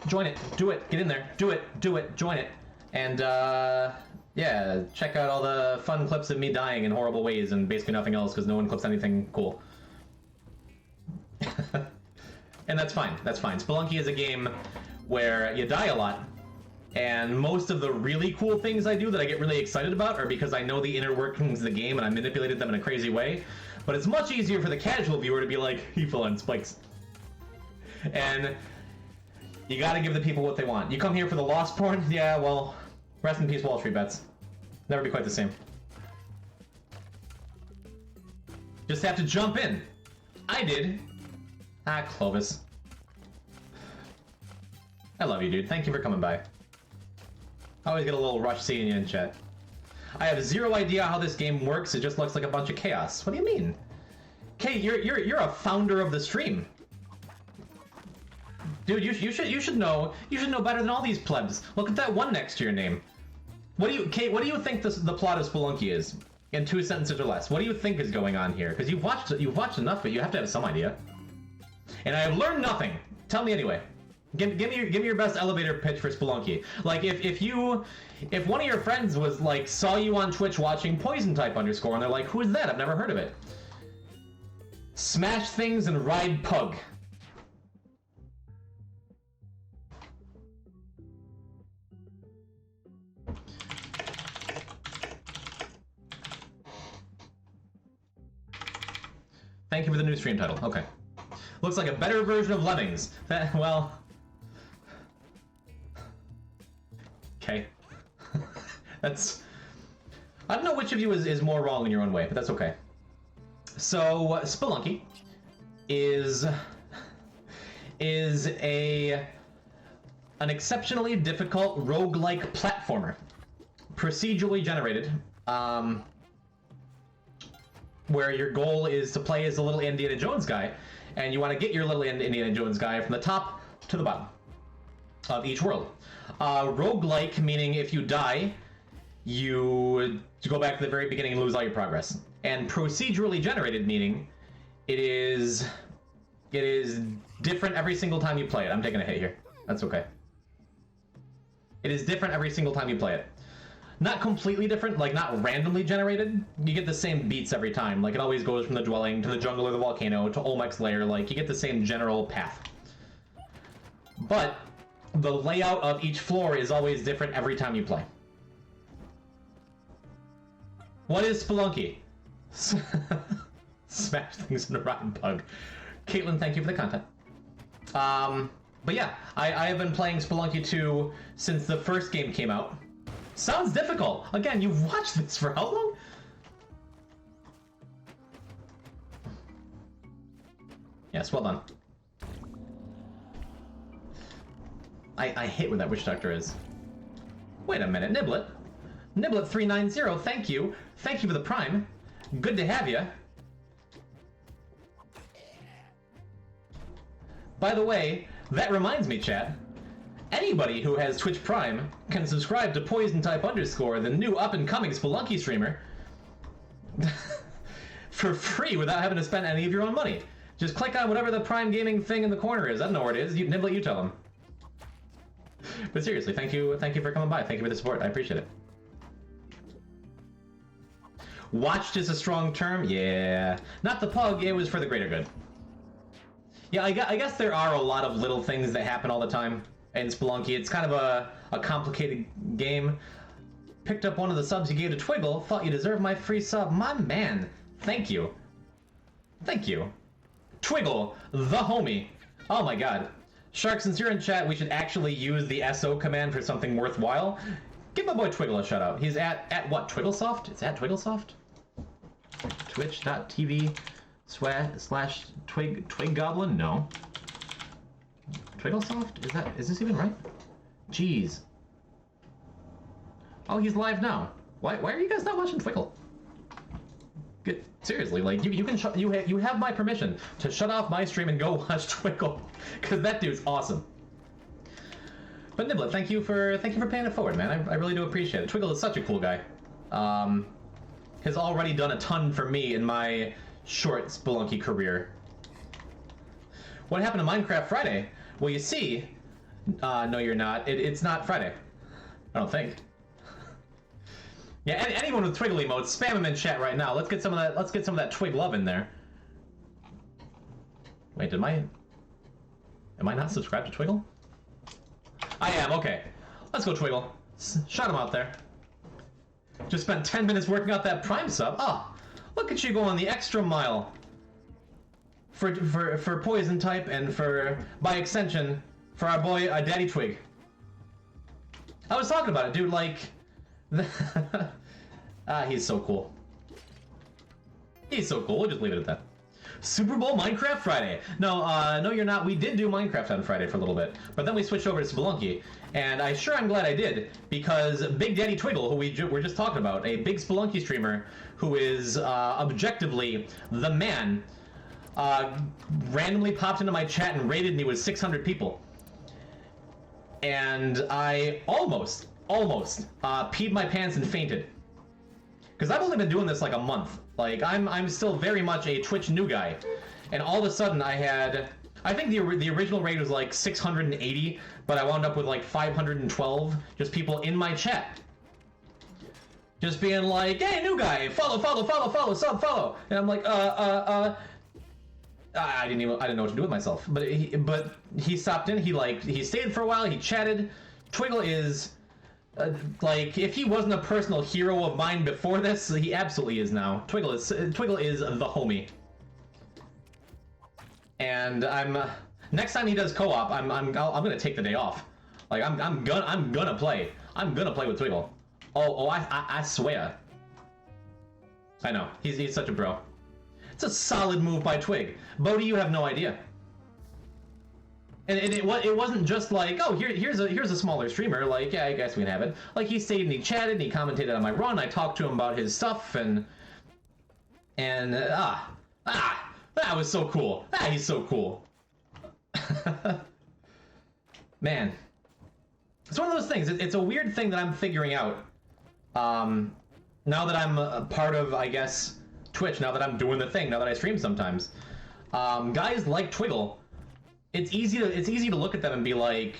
Join it. Do it. Get in there. Do it. Join it. And, yeah, check out all the fun clips of me dying in horrible ways and basically nothing else, because no one clips anything cool. And that's fine. That's fine. Spelunky is a game where you die a lot, and most of the really cool things I do that I get really excited about are because I know the inner workings of the game and I manipulated them in a crazy way. But it's much easier for the casual viewer to be like, he fell on spikes. And you gotta give the people what they want. You come here for the lost porn? Yeah, well, rest in peace, Wall Street Bets. Never be quite the same. Just have to jump in. I did. Ah, Clovis. I love you, dude. Thank you for coming by. I always get a little rush seeing you in chat. I have zero idea how this game works. It just looks like a bunch of chaos. What do you mean? Kate, you're a founder of the stream. Dude, you should know better than all these plebs. Look at that one next to your name. Kate, what do you think the plot of Spelunky is? In 2 sentences or less. What do you think is going on here? Because you've watched enough, but you have to have some idea. And I have learned nothing. Tell me anyway. Give me your best elevator pitch for Spelunky. Like if one of your friends was like saw you on Twitch watching Poison Type _ and they're like, who is that? I've never heard of it. Smash things and ride pug. Thank you for the new stream title. Okay. Looks like a better version of Lemmings. Well. Okay. That's... I don't know which of you is more wrong in your own way, but that's okay. So, Spelunky is an exceptionally difficult roguelike platformer. Procedurally generated. Where your goal is to play as a little Indiana Jones guy, and you want to get your little Indiana Jones guy from the top to the bottom of each world. Roguelike, meaning if you die, you go back to the very beginning and lose all your progress. And procedurally generated, meaning it is different every single time you play it. I'm taking a hit here. That's okay. It is different every single time you play it. Not completely different, like not randomly generated. You get the same beats every time. Like it always goes from the dwelling to the jungle or the volcano to Olmec's lair. Like you get the same general path. But the layout of each floor is always different every time you play. What is Spelunky? Smash things in a rotten bug. Caitlin, thank you for the content. But yeah, I have been playing Spelunky 2 since the first game came out. Sounds difficult. Again, you've watched this for how long? Yes, well done. I hate where that witch doctor is. Wait a minute, Niblet. Niblet390, thank you. Thank you for the prime. Good to have you. By the way, that reminds me, chat. Anybody who has Twitch Prime can subscribe to Poison Type _, the new up-and-coming Spelunky streamer, for free without having to spend any of your own money. Just click on whatever the Prime Gaming thing in the corner is. I don't know where it is. Niblet, you tell them. But seriously, thank you for coming by. Thank you for the support. I appreciate it. Watched is a strong term. Yeah. Not the pug, it was for the greater good. Yeah, I guess there are a lot of little things that happen all the time in Spelunky. It's kind of a complicated game. Picked up one of the subs you gave to Twiggle. Thought you deserved my free sub. My man. Thank you. Thank you. Twiggle, the homie. Oh my god. Shark, since you're in chat, we should actually use the SO command for something worthwhile. Give my boy Twiggle a shout out. He's at what? Twigglesoft? It's at Twigglesoft? Twitch.tv/Twig Goblin? No. Twigglesoft? Is this even right? Jeez. Oh, he's live now. Why are you guys not watching Twiggle? Good. Seriously, like you have my permission to shut off my stream and go watch Twiggle, because that dude's awesome. But Niblet, thank you for paying it forward, man. I really do appreciate it. Twiggle is such a cool guy. Has already done a ton for me in my short Spelunky career. What happened to Minecraft Friday? Well, you see, no, you're not. It's not Friday. I don't think. Yeah, anyone with Twiggle emotes, spam them in chat right now. Let's get some of that. Let's get some of that Twig love in there. Wait, am I not subscribed to Twiggle? I am. Okay, let's go Twiggle. Shout him out there. Just spent 10 minutes working out that Prime sub. Oh, look at you going the extra mile. For Poison Type and by extension, for our boy Daddy Twig. I was talking about it, dude. Like, he's so cool. He's so cool. We'll just leave it at that. Super Bowl Minecraft Friday. No, you're not. We did do Minecraft on Friday for a little bit, but then we switched over to Spelunky, and I'm glad I did, because Big Daddy Twiggle, who we were just talking about, a big Spelunky streamer who is objectively the man, randomly popped into my chat and raided me with 600 people, and I almost peed my pants and fainted. Because I've only been doing this like a month. Like, I'm still very much a Twitch new guy. And all of a sudden I had I think the original raid was like 680, but I wound up with like 512 just people in my chat. Just being like, hey, new guy, follow, sub, follow. And I'm like, I didn't know what to do with myself. But he stopped in, he stayed for a while, he chatted. Twiggle is, like, if he wasn't a personal hero of mine before this, he absolutely is now. Twiggle is the homie. And next time he does co-op, I'm gonna take the day off. Like, I'm gonna play with Twiggle. I swear. I know, he's such a bro. It's a solid move by Twig. Bodhi, you have no idea. And it wasn't just like, oh, here's a smaller streamer, like, yeah, I guess we can have it. Like, he stayed and he chatted and he commentated on my run. I talked to him about his stuff and that was so cool. He's so cool. Man, it's one of those things. It's a weird thing that I'm figuring out. Now that I'm a part of, I guess, Twitch, now that I'm doing the thing, now that I stream sometimes, guys like Twiggle, it's easy to look at them and be like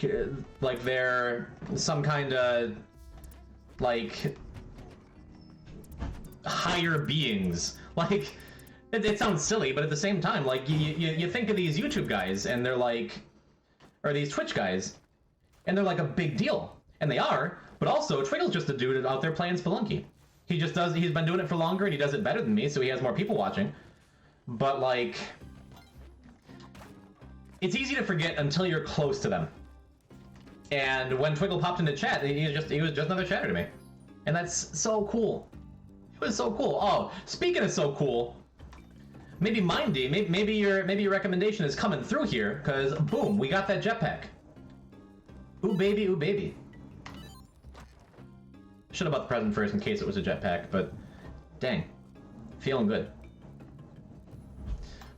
they're some kind of like higher beings. Like, it sounds silly, but at the same time, like you think of these YouTube guys and they're like, or these Twitch guys, and they're like a big deal, and they are. But also, Twiggle's just a dude out there playing Spelunky. He's been doing it for longer and he does it better than me, so he has more people watching. But like, it's easy to forget until you're close to them. And when Twiggle popped into chat, he was just another chatter to me. And that's so cool. It was so cool. Oh, speaking of so cool, maybe Mindy, maybe your recommendation is coming through here, because boom, we got that jetpack. Ooh baby, ooh baby. Should have bought the present first in case it was a jetpack, but dang, feeling good.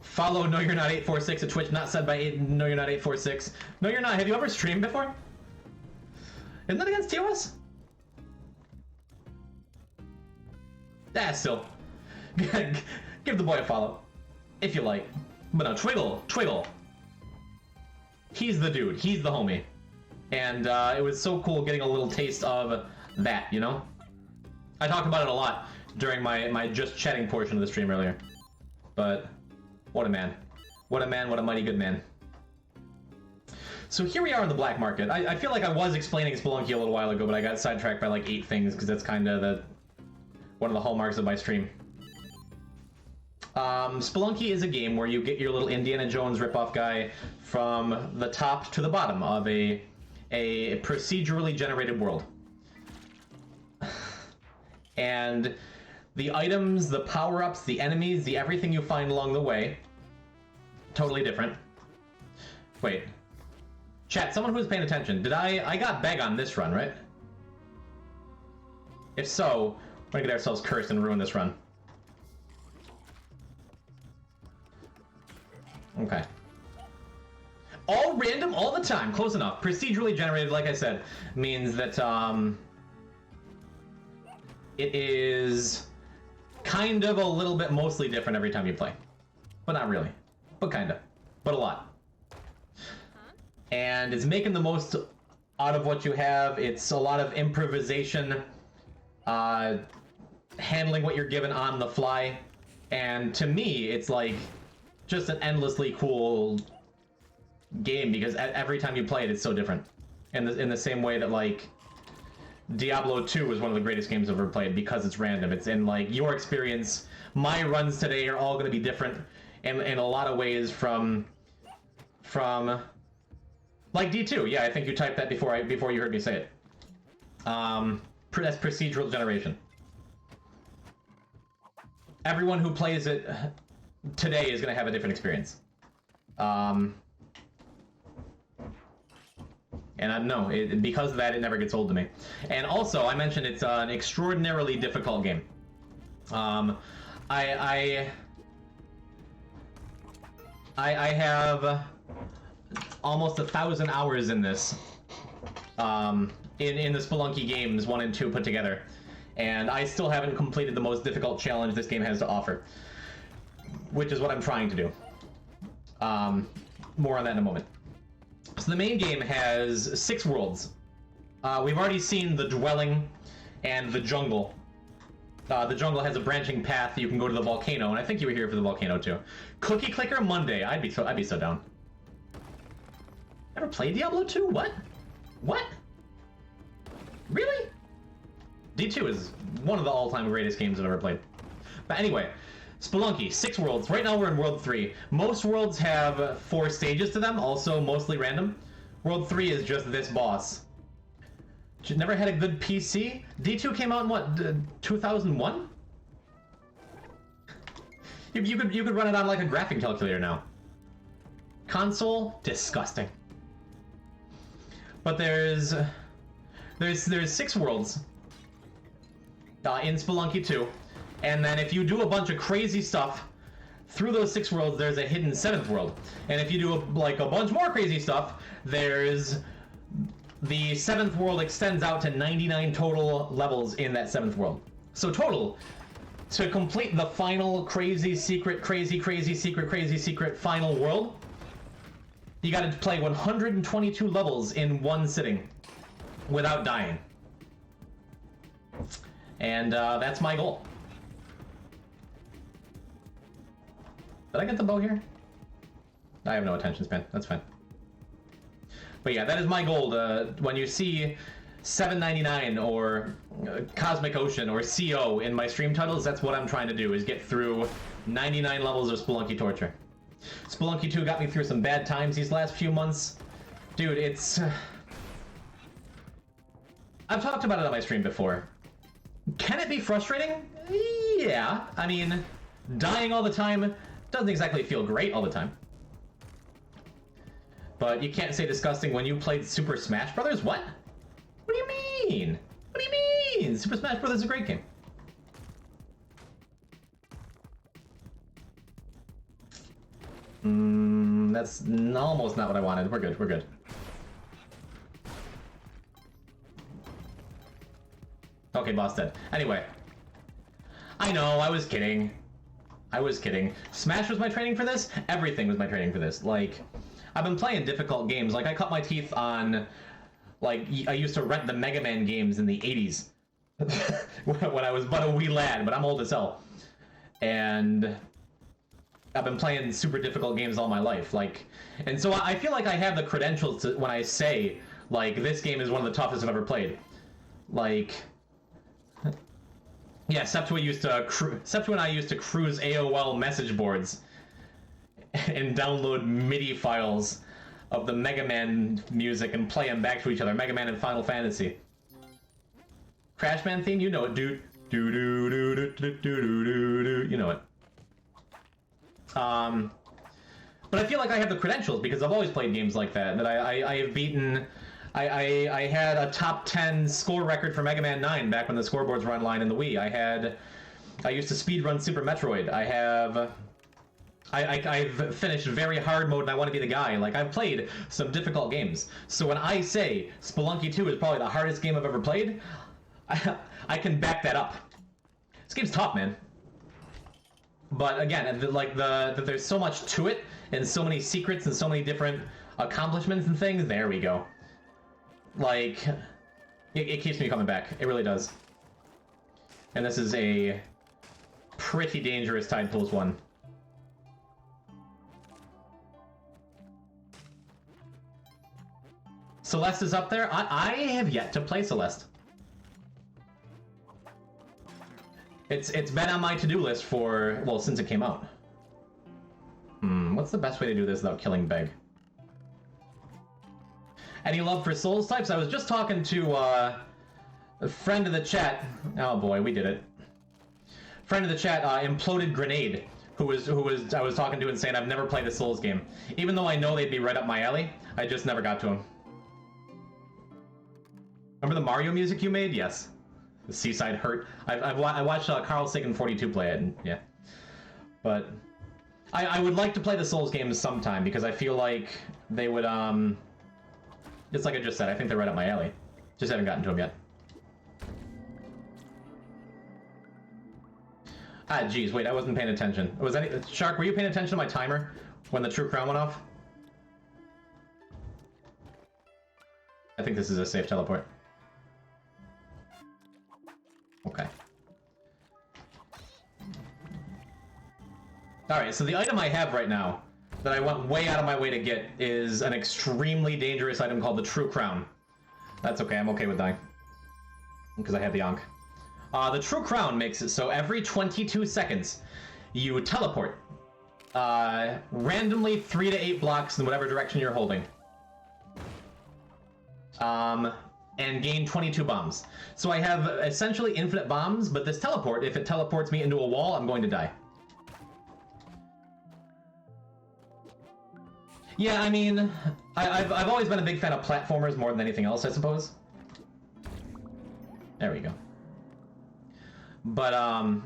Follow No You're Not 846 at Twitch, not said by No You're Not 846. No You're Not, have you ever streamed before? Isn't that against TOS? Still. Give the boy a follow, if you like. But no, Twiggle. He's the dude, he's the homie. And it was so cool getting a little taste of that, you know? I talked about it a lot during my just chatting portion of the stream earlier. But what a man. What a man, what a mighty good man. So here we are in the black market. I feel like I was explaining Spelunky a little while ago, but I got sidetracked by like 8 things, because that's kind of one of the hallmarks of my stream. Spelunky is a game where you get your little Indiana Jones ripoff guy from the top to the bottom of a procedurally generated world. And the items, the power-ups, the enemies, the everything you find along the way, totally different. Wait. Chat, someone who's paying attention, I got Beg on this run, right? If so, we're gonna get ourselves cursed and ruin this run. Okay. All random, all the time, close enough. Procedurally generated, like I said, means that, it is kind of a little bit mostly different every time you play. But not really. But kinda. But a lot. And it's making the most out of what you have. It's a lot of improvisation, handling what you're given on the fly. And to me, it's like just an endlessly cool game, because every time you play it, it's so different. In the same way that, like, Diablo 2 was one of the greatest games I've ever played, because it's random. It's in, like, your experience. My runs today are all going to be different in a lot of ways from like D2. Yeah, I think you typed that before you heard me say it. That's procedural generation. Everyone who plays it today is going to have a different experience. And I know, because of that, it never gets old to me. And also, I mentioned it's an extraordinarily difficult game. I have almost 1,000 hours in this, in the Spelunky games 1 and 2 put together, and I still haven't completed the most difficult challenge this game has to offer, which is what I'm trying to do. more on that in a moment. So the main game has 6 worlds. We've already seen the dwelling and the jungle. The jungle has a branching path. You can go to the volcano, and I think you were here for the volcano too. Cookie Clicker Monday. I'd be so down. Ever played Diablo 2? What? What? Really? D2 is one of the all-time greatest games I've ever played. But anyway, Spelunky, 6 worlds. Right now we're in World 3. Most worlds have 4 stages to them, also mostly random. World 3 is just this boss. Never had a good PC? D2 came out in what, 2001? You could run it on like a graphing calculator now. Console, disgusting. But there's 6 worlds in Spelunky 2, and then if you do a bunch of crazy stuff through those 6 worlds, there's a hidden 7th world. And if you do like a bunch more crazy stuff, there's the 7th world extends out to 99 total levels in that 7th world. So total, to complete the final crazy secret final world, you gotta play 122 levels in one sitting without dying. And that's my goal. Did I get the bow here? I have no attention span, that's fine. But yeah, that is my goal. When you see 799 or Cosmic Ocean or CO in my stream titles, that's what I'm trying to do, is get through 99 levels of Spelunky torture. Spelunky 2 got me through some bad times these last few months. Dude, it's... I've talked about it on my stream before. Can it be frustrating? Yeah. I mean, dying all the time doesn't exactly feel great all the time. But you can't say disgusting when you played Super Smash Brothers? What? What do you mean? What do you mean? Super Smash Brothers is a great game. That's almost not what I wanted. We're good, we're good. Okay, boss dead. Anyway. I know, I was kidding. I was kidding. Smash was my training for this? Everything was my training for this. Like, I've been playing difficult games. Like, I cut my teeth on... Like, I used to rent the Mega Man games in the 80s. when I was but a wee lad, but I'm old as hell. And... I've been playing super difficult games all my life, like, and so I feel like I have the credentials to, when I say, like, this game is one of the toughest I've ever played. Like, yeah, except when I used to cruise AOL message boards and download MIDI files of the Mega Man music and play them back to each other. Mega Man and Final Fantasy. Crash Man theme, you know it, dude. Do do do do do do do do. You know it. But I feel like I have the credentials because I've always played games like that. That I have beaten. I had a top 10 score record for Mega Man 9 back when the scoreboards were online in the Wii. I used to speedrun Super Metroid. I've finished very hard mode and I want to be the guy. Like, I've played some difficult games. So when I say Spelunky 2 is probably the hardest game I've ever played, I can back that up. This game's tough, man. But again, there's so much to it, and so many secrets, and so many different accomplishments and things. There we go. Like, it keeps me coming back. It really does. And this is a pretty dangerous Tide Pools one. Celeste is up there. I have yet to play Celeste. It's been on my to-do list for, well, since it came out. What's the best way to do this without killing Beg? Any love for Souls types? I was just talking to a friend of the chat. Oh boy, we did it. Friend of the chat, Imploded Grenade, who I was talking to and saying I've never played a Souls game, even though I know they'd be right up my alley. I just never got to them. Remember the Mario music you made? Yes. The Seaside Hurt. I watched Carl Sagan 42 play it, and yeah. But I would like to play the Souls games sometime because I feel like they would just like I just said, I think they're right up my alley. Just haven't gotten to them yet. Ah, geez, wait, I wasn't paying attention. Shark, were you paying attention to my timer when the True Crown went off? I think this is a safe teleport. Okay. Alright, so the item I have right now that I went way out of my way to get is an extremely dangerous item called the True Crown. That's okay, I'm okay with dying. Because I have the Ankh. The True Crown makes it so every 22 seconds you teleport. Randomly 3 to 8 blocks in whatever direction you're holding. And gain 22 bombs. So I have essentially infinite bombs, but this teleport, if it teleports me into a wall, I'm going to die. Yeah, I mean, I've always been a big fan of platformers more than anything else, I suppose. There we go. But, I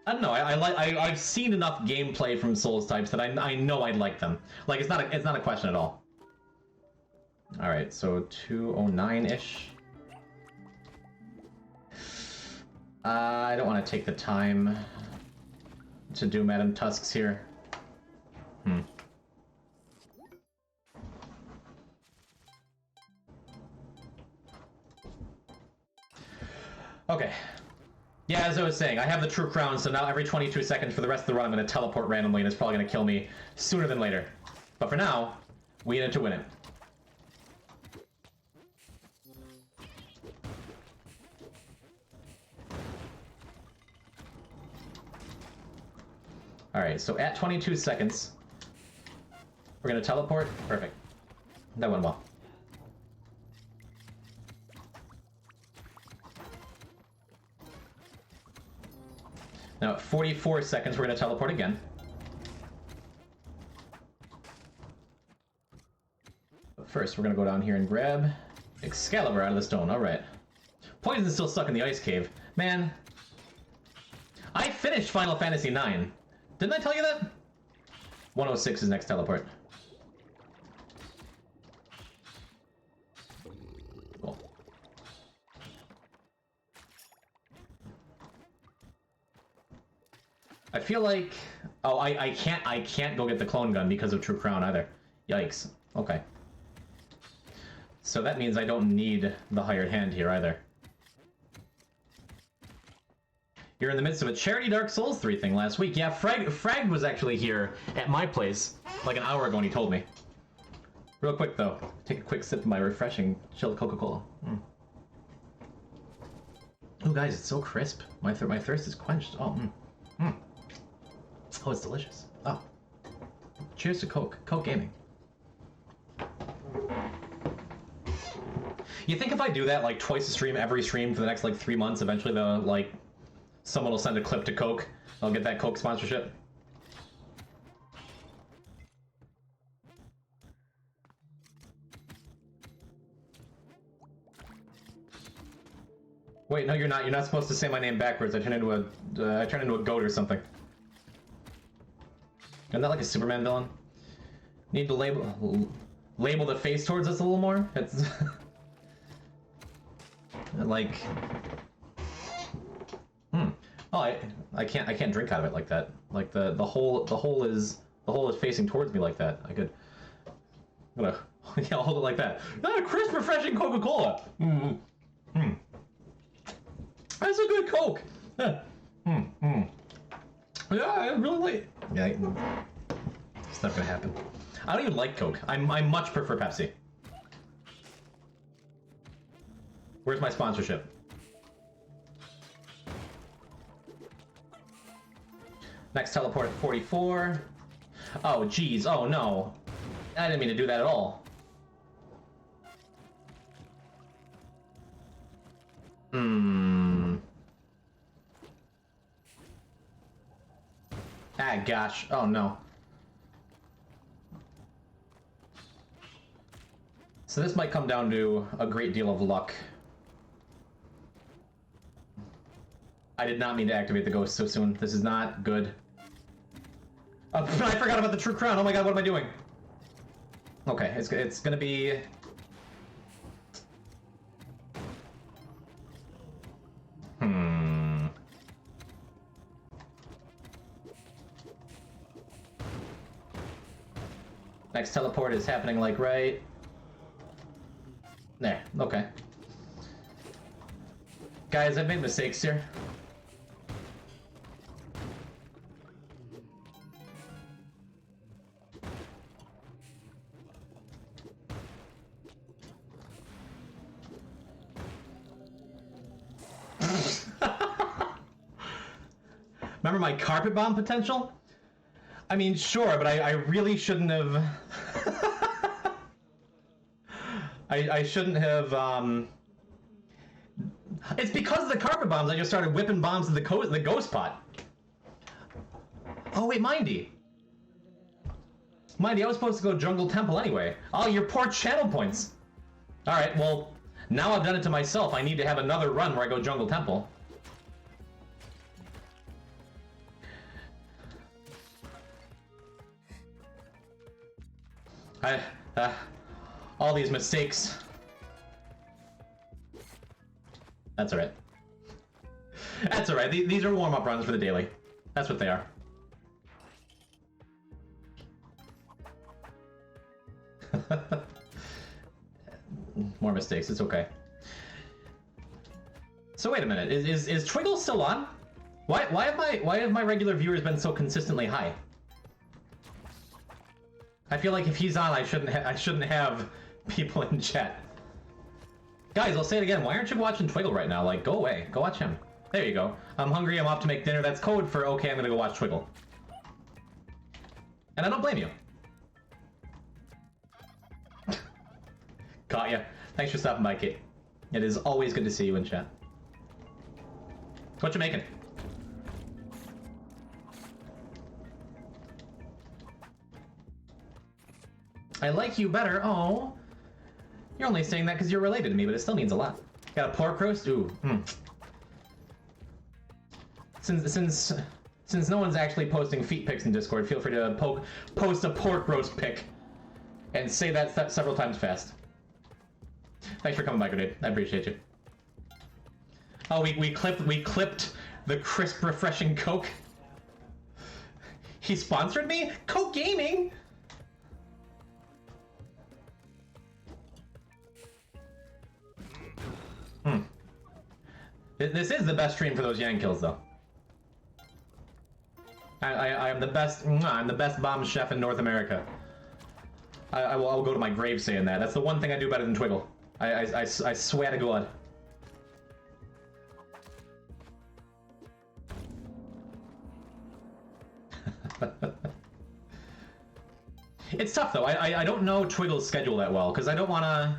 don't know, I've seen enough gameplay from Souls types that I know I'd like them. Like, it's not a question at all. Alright, so 209-ish. I don't want to take the time to do Madam Tusks here. Okay. Yeah, as I was saying, I have the True Crown, so now every 22 seconds for the rest of the run I'm going to teleport randomly, and it's probably going to kill me sooner than later. But for now, we need to win it. Alright, so at 22 seconds, we're going to teleport. Perfect. That went well. Now at 44 seconds, we're going to teleport again. But first, we're going to go down here and grab Excalibur out of the stone. Alright. Poison's still stuck in the ice cave. Man, I finished Final Fantasy IX. Didn't I tell you that? 106 is next teleport. Cool. I feel like... Oh, I can't go get the clone gun because of True Crown either. Yikes. Okay. So that means I don't need the hired hand here either. You're in the midst of a charity Dark Souls 3 thing last week. Yeah, Frag was actually here at my place like an hour ago and he told me. Real quick though, take a quick sip of my refreshing chilled Coca-Cola. Oh guys, it's so crisp. My thirst is quenched. Oh, Oh, it's delicious. Oh. Cheers to Coke. Coke Gaming. You think if I do that like twice a stream, every stream for the next like 3 months, eventually someone will send a clip to Coke. I'll get that Coke sponsorship. Wait, no, you're not. You're not supposed to say my name backwards. I turn into a goat or something. Isn't that like a Superman villain? Need to label the face towards us a little more. It's like. Oh, I can't drink out of it like that. Like the hole is facing towards me like that. I could. I'm gonna yeah, I'll hold it like that. Ah, crisp, refreshing Coca-Cola. That's a good Coke. Yeah, I really like. Yeah, it's not gonna happen. I don't even like Coke. I much prefer Pepsi. Where's my sponsorship? Next teleport at 44. Oh, geez. Oh, no. I didn't mean to do that at all. Ah, gosh. Oh, no. So this might come down to a great deal of luck. I did not mean to activate the ghost so soon. This is not good. I forgot about the True Crown. Oh my god, what am I doing? Okay, it's gonna be... Next teleport is happening like right Okay. Guys, I've made mistakes here. Remember my carpet bomb potential? I mean, sure, but I really shouldn't have... I shouldn't have, It's because of the carpet bombs I just started whipping bombs to the ghost pot. Oh, wait, Mindy. Mindy, I was supposed to go Jungle Temple anyway. Oh, your poor channel points. Alright, well, now I've done it to myself. I need to have another run where I go Jungle Temple. All these mistakes. That's alright. That's alright. These are warm-up runs for the daily. That's what they are. More mistakes. It's okay. So wait a minute. Is Twiggle still on? Why have my regular viewers been so consistently high? I feel like if he's on, I shouldn't have people in chat. Guys, I'll say it again. Why aren't you watching Twiggle right now? Like, go away. Go watch him. There you go. I'm hungry. I'm off to make dinner. That's code for, okay, I'm gonna go watch Twiggle. And I don't blame you. Caught ya. Thanks for stopping by, Kate. It is always good to see you in chat. What you making? I like you better. Oh, you're only saying that because you're related to me, but it still means a lot. Got a pork roast? Ooh. Since no one's actually posting feet pics in Discord, feel free to post a pork roast pic and say that several times fast. Thanks for coming by, Grenade. I appreciate you. Oh, we clipped the crisp, refreshing Coke. He sponsored me? Coke Gaming. This is the best stream for those Yang kills, though. I am the best. I'm the best bomb chef in North America. I will go to my grave saying that. That's the one thing I do better than Twiggle. I swear to God. It's tough though. I don't know Twiggle's schedule that well because I don't want to.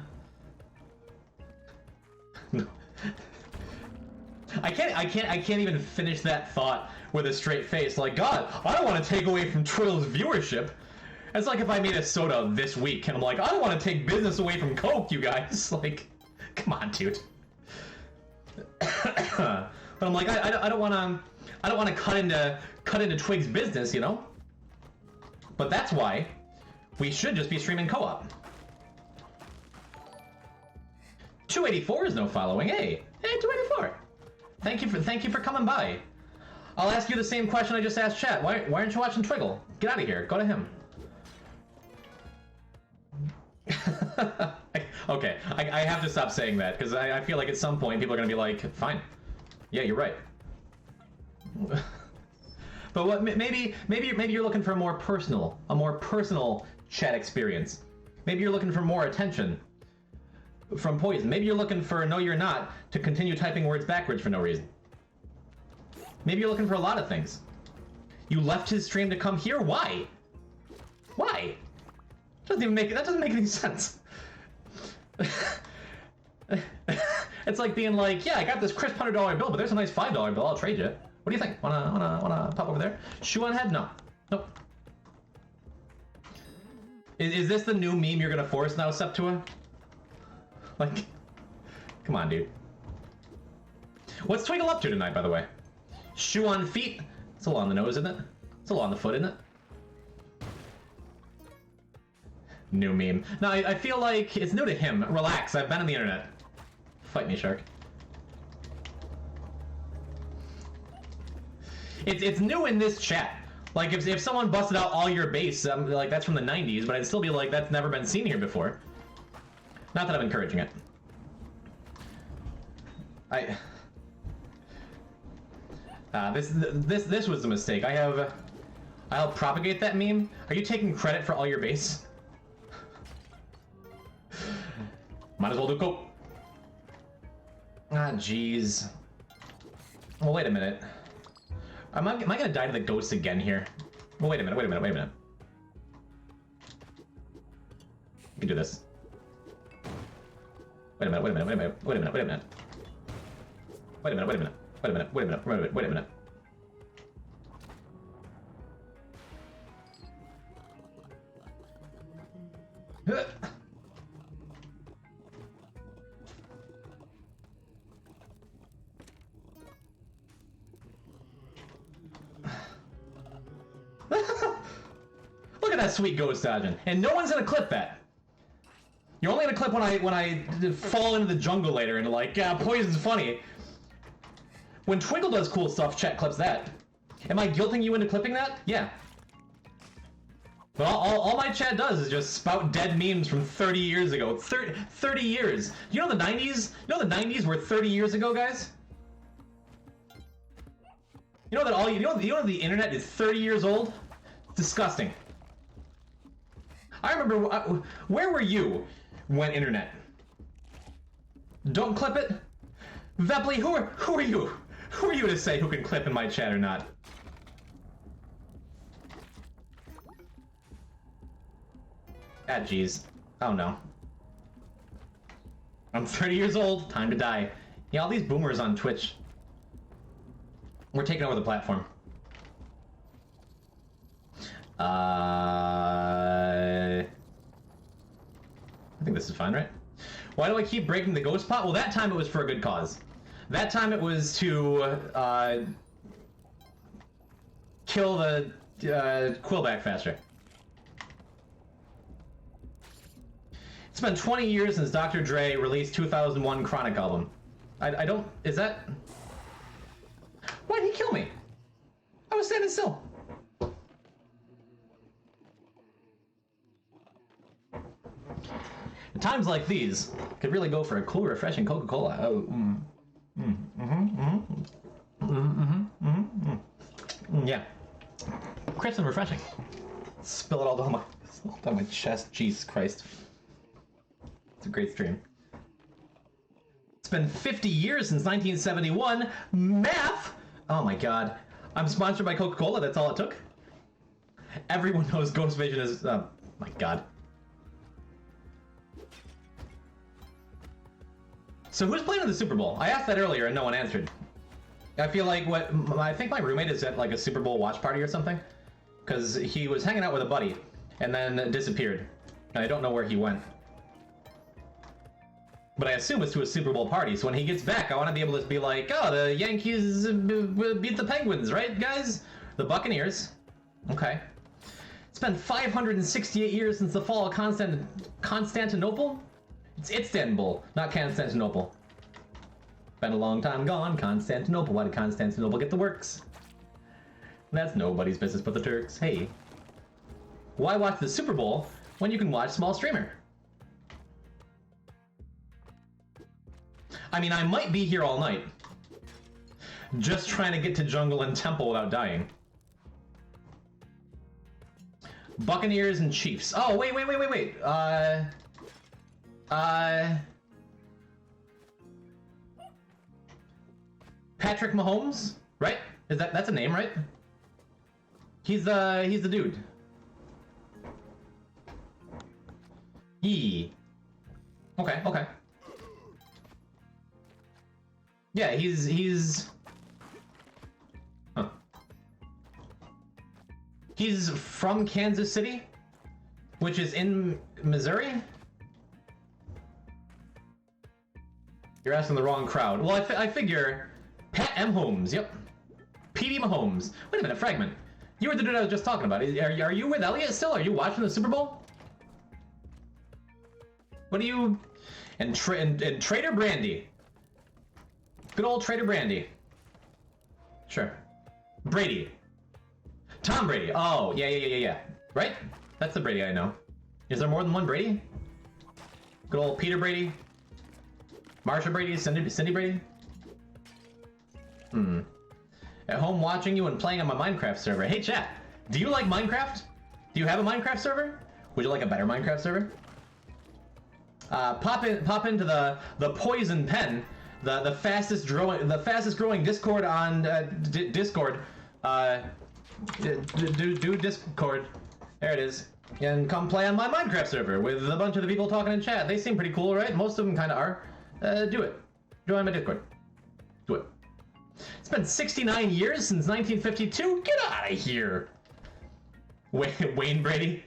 I can't even finish that thought with a straight face. Like, God, I don't want to take away from Twiggle's viewership. It's like if I made a soda this week and I'm like, I don't want to take business away from Coke, you guys. Like, come on, dude. But I'm like, I don't want to cut into Twig's business, you know. But that's why we should just be streaming co-op. 284 is no following. Hey, 284. Thank you for coming by. I'll ask you the same question I just asked chat. Why aren't you watching Twiggle? Get out of here. Go to him. Okay, I have to stop saying that because I feel like at some point people are gonna be like, fine, yeah, you're right. But what? Maybe you're looking for a more personal chat experience. Maybe you're looking for more attention from Poison. Maybe you're looking for no, you're not to continue typing words backwards for no reason. Maybe you're looking for a lot of things. You left his stream to come here. Why? Why? That doesn't make any sense. It's like being like, yeah, I got this crisp $100 bill, but there's a nice $5 bill. I'll trade you. What do you think? Wanna pop over there? Shoe on head? No. Nope. Is this the new meme you're gonna force now, Septua? Like, come on, dude. What's Twiggle up to tonight, by the way? Shoe on feet? It's a little on the nose, isn't it? It's a little on the foot, isn't it? New meme. No, I feel like it's new to him. Relax, I've been on the internet. Fight me, shark. It's new in this chat. Like, if someone busted out all your base, like, that's from the 90s, but I'd still be like, that's never been seen here before. Not that I'm encouraging it. This was a mistake. I'll propagate that meme. Are you taking credit for all your base? Might as well do coke. Ah, jeez. Well, wait a minute. Am I gonna die to the ghost again here? Well, wait a minute. You can do this. Wait a minute. Look at that sweet ghost dodging, and no one's gonna clip that. You're only gonna clip when I fall into the jungle later and like, poison's funny. When Twinkle does cool stuff, chat clips that. Am I guilting you into clipping that? Yeah. But all my chat does is just spout dead memes from 30 years ago. 30 years. You know the 90s? You know the 90s were 30 years ago, guys? You know that you know the internet is 30 years old? It's disgusting. I remember, where were you when internet? Don't clip it? Vepley, who are you? Who are you to say who can clip in my chat or not? Ah, jeez. Oh no. I'm 30 years old, time to die. Yeah, all these boomers on Twitch. We're taking over the platform. I think this is fine, right? Why do I keep breaking the ghost pot? Well, that time it was for a good cause. That time it was to kill the Quillback faster. It's been 20 years since Dr. Dre released 2001 Chronic album. I don't... Is that... Why'd he kill me? I was standing still. At times like these, could really go for a cool, refreshing Coca-Cola. Oh, yeah. Crisp and refreshing. Spill it all down my chest. Jesus Christ. It's a great stream. It's been 50 years since 1971. Math! Oh my god. I'm sponsored by Coca-Cola, that's all it took. Everyone knows Ghost Vision is... Oh my god. So who's playing in the Super Bowl? I asked that earlier and no one answered. I feel like I think my roommate is at like a Super Bowl watch party or something. Because he was hanging out with a buddy and then disappeared. And I don't know where he went. But I assume it's to a Super Bowl party, so when he gets back, I want to be able to be like, oh, the Yankees beat the Penguins, right, guys? The Buccaneers. Okay. It's been 568 years since the fall of Constantinople? It's Istanbul, not Constantinople. Been a long time gone, Constantinople. Why did Constantinople get the works? That's nobody's business but the Turks. Hey. Why watch the Super Bowl when you can watch Small Streamer? I mean, I might be here all night. Just trying to get to jungle and temple without dying. Buccaneers and Chiefs. Oh, wait. Patrick Mahomes, right? That's a name, right? He's the dude. Yee. Okay. Yeah, he's from Kansas City, which is in Missouri. You're asking the wrong crowd. Well, I figure Pat M. Holmes. Yep. P.D. Mahomes. Wait a minute, Fragment. You were the dude I was just talking about. Are you with Elliot still? Are you watching the Super Bowl? What are you... And Trader Brandy. Good old Trader Brandy. Sure. Brady. Tom Brady. Oh, yeah. Right? That's the Brady I know. Is there more than one Brady? Good old Peter Brady. Marsha Brady. Cindy Brady. At home watching you and playing on my Minecraft server. Hey chat, do you like Minecraft? Do you have a Minecraft server? Would you like a better Minecraft server? Pop into the Poison Pen, the fastest growing Discord on Discord. Do Discord. There it is. And come play on my Minecraft server with a bunch of the people talking in chat. They seem pretty cool, right? Most of them kind of are. Do it. Join my Discord. Do it. It's been 69 years since 1952. Get out of here. Wayne Brady.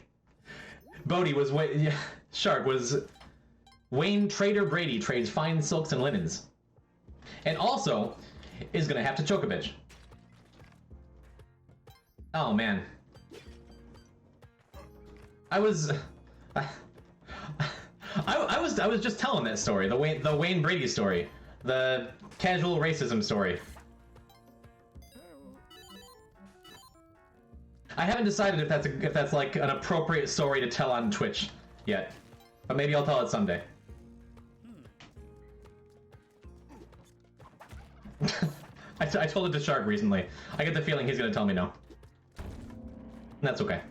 Bodie was Shark was Wayne Trader Brady trades fine silks and linens. And also is gonna have to choke a bitch. Oh man. I was just telling that story, the Wayne Brady story, the casual racism story. I haven't decided if that's like an appropriate story to tell on Twitch yet, but maybe I'll tell it someday. I told it to Shark recently. I get the feeling he's gonna tell me no. And that's okay.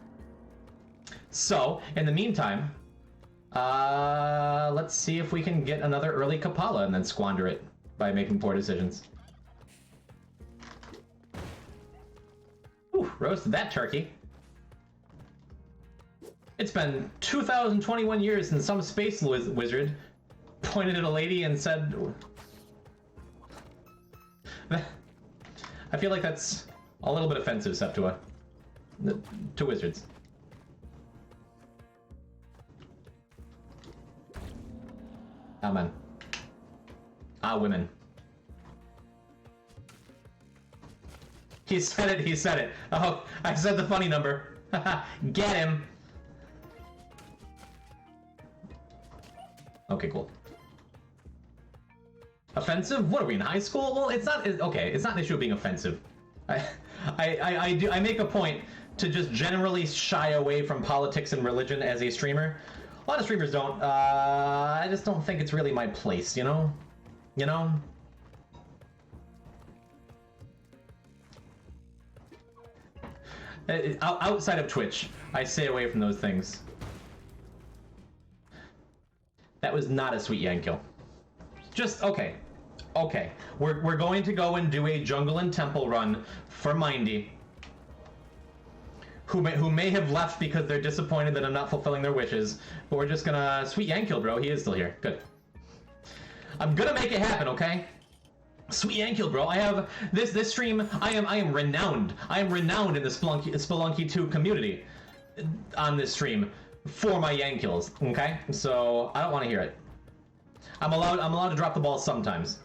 So, in the meantime, let's see if we can get another early Kapala and then squander it by making poor decisions. Ooh, roasted that turkey. It's been 2021 years since some space wizard pointed at a lady and said... I feel like that's a little bit offensive, Septua. To wizards. Ah, men. Ah, women. He said it. Oh, I said the funny number. Get him. Okay, cool. Offensive? What are we in high school? Well, it's not okay. It's not an issue of being offensive. I make a point to just generally shy away from politics and religion as a streamer. A lot of streamers don't. I just don't think it's really my place, you know? You know? Outside of Twitch, I stay away from those things. That was not a sweet Yankill. Just, okay. Okay. We're going to go and do a jungle and temple run for Mindy. Who may have left because they're disappointed that I'm not fulfilling their wishes. But we're just gonna... Sweet Yankill, bro. He is still here. Good. I'm gonna make it happen, okay? Sweet Yankill, bro. I have... This stream, I am renowned. I am renowned in the Spelunky 2 community on this stream for my Yankills, okay? So, I don't want to hear it. I'm allowed to drop the ball sometimes.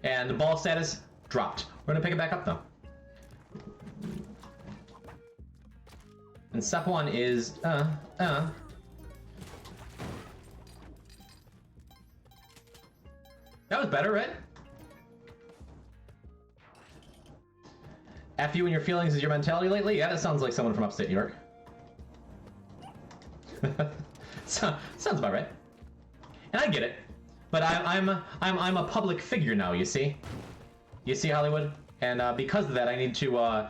And the ball status dropped. We're gonna pick it back up, though. And step one is, That was better, right? F you and your feelings is your mentality lately? Yeah, that sounds like someone from upstate New York. Sounds about right. And I get it. But I'm a public figure now, you see? You see, Hollywood? And because of that, I need to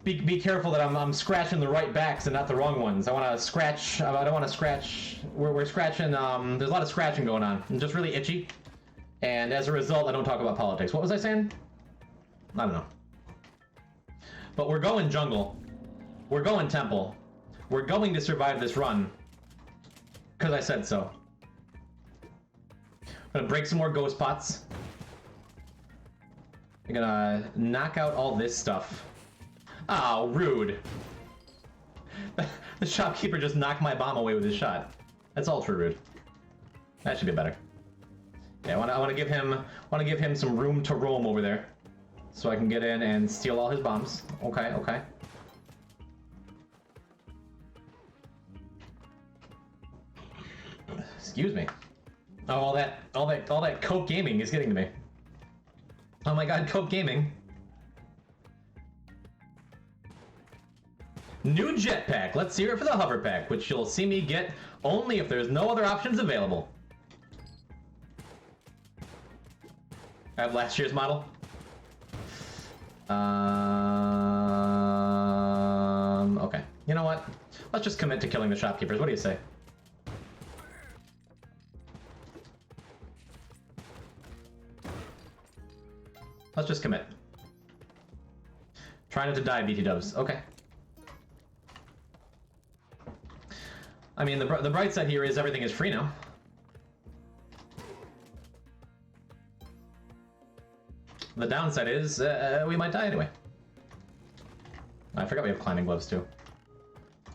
be careful that I'm scratching the right backs and not the wrong ones. I want to scratch. I don't want to scratch. We're scratching. There's a lot of scratching going on. I'm just really itchy, and as a result, I don't talk about politics. What was I saying? I don't know. But we're going jungle. We're going temple. We're going to survive this run. Because I said so. I'm gonna break some more ghost pots. I'm gonna knock out all this stuff. Oh, rude. The shopkeeper just knocked my bomb away with his shot. That's ultra rude. That should be better. Yeah, I want to give him some room to roam over there, so I can get in and steal all his bombs. Okay, okay. Excuse me. Oh, all that Coke Gaming is getting to me. Oh my God, Coke Gaming. New jetpack. Let's hear it for the hover pack, which you'll see me get only if there's no other options available. I have last year's model. Okay. You know what? Let's just commit to killing the shopkeepers. What do you say? Let's just commit. Try not to die, BT dubs. Okay. I mean, the bright side here is everything is free now. The downside is we might die anyway. I forgot we have climbing gloves too.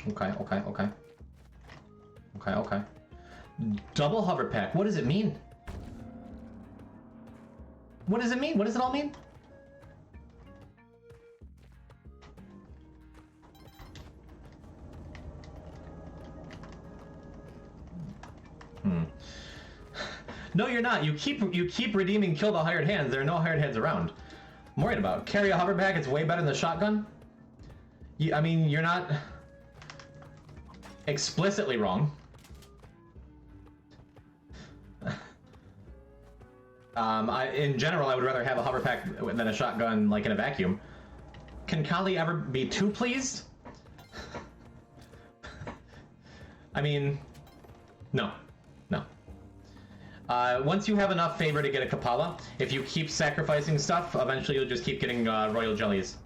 Okay. Double hover pack. What does it mean? What does it mean? What does it all mean? No, you're not. You keep redeeming kill the hired hands. There are no hired hands around. I'm worried about. Carry a hover pack. It's way better than the shotgun. I mean, you're not explicitly wrong. In general, I would rather have a hover pack than a shotgun, like in a vacuum. Can Kali ever be too pleased? I mean, no. Once you have enough favor to get a Kapala, if you keep sacrificing stuff, eventually you'll just keep getting royal jellies.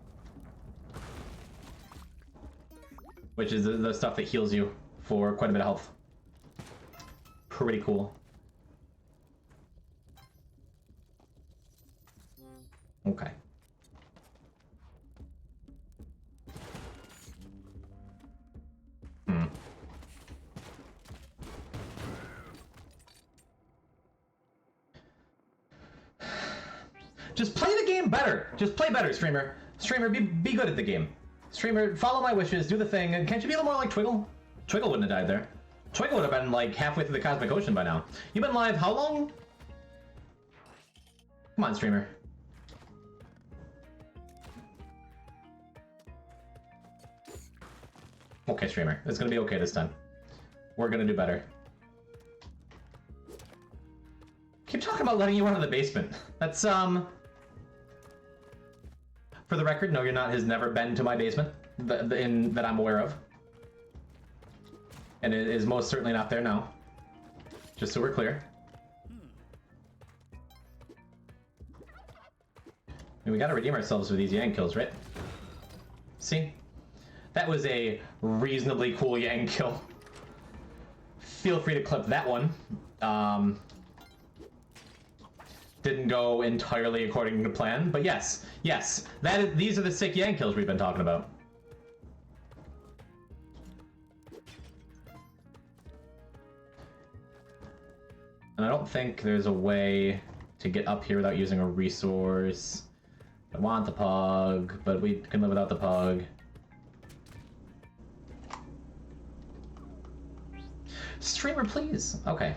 Which is the stuff that heals you for quite a bit of health. Pretty cool. Okay. Just play the game better. Just play better, streamer. Streamer, be good at the game. Streamer, follow my wishes, do the thing. And can't you be a little more like Twiggle? Twiggle wouldn't have died there. Twiggle would have been like halfway through the Cosmic Ocean by now. You've been live how long? Come on, streamer. Okay, streamer. It's gonna be okay this time. We're gonna do better. Keep talking about letting you out of the basement. That's, For the record, no, you're not. Has never been to my basement that I'm aware of. And it is most certainly not there now. Just so we're clear. And we gotta redeem ourselves with these Yang kills, right? See? That was a reasonably cool Yang kill. Feel free to clip that one. Didn't go entirely according to plan, but yes, these are the sick Yang kills we've been talking about. And I don't think there's a way to get up here without using a resource. I want the pug, but we can live without the pug. Streamer, please. Okay.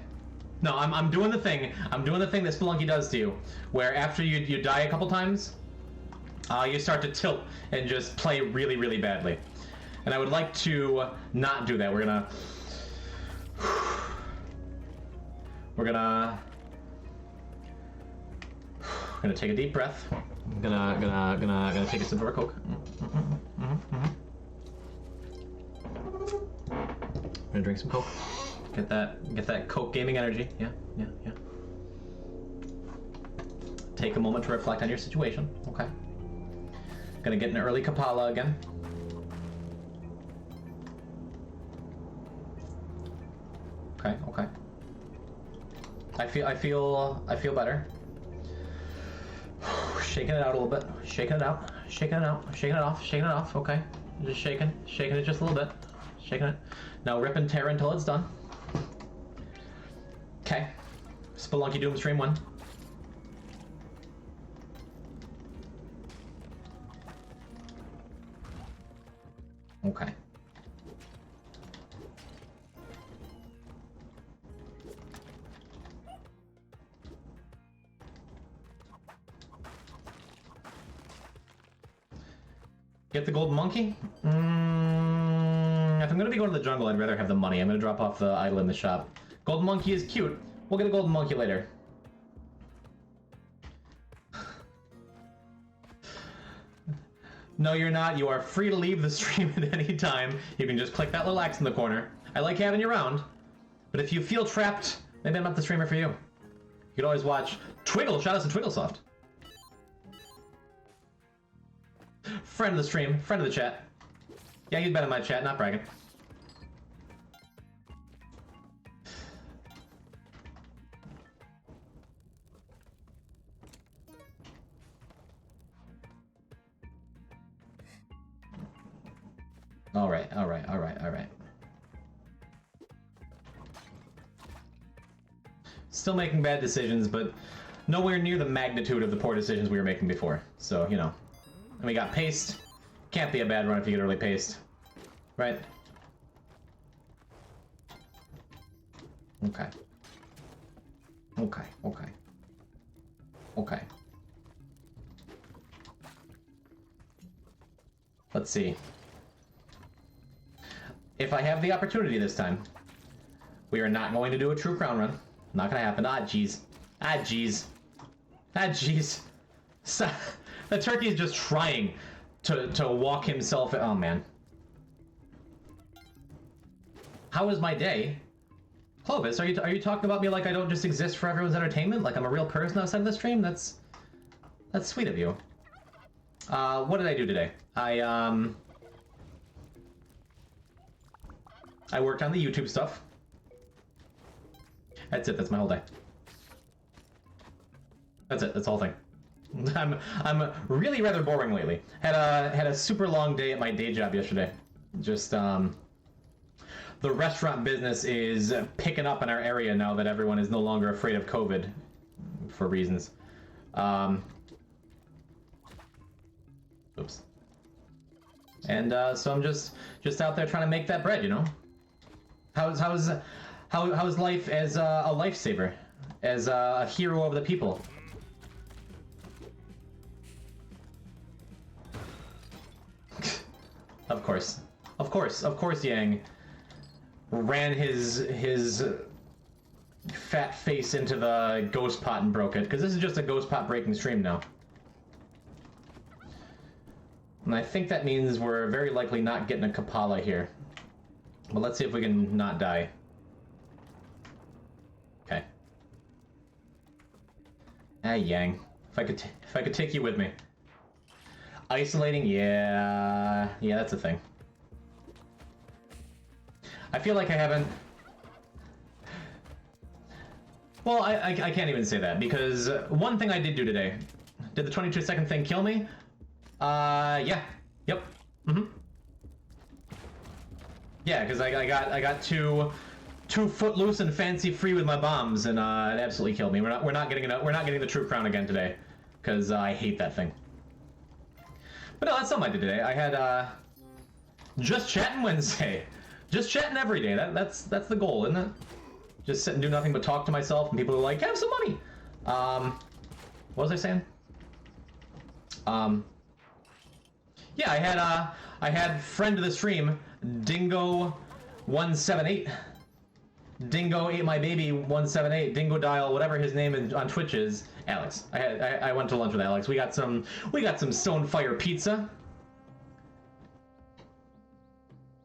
No, I'm doing the thing. I'm doing the thing that Spelunky does to you, where after you die a couple times, you start to tilt and just play really, really badly. And I would like to not do that. We're gonna take a deep breath. I'm gonna take a sip of our Coke. I'm gonna drink some Coke. Get that Coke gaming energy. Yeah. Take a moment to reflect on your situation. Okay. Gonna get an early Kapala again. Okay. I feel better. Shaking it out a little bit. Shaking it out. Shaking it off. Okay. Just shaking it just a little bit. Shaking it. Now rip and tear until it's done. Okay. Spelunky Doom Stream 1. Okay. Get the golden monkey? If I'm gonna be going to the jungle, I'd rather have the money. I'm gonna drop off the idol in the shop. Golden monkey is cute. We'll get a golden monkey later. No, you're not. You are free to leave the stream at any time. You can just click that little X in the corner. I like having you around, but if you feel trapped, maybe I'm not the streamer for you. You could always watch Twiggle. Shout out to Twigglesoft. Friend of the stream, friend of the chat. Yeah, he's been in my chat, not bragging. Alright, alright, alright, alright. Still making bad decisions, but nowhere near the magnitude of the poor decisions we were making before. So, you know. And we got paste. Can't be a bad run if you get early paste. Right? Okay. Okay, okay. Okay. Let's see. If I have the opportunity this time, we are not going to do a true crown run. Not gonna happen. Ah, jeez. Ah, jeez. Ah, jeez. The turkey is just trying to walk himself. Oh, man. How was my day? Clovis, are you talking about me like I don't just exist for everyone's entertainment? Like I'm a real person outside of the stream? That's sweet of you. What did I do today? I worked on the YouTube stuff. That's it. That's my whole day. That's it. That's the whole thing. I'm really rather boring lately. Had a super long day at my day job yesterday. Just the restaurant business is picking up in our area now that everyone is no longer afraid of COVID for reasons. Oops. And so I'm just out there trying to make that bread, you know. How's life as a lifesaver, as a hero of the people? Of course, Yang ran his fat face into the ghost pot and broke it, because this is just a ghost pot breaking stream now. And I think that means we're very likely not getting a Kapala here. But let's see if we can not die. Okay. Ah, Yang. If I could take you with me. Isolating, yeah, that's a thing. I feel like I haven't. Well, I can't even say that, because one thing I did do today. Did the 22-second thing kill me? Yeah. Yep. Mm-hmm. Yeah, because I got too footloose and fancy free with my bombs, and it absolutely killed me. We're not getting the true crown again today, because I hate that thing. But no, that's something I did today. I had just chatting Wednesday, just chatting every day. That's the goal, isn't it? Just sit and do nothing but talk to myself, and people are like, "Have some money." What was I saying? Yeah, I had friend of the stream, Dingo178. Dingo ate my baby 178. Dingo dial, whatever his name is on Twitch is, Alex. I went to lunch with Alex. We got some Stonefire pizza.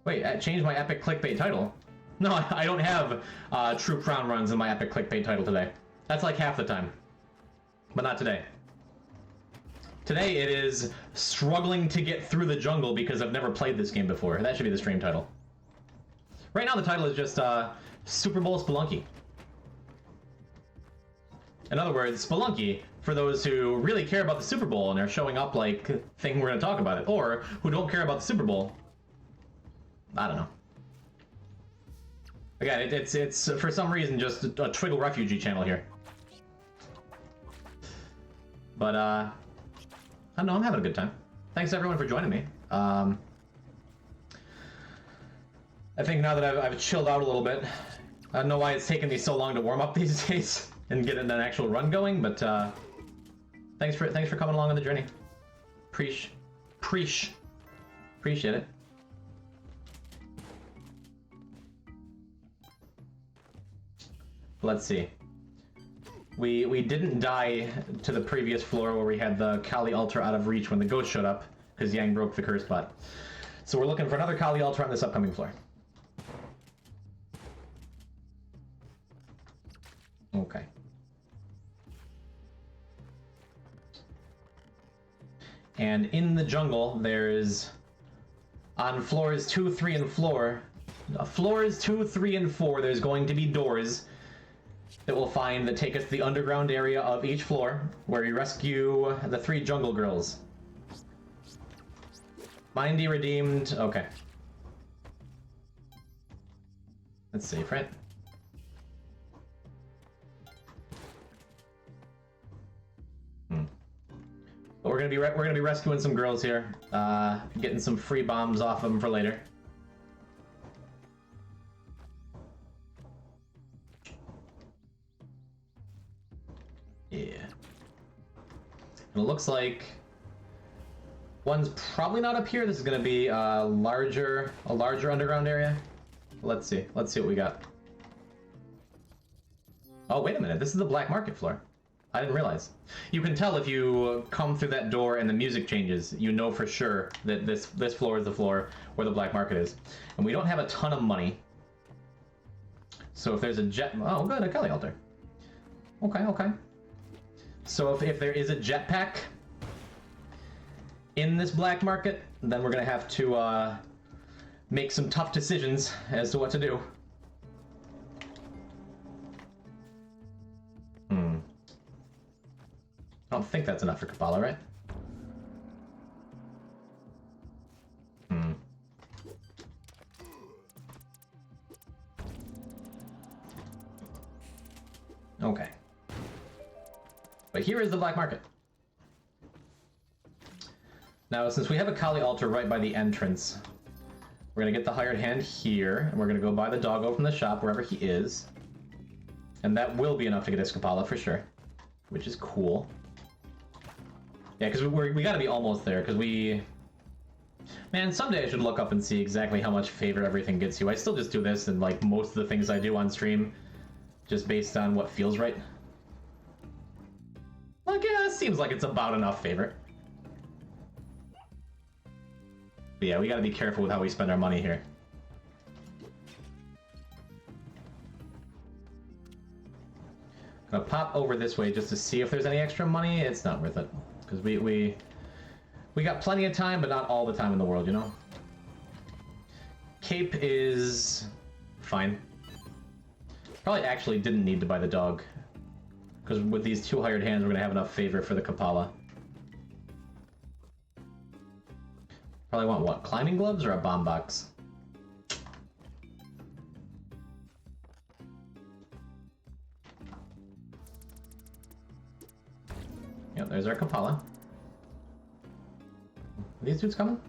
Wait, I changed my epic clickbait title. No, I don't have true crown runs in my epic clickbait title today. That's like half the time, but not today. Today it is struggling to get through the jungle because I've never played this game before. That should be the stream title. Right now the title is just Super Bowl Spelunky. In other words, Spelunky, for those who really care about the Super Bowl and are showing up like thinking we're going to talk about it, or who don't care about the Super Bowl. I don't know. Again, it's for some reason just a Twiggle refugee channel here. But I don't know, I'm having a good time. Thanks everyone for joining me. I think now that I've chilled out a little bit, I don't know why it's taken me so long to warm up these days and get an actual run going, but thanks for coming along on the journey. Appreciate it. Let's see. We didn't die to the previous floor where we had the Kali altar out of reach when the ghost showed up. because Yang broke the curse bot. So we're looking for another Kali altar on this upcoming floor. Okay. And in the jungle, there's on floors 2, 3, and floors 2, 3, and 4, there's going to be doors that we'll find that take us to the underground area of each floor, where we rescue the 3 jungle girls. Mindy redeemed. Okay. That's safe, right? But we're gonna be rescuing some girls here, getting some free bombs off of them for later. Yeah. And it looks like one's probably not up here. This is gonna be a larger underground area. Let's see what we got. Oh, wait a minute. This is the black market floor. I didn't realize. You can tell if you come through that door and the music changes. You know for sure that this floor is the floor where the black market is. And we don't have a ton of money. So if there's a jet... Oh, good, a Kali altar. Okay. So if there is a jetpack in this black market, then we're going to have to make some tough decisions as to what to do. I don't think that's enough for Kabbalah, right? Okay. But here is the black market. Now, since we have a Kali altar right by the entrance, we're going to get the hired hand here, and we're going to go buy the doggo from the shop, wherever he is. And that will be enough to get us Kabbalah, for sure. Which is cool. Yeah, because we got to be almost there, because we... Man, someday I should look up and see exactly how much favor everything gets you. I still just do this and, like, most of the things I do on stream, just based on what feels right. Like, yeah, it seems like it's about enough favor. But yeah, we got to be careful with how we spend our money here. Gonna pop over this way just to see if there's any extra money. It's not worth it. Because we got plenty of time, but not all the time in the world, you know? Cape is fine. Probably actually didn't need to buy the dog. Because with these 2 hired hands, we're going to have enough favor for the Kabbalah. Probably want what? Climbing gloves or a bomb box? Yep, there's our Kabbalah. Are these dudes coming?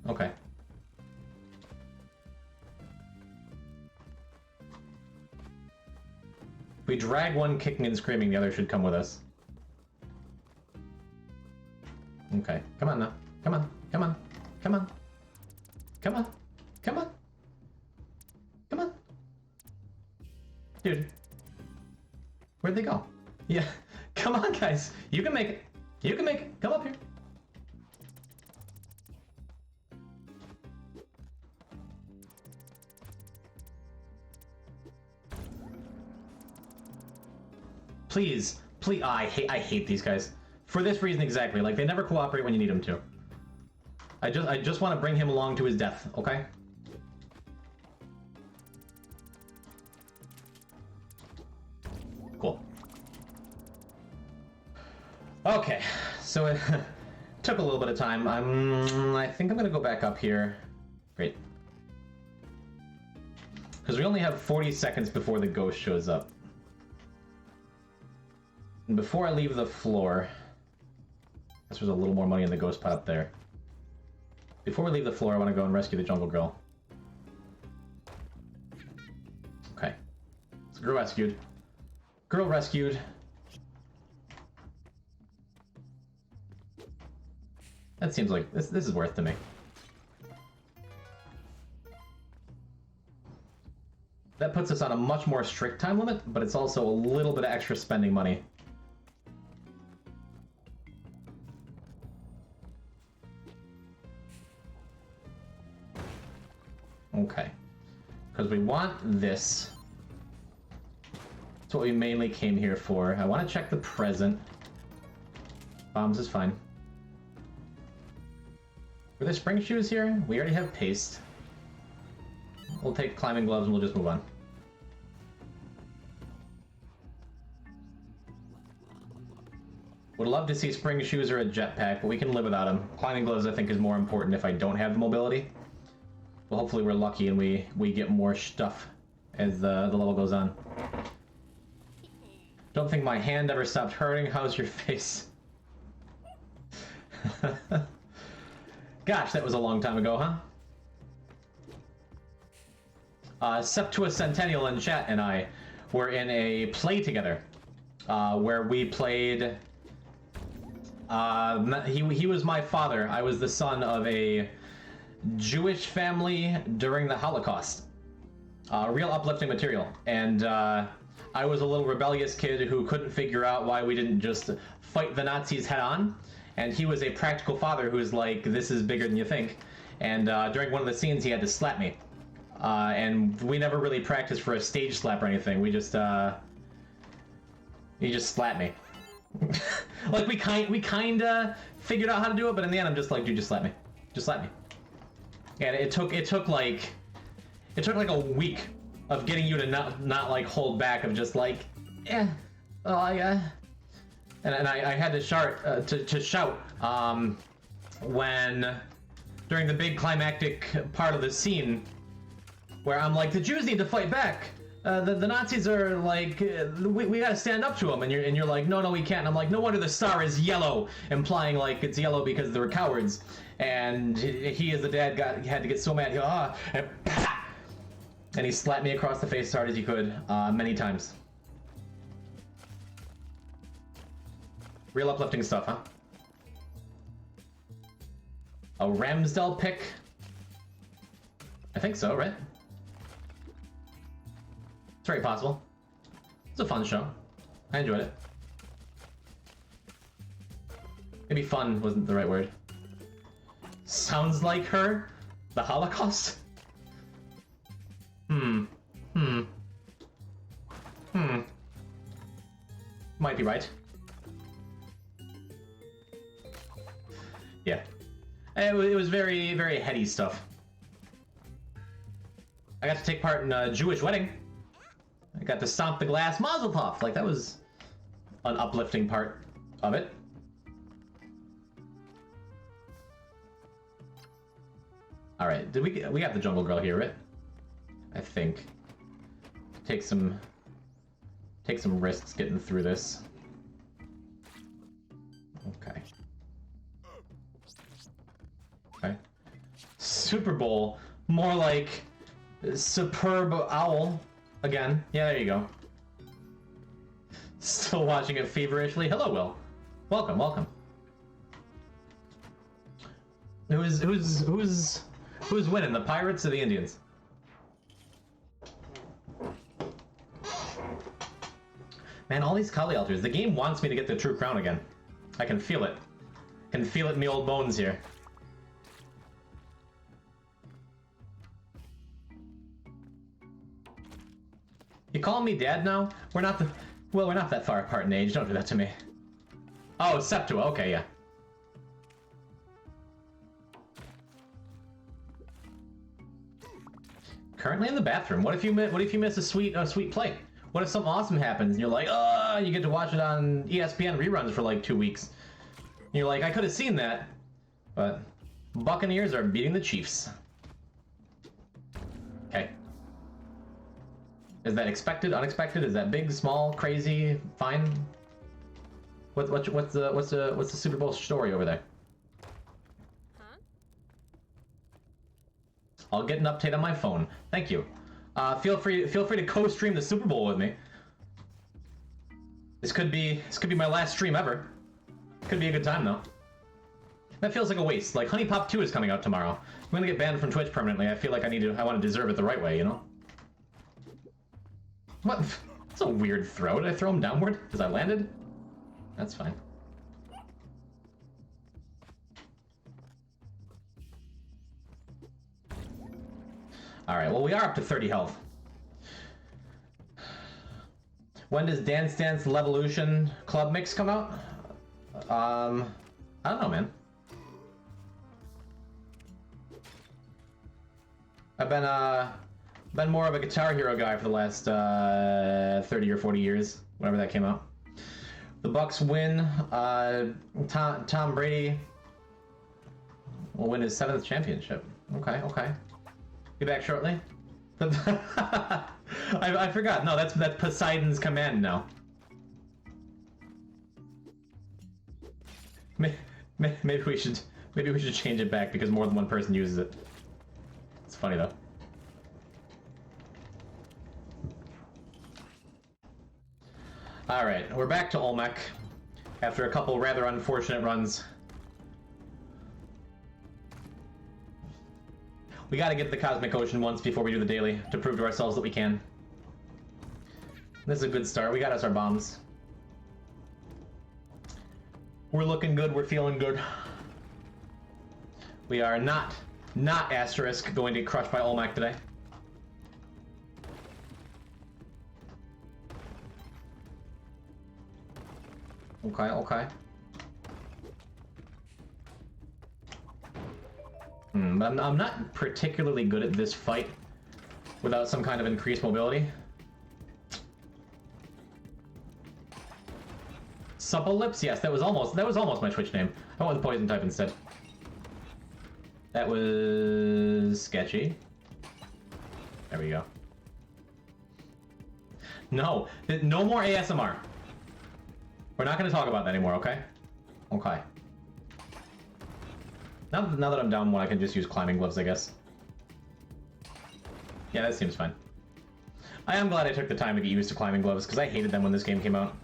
Okay. If we drag one kicking and screaming, the other should come with us. Okay, come on now. Come on, come on, come on. Come on, come on. Come on. Dude. Where'd they go? Yeah, come on, guys. You can make it. You can make it. Come up here. Please, please. I hate these guys for this reason exactly. Like, they never cooperate when you need them to. I just want to bring him along to his death. Okay. Cool. Okay, so it took a little bit of time. I think I'm gonna go back up here. Great. Because we only have 40 seconds before the ghost shows up. And before I leave the floor, I guess there's a little more money in the ghost pot up there. Before we leave the floor, I want to go and rescue the jungle girl. Okay. So girl rescued. Girl rescued. That seems like this is worth to me. That puts us on a much more strict time limit, but it's also a little bit of extra spending money. Okay. Because we want this. That's what we mainly came here for. I want to check the present. Bombs is fine. Were there spring shoes here? We already have paste. We'll take climbing gloves and we'll just move on. Would love to see spring shoes or a jetpack, but we can live without them. Climbing gloves I think is more important if I don't have the mobility. Well, hopefully we're lucky and we get more stuff as the level goes on. Don't think my hand ever stopped hurting. How's your face? Gosh, that was a long time ago, huh? Septua Centennial in chat and I were in a play together, where we played... he was my father. I was the son of a Jewish family during the Holocaust. Real uplifting material. And I was a little rebellious kid who couldn't figure out why we didn't just fight the Nazis head on. And he was a practical father who's like, this is bigger than you think. And during one of the scenes, he had to slap me. And we never really practiced for a stage slap or anything. We just, he just slapped me. Like, we kinda figured out how to do it, but in the end, I'm just like, dude, just slap me. Just slap me. And it took like a week of getting you to not like hold back, of just like, oh, and I had to shout when during the big climactic part of the scene where I'm like, the Jews need to fight back. The Nazis are like, we gotta stand up to them, and you're like, no, we can't. And I'm like, no wonder the star is yellow, implying like it's yellow because they were cowards. And he, as the dad, had to get so mad, and he slapped me across the face as hard as he could, many times. Real uplifting stuff, huh? A Ramsdell pick? I think so, right? It's very possible. It's a fun show. I enjoyed it. Maybe fun wasn't the right word. Sounds like her? The Holocaust? Might be right. Yeah. It was very, very heady stuff. I got to take part in a Jewish wedding. I got to stomp the glass, Mazel Tov. Like, that was an uplifting part of it. All right, we got the jungle girl here, right? I think. Take some risks getting through this. Okay. Okay. Super Bowl, more like superb owl. Again, yeah, there you go. Still watching it feverishly. Hello, Will. Welcome. Who's winning, the Pirates or the Indians? Man, all these Kali altars. The game wants me to get the True Crown again. I can feel it. Can feel it in the old bones here. You calling me dad now? We're not that far apart in age. Don't do that to me. Oh, Septua. Okay, yeah. Currently in the bathroom. What if you miss a sweet play? What if something awesome happens and you're like, oh, you get to watch it on ESPN reruns for like 2 weeks. And you're like, I could have seen that, but Buccaneers are beating the Chiefs. Okay. Is that expected? Unexpected? Is that big? Small? Crazy? Fine? What's the Super Bowl story over there? Huh? I'll get an update on my phone. Thank you. Feel free to co-stream the Super Bowl with me. This could be my last stream ever. Could be a good time though. That feels like a waste. Like Honey Pop 2 is coming out tomorrow. I'm gonna get banned from Twitch permanently. I feel like I want to deserve it the right way, you know? What? That's a weird throw. Did I throw him downward? Because I landed? That's fine. Alright, well, we are up to 30 health. When does Dance Dance Levolution Club Mix come out? I don't know, man. I've been more of a Guitar Hero guy for the last 30 or 40 years, whenever that came out. The Bucks win. Tom Brady will win his 7th championship. Okay, okay. Be back shortly. I forgot. No, that's Poseidon's command now. Maybe we should change it back because more than one person uses it. It's funny though. All right, we're back to Olmec after a couple rather unfortunate runs. We gotta get to the Cosmic Ocean once before we do the daily to prove to ourselves that we can. This is a good start. We got us our bombs. We're looking good. We're feeling good. We are not asterisk going to get crushed by Olmec today. Okay, okay. But I'm not particularly good at this fight without some kind of increased mobility. Supple Lips? Yes, that was almost my Twitch name. I went with the Poison type instead. That was sketchy. There we go. No, no more ASMR. We're not going to talk about that anymore, okay? Okay. Now that I'm down one, I can just use climbing gloves, I guess. Yeah, that seems fine. I am glad I took the time to get used to climbing gloves, because I hated them when this game came out.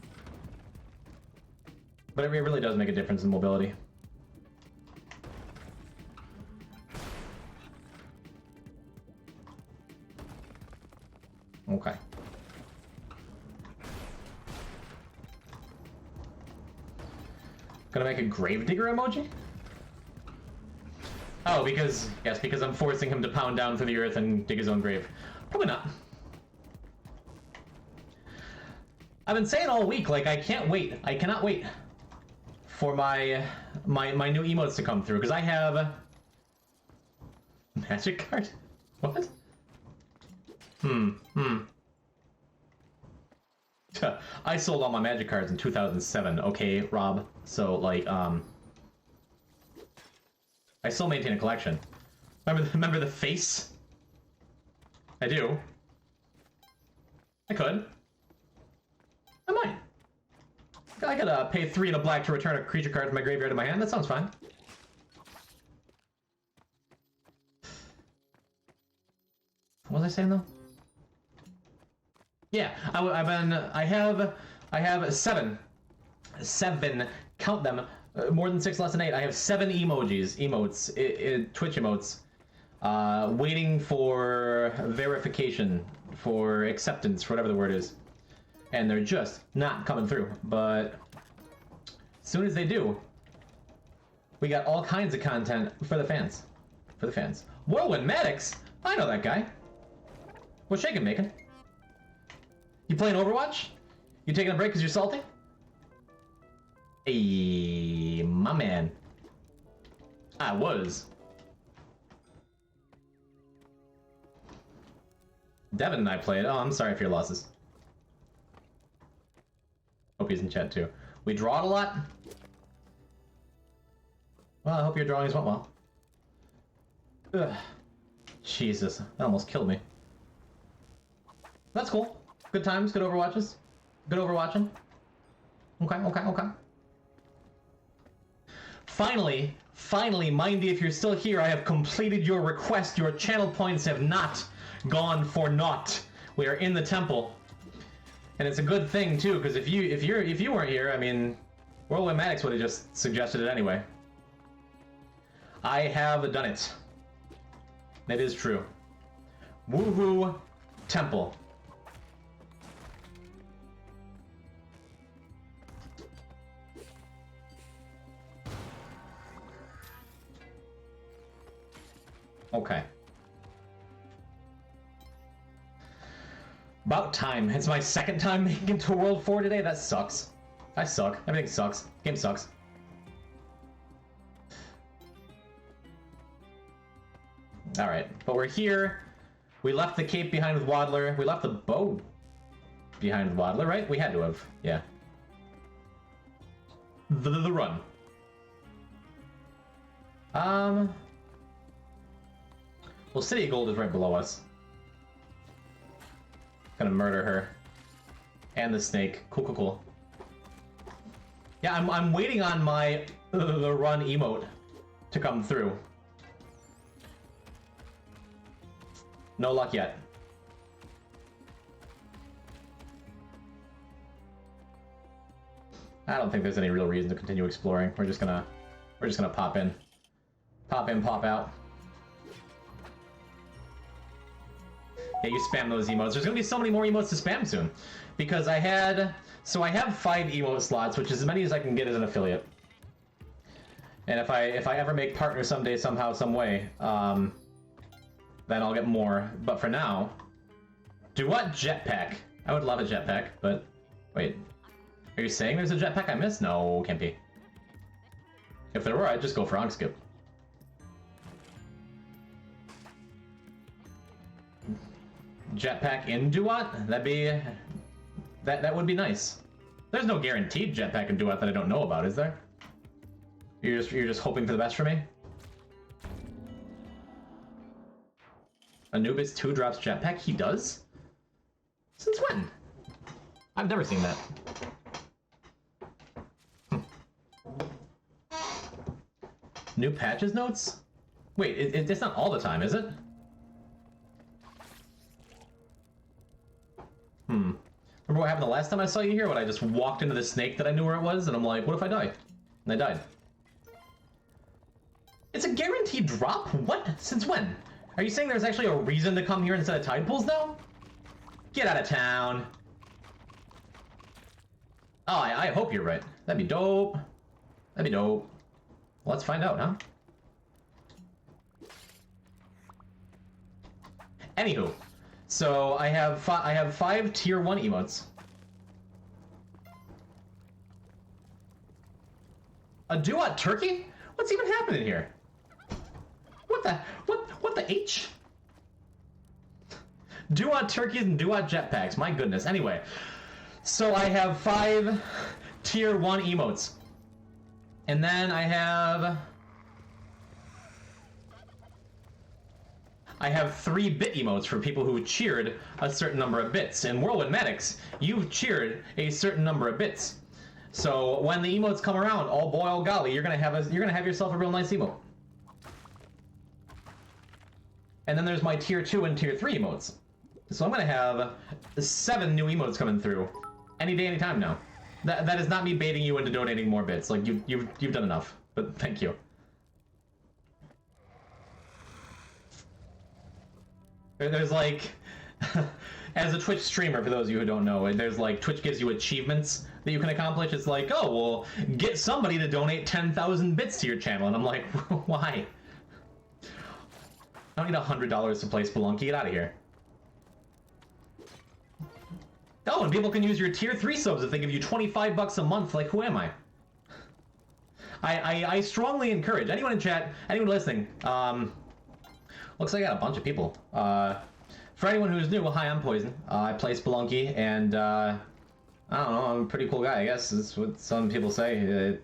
But it really does make a difference in mobility. Okay. Gonna make a gravedigger emoji? Oh, because, yes, because I'm forcing him to pound down through the earth and dig his own grave. Probably not. I've been saying all week, like, I can't wait. I cannot wait for my new emotes to come through, because I have... Magic card? What? I sold all my magic cards in 2007, okay, Rob? So, like, I still maintain a collection. Remember the face? I do. I could. I might. I could pay 3 and a black to return a creature card from my graveyard to my hand. That sounds fine. What was I saying though? Yeah, I have seven, count them, more than 6, less than 8. I have 7 emotes, Twitch emotes, waiting for verification, for acceptance, for whatever the word is. And they're just not coming through. But as soon as they do, we got all kinds of content for the fans. For the fans. Whirlwind Maddox? I know that guy. What's shaking, Macon? You playing Overwatch? You taking a break because you're salty? Hey, my man. I was. Devin and I played. Oh, I'm sorry for your losses. Hope he's in chat too. We draw it a lot. Well, I hope your drawings went well. Ugh. Jesus, that almost killed me. That's cool. Good times, good Overwatches. Good Overwatching. Okay, okay, okay. Finally, Mindy, if you're still here, I have completed your request. Your channel points have not gone for naught. We are in the temple. And it's a good thing too, because if you weren't here, I mean, Whirlwind Maddox would have just suggested it anyway. I have done it. It is true. Woohoo Temple. Okay. About time. It's my second time making it to World 4 today. That sucks. I suck. Everything sucks. Game sucks. Alright, but we're here. We left the cape behind with Waddler. We left the bow behind with Waddler, right? We had to have. Yeah. The run. Well, City of Gold is right below us. Gonna murder her. And the snake. Cool, cool, cool. Yeah, I'm waiting on my the run emote to come through. No luck yet. I don't think there's any real reason to continue exploring. We're just gonna pop in. Pop in, pop out. Yeah, you spam those emotes. There's gonna be so many more emotes to spam soon. Because I have 5 emote slots, which is as many as I can get as an affiliate. And if I ever make partner someday, somehow, some way, then I'll get more. But for now, do what jetpack? I would love a jetpack, but wait. Are you saying there's a jetpack I missed? No, can't be. If there were, I'd just go for Onkskip. Jetpack in Duat? That would be nice. There's no guaranteed jetpack in Duat that I don't know about, is there? You're just hoping for the best for me? Anubis 2 drops jetpack? He does? Since when? I've never seen that. New patches notes? Wait, it's not all the time, is it? Remember what happened the last time I saw you here? When I just walked into the snake that I knew where it was, and I'm like, what if I die? And I died. It's a guaranteed drop? What? Since when? Are you saying there's actually a reason to come here instead of tide pools now? Get out of town. Oh, I hope you're right. That'd be dope. That'd be dope. Well, let's find out, huh? Anywho, so I have 5 tier 1 emotes. A Duat turkey? What's even happening here? What the H? Duat turkeys and Duat jetpacks. My goodness. Anyway, so I have 5 tier 1 emotes. And then I have 3 bit emotes for people who cheered a certain number of bits. In Whirlwind Maddox, you've cheered a certain number of bits. So when the emotes come around, oh boy, oh golly, you're gonna have yourself a real nice emote. And then there's my tier 2 and tier 3 emotes. So I'm gonna have 7 new emotes coming through any day, anytime now. That is not me baiting you into donating more bits. Like you've done enough, but thank you. There's like, as a Twitch streamer, for those of you who don't know, there's like Twitch gives you achievements that you can accomplish. It's like, oh well, get somebody to donate 10,000 bits to your channel, and I'm like, why? I don't need $100 to play Spelunky. Get out of here. Oh, and people can use your tier 3 subs if they give you 25 bucks a month. Like, who am I? I strongly encourage anyone in chat, anyone listening. Looks like I got a bunch of people. For anyone who's new, hi, I'm Poison. I play Spelunky, and I don't know, I'm a pretty cool guy, I guess. Is what some people say.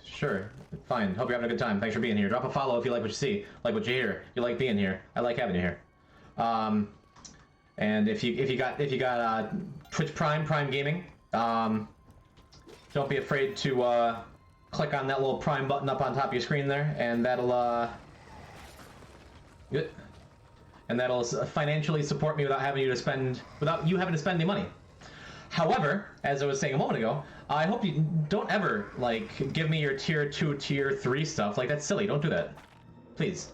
Sure, fine. Hope you're having a good time. Thanks for being here. Drop a follow if you like what you see, like what you hear. You like being here. I like having you here. And if you got Twitch Prime Gaming, don't be afraid to click on that little Prime button up on top of your screen there, and that'll financially support me without you having to spend any money. However, as I was saying a moment ago, I hope you don't ever like give me your tier 2, tier 3 stuff. Like, that's silly. Don't do that, please.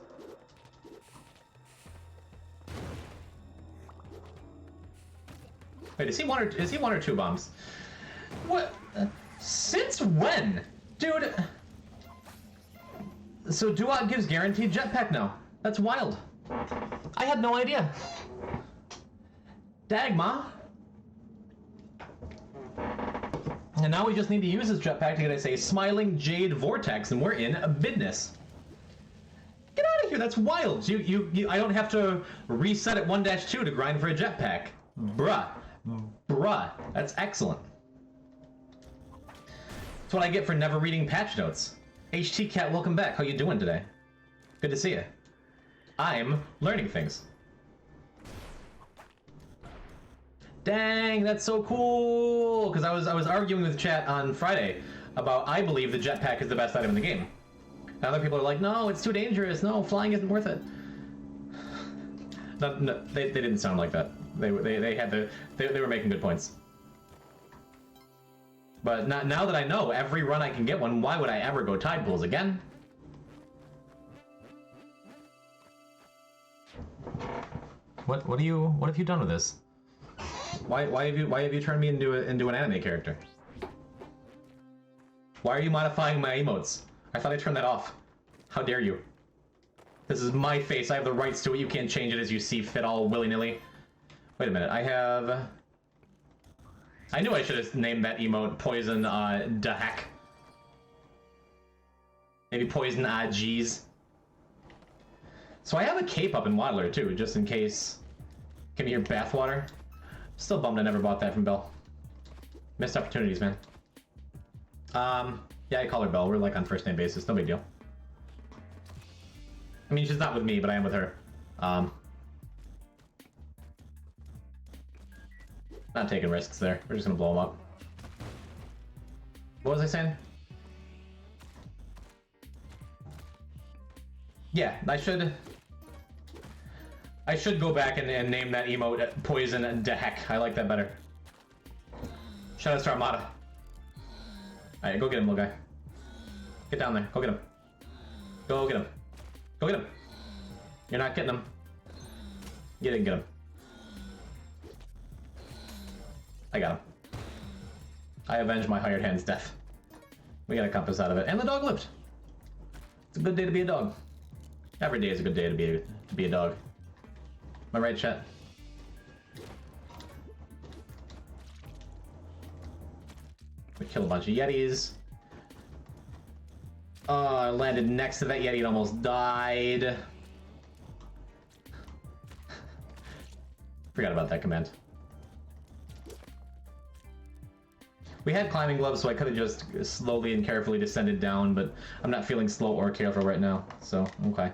Wait, is he one or 2 bombs? What? Since when, dude? So Duat gives guaranteed jetpack now. That's wild. I had no idea. Dagma. And now we just need to use this jetpack to get us a smiling jade vortex, and we're in a business. Get out of here! That's wild. I don't have to reset at 1-2 to grind for a jetpack. Bruh. That's excellent. That's what I get for never reading patch notes. HT Cat, welcome back. How you doing today? Good to see you. I'm learning things. Dang, that's so cool! Because I was arguing with chat on Friday about I believe the jetpack is the best item in the game. And other people are like, no, it's too dangerous. No, flying isn't worth it. No, they didn't sound like that. They were making good points. But now that I know every run I can get one, why would I ever go tide pools again? What have you done with this? Why have you turned me into an anime character? Why are you modifying my emotes? I thought I turned that off. How dare you? This is my face. I have the rights to it. You can't change it as you see fit all willy-nilly. Wait a minute. I knew I should have named that emote Poison da heck. Maybe Poison jeez. So I have a cape up in Waddler too, just in case. Give me your bathwater. Still bummed I never bought that from Belle. Missed opportunities, man. Yeah, I call her Belle. We're like on first name basis. No big deal. I mean, she's not with me, but I am with her. Not taking risks there. We're just gonna blow them up. What was I saying? Yeah, I should go back and name that emote Poison da heck. I like that better. Shout out to Armada. Alright, go get him, little guy. Get down there. Go get him. Go get him. Go get him. You're not getting him. You didn't get him. I got him. I avenged my hired hand's death. We got a compass out of it. And the dog lived. It's a good day to be a dog. Every day is a good day to be a dog. Am I right, chat? We kill a bunch of Yetis. I landed next to that Yeti and almost died. Forgot about that command. We had climbing gloves, so I could have just slowly and carefully descended down, but I'm not feeling slow or careful right now, so okay.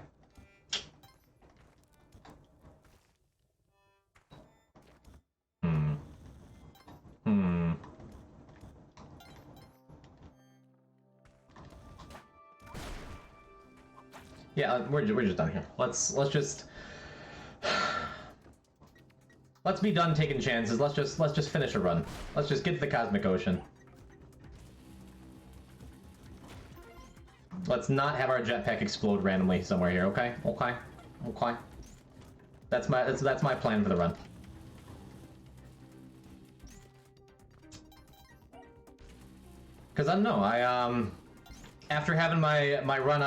Yeah, we're just done here. Let's be done taking chances. Let's just finish a run. Let's just get to the Cosmic Ocean. Let's not have our jetpack explode randomly somewhere here, okay? Okay. Okay. That's my plan for the run. Cause I don't know, after having my run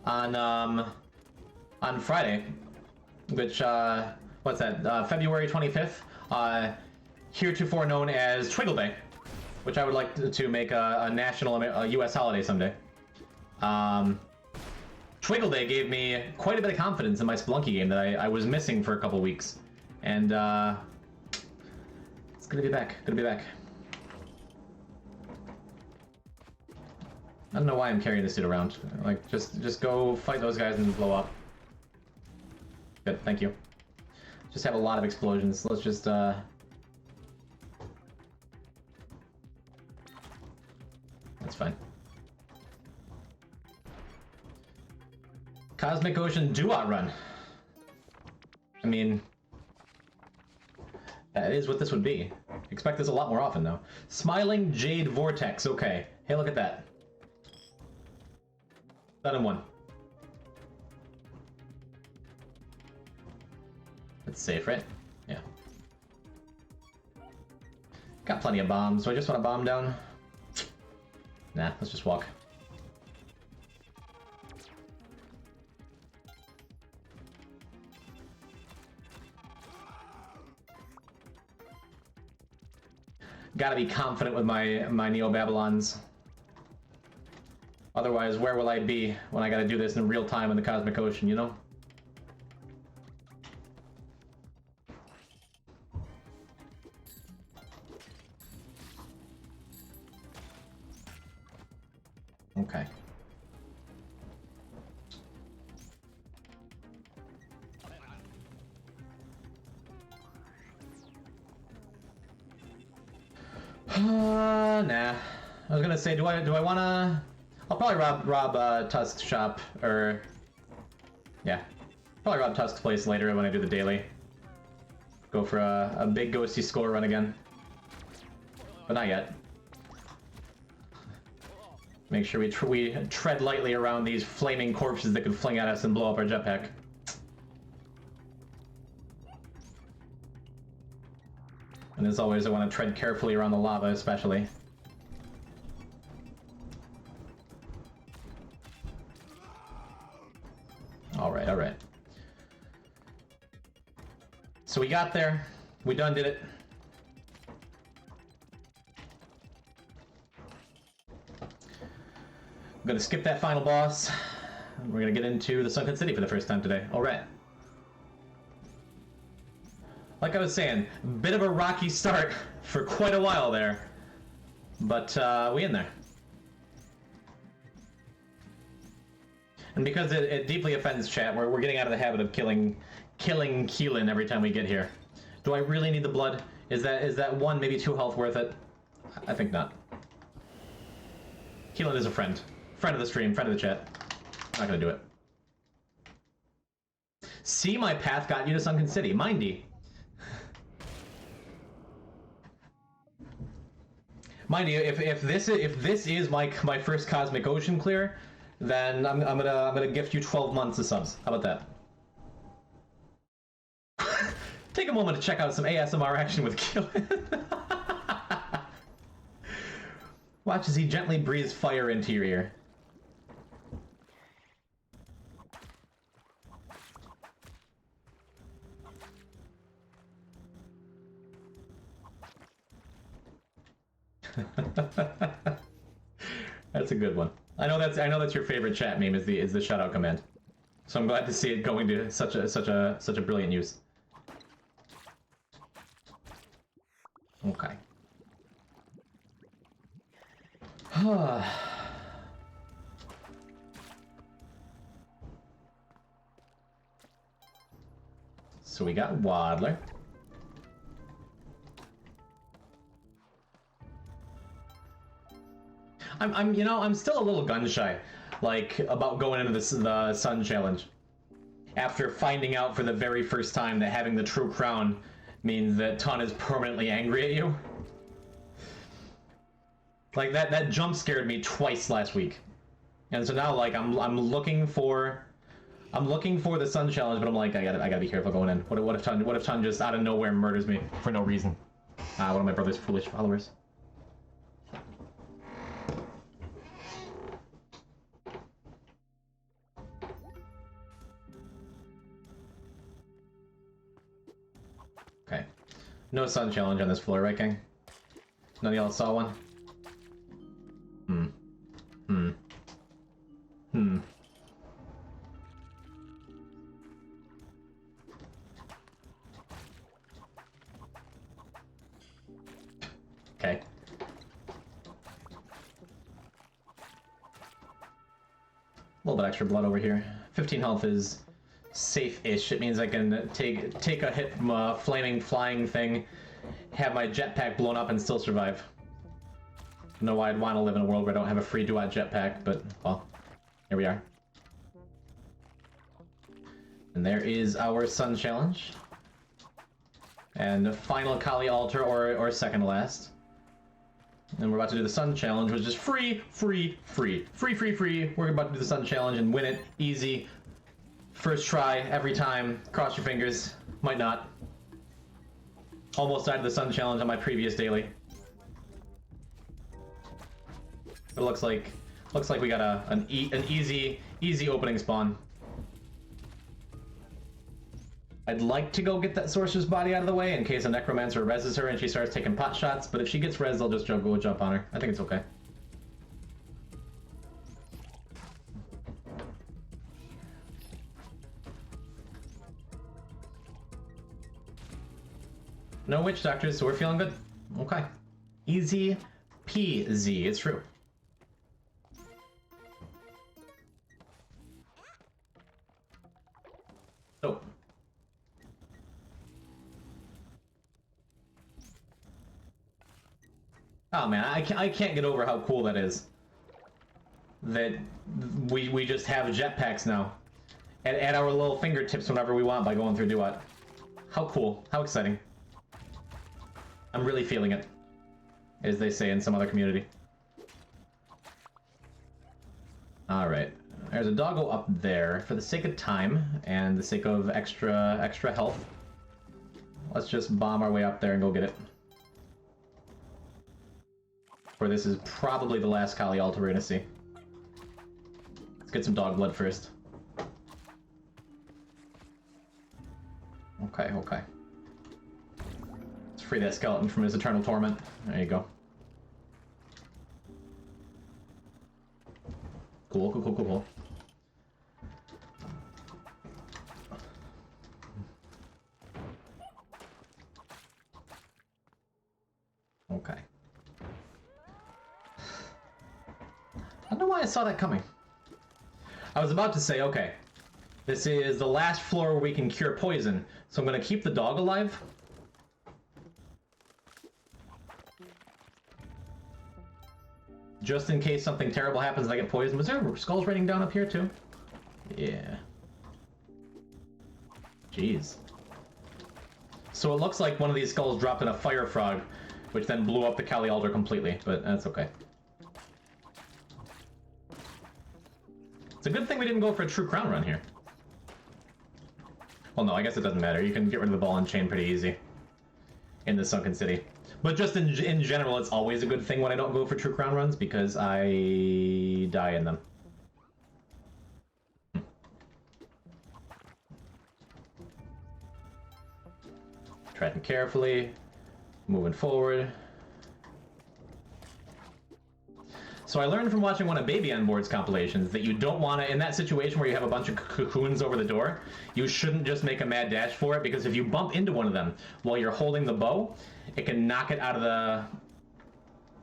on Friday, which what's that? February 25th. Heretofore known as Twiggle Day, which I would like to make a national U.S. holiday someday. Twiggle Day gave me quite a bit of confidence in my Spelunky game that I was missing for a couple weeks, and it's gonna be back. Gonna be back. I don't know why I'm carrying this dude around. Like, just go fight those guys and blow up. Good, thank you. Just have a lot of explosions. Let's just, That's fine. Cosmic Ocean Duat Run. I mean, that is what this would be. Expect this a lot more often, though. Smiling Jade Vortex. Okay. Hey, look at that. Done in one. It's safe, right? Yeah. Got plenty of bombs. Do I just want to bomb down? Nah, let's just walk. Gotta be confident with my Neo-Babylons. Otherwise, where will I be when I gotta do this in real time in the Cosmic Ocean, you know? Okay. Nah. I was gonna say, do I wanna? I'll probably rob Tusk's shop, or yeah, probably rob Tusk's place later when I do the daily. Go for a big ghosty score run again, but not yet. Make sure we tread lightly around these flaming corpses that could fling at us and blow up our jetpack. And as always, I want to tread carefully around the lava, especially. Alright, alright. So we got there. We done did it. I'm gonna skip that final boss. We're gonna get into the Sunken City for the first time today. Alright. Like I was saying, bit of a rocky start for quite a while there. But we in there. And because it deeply offends chat, we're getting out of the habit of killing Keelan every time we get here. Do I really need the blood? Is that 1, maybe 2 health worth it? I think not. Keelan is a friend. Friend of the stream, friend of the chat. Not gonna do it. See, my path got you to Sunken City. Mindy. Mind you, if this is my first Cosmic Ocean clear, then I'm gonna gift you 12 months of subs. How about that? Take a moment to check out some ASMR action with Keelan. Watch as he gently breathes fire into your ear. That's a good one. I know that's your favorite chat meme is the shutout command. So I'm glad to see it going to such a brilliant use. Okay. So we got Waddler. I'm still a little gun shy, like, about going into the Sun Challenge. After finding out for the very first time that having the True Crown means that Ton is permanently angry at you. Like, that jump scared me twice last week. And so now, like, I'm looking for the Sun Challenge, but I'm like, I gotta be careful going in. What if Ton just out of nowhere murders me for no reason? One of my brother's foolish followers. Okay. No Sun Challenge on this floor, right, gang? None of y'all saw one? Okay. A little bit extra blood over here. 15 health is safe-ish. It means I can take a hit from a flaming flying thing, have my jetpack blown up, and still survive. I don't know why I'd want to live in a world where I don't have a free duat jetpack, but, well, here we are. And there is our Sun Challenge. And the final Kali Altar, or second to last. And we're about to do the Sun Challenge, which is free. We're about to do the Sun Challenge and win it. Easy. First try, every time. Cross your fingers. Might not. Almost died to the Sun Challenge on my previous daily. It looks like we got an easy opening spawn. I'd like to go get that sorcerer's body out of the way in case a necromancer reses her and she starts taking pot shots, but if she gets res, I'll just go jump on her. I think it's okay. No witch doctors, so we're feeling good. Okay. Easy peasy, it's true. Oh. Oh man, I can't get over how cool that is. That we just have jetpacks now. At our little fingertips whenever we want by going through Duat. How cool. How exciting. I'm really feeling it. As they say in some other community. Alright. There's a doggo up there. For the sake of time and the sake of extra health, let's just bomb our way up there and go get it. For this is probably the last Kali Alta we're gonna see. Let's get some dog blood first. Okay, okay. Let's free that skeleton from his eternal torment. There you go. Cool, cool, cool, cool, cool. Okay. I don't know why I saw that coming. I was about to say, okay, this is the last floor where we can cure poison, so I'm going to keep the dog alive. Just in case something terrible happens and I get poisoned. Was there skulls raining down up here too? Yeah. Jeez. So it looks like one of these skulls dropped in a fire frog, which then blew up the Kali Altar completely, but that's okay. It's a good thing we didn't go for a true crown run here. Well, no, I guess it doesn't matter. You can get rid of the ball and chain pretty easy in the Sunken City. But just in general, it's always a good thing when I don't go for true crown runs because I die in them. Treading carefully, moving forward. So I learned from watching one of Baby on Board's compilations that you don't want to, in that situation where you have a bunch of cocoons over the door, you shouldn't just make a mad dash for it, because if you bump into one of them while you're holding the bow, it can knock it out of the...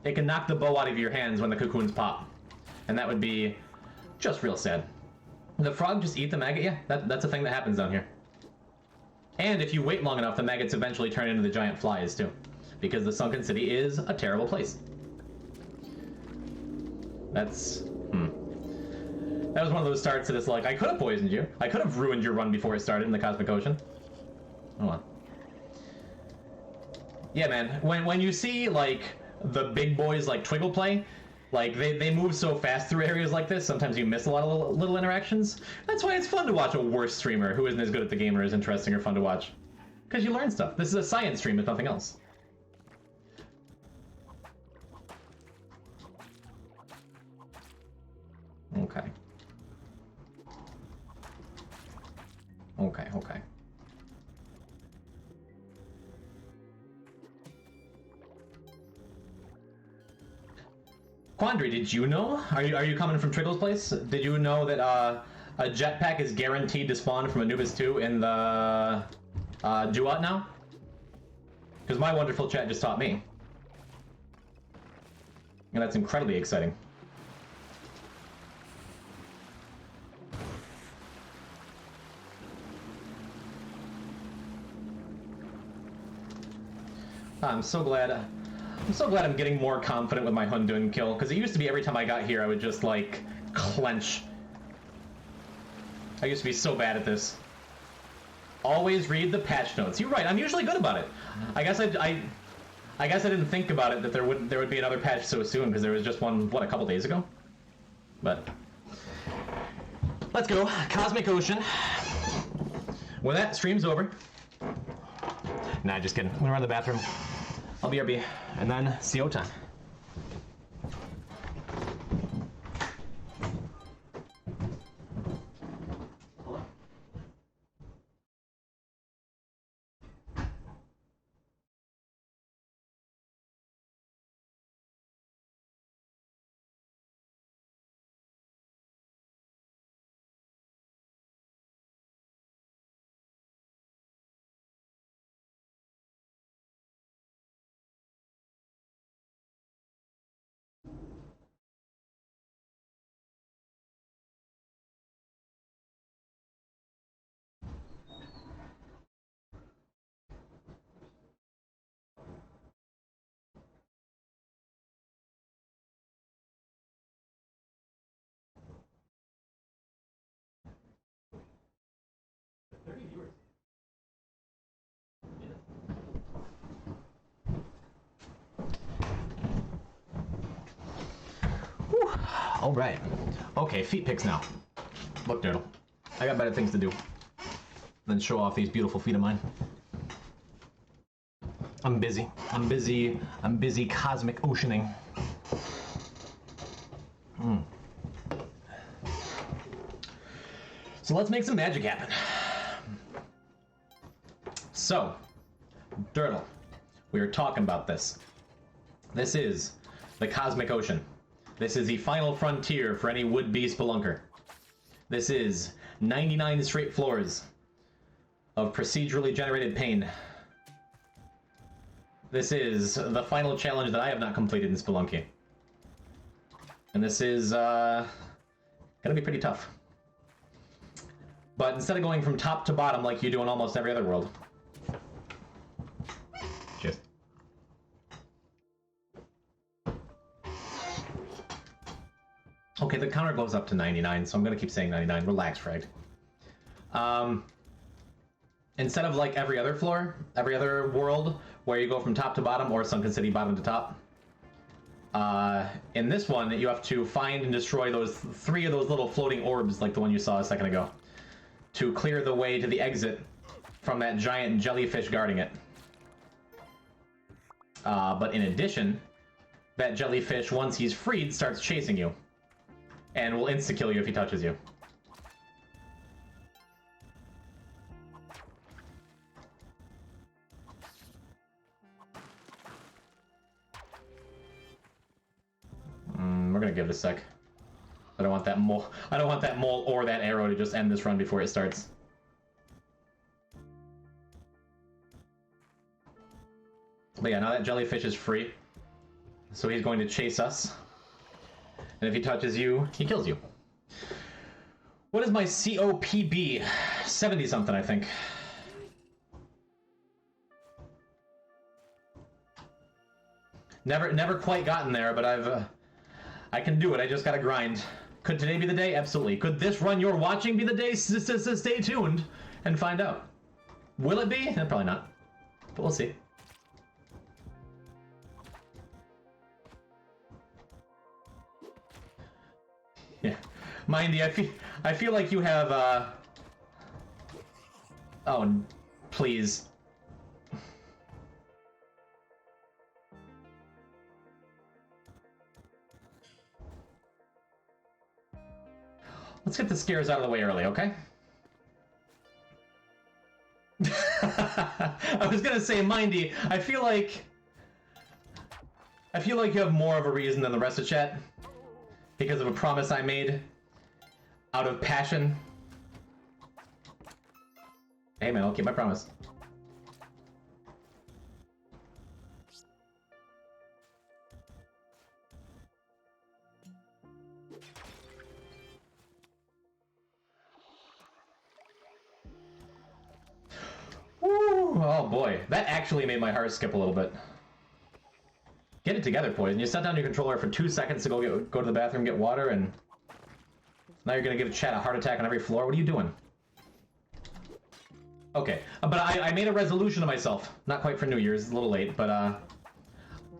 It can knock the bow out of your hands when the cocoons pop. And that would be just real sad. The frog just eat the maggot? Yeah, that's a thing that happens down here. And if you wait long enough, the maggots eventually turn into the giant flies too. Because the Sunken City is a terrible place. That's... That was one of those starts that is like, I could have poisoned you. I could have ruined your run before it started in the Cosmic Ocean. Hold on. Yeah, man. When you see, like, the big boys like Twiggle play, like, they move so fast through areas like this, sometimes you miss a lot of little interactions. That's why it's fun to watch a worse streamer who isn't as good at the game or as interesting or fun to watch. Because you learn stuff. This is a science stream, if nothing else. Okay. Okay, okay. Quandary, did you know? Are you coming from Triggle's place? Did you know that a jetpack is guaranteed to spawn from Anubis 2 in the Duat now? Because my wonderful chat just taught me. And that's incredibly exciting. I'm so glad I'm getting more confident with my Hundun kill, because it used to be every time I got here I would just, like, clench. I used to be so bad at this. Always read the patch notes. You're right, I'm usually good about it. I guess I didn't think about it that there would be another patch so soon, because there was just one, what, a couple days ago? But let's go. Cosmic Ocean. When that stream's over. Nah, just kidding. I'm gonna run to the bathroom. I'll BRB, and then CO time. All right. Okay, feet picks now. Look, Dirtle. I got better things to do than show off these beautiful feet of mine. I'm busy. I'm busy cosmic oceaning. So let's make some magic happen. So, Dirtle, we were talking about this. This is the cosmic ocean. This is the final frontier for any would-be spelunker. This is 99 straight floors of procedurally generated pain. This is the final challenge that I have not completed in Spelunky. And this is gonna be pretty tough. But instead of going from top to bottom like you do in almost every other world. Cheers. Okay, the counter goes up to 99, so I'm gonna keep saying 99. Relax, Frag. Instead of like every other floor, every other world, where you go from top to bottom, or Sunken City bottom to top, in this one, you have to find and destroy those 3 of those little floating orbs, like the one you saw a second ago, to clear the way to the exit from that giant jellyfish guarding it. But in addition, that jellyfish, once he's freed, starts chasing you, and will insta-kill you if he touches you. We're gonna give it a sec. I don't want that mole. I don't want that mole or that arrow to just end this run before it starts. But yeah, now that jellyfish is free, so he's going to chase us. And if he touches you, he kills you. What is my COPB? 70 something, I think. Never quite gotten there, but I can do it. I just gotta grind. Could today be the day? Absolutely. Could this run you're watching be the day? Stay tuned and find out. Will it be? Probably not, but we'll see. Yeah, Mindy, I feel like you have oh, please. Let's get the scares out of the way early, okay? I was gonna say, Mindy, I feel like you have more of a reason than the rest of chat, because of a promise I made out of passion. Hey man, I'll keep my promise. Woo! Oh boy, that actually made my heart skip a little bit. Get it together, Poison. You set down your controller for 2 seconds to go to the bathroom, get water, and now you're gonna give chat a heart attack on every floor? What are you doing? Okay, but I made a resolution to myself. Not quite for New Year's, a little late, but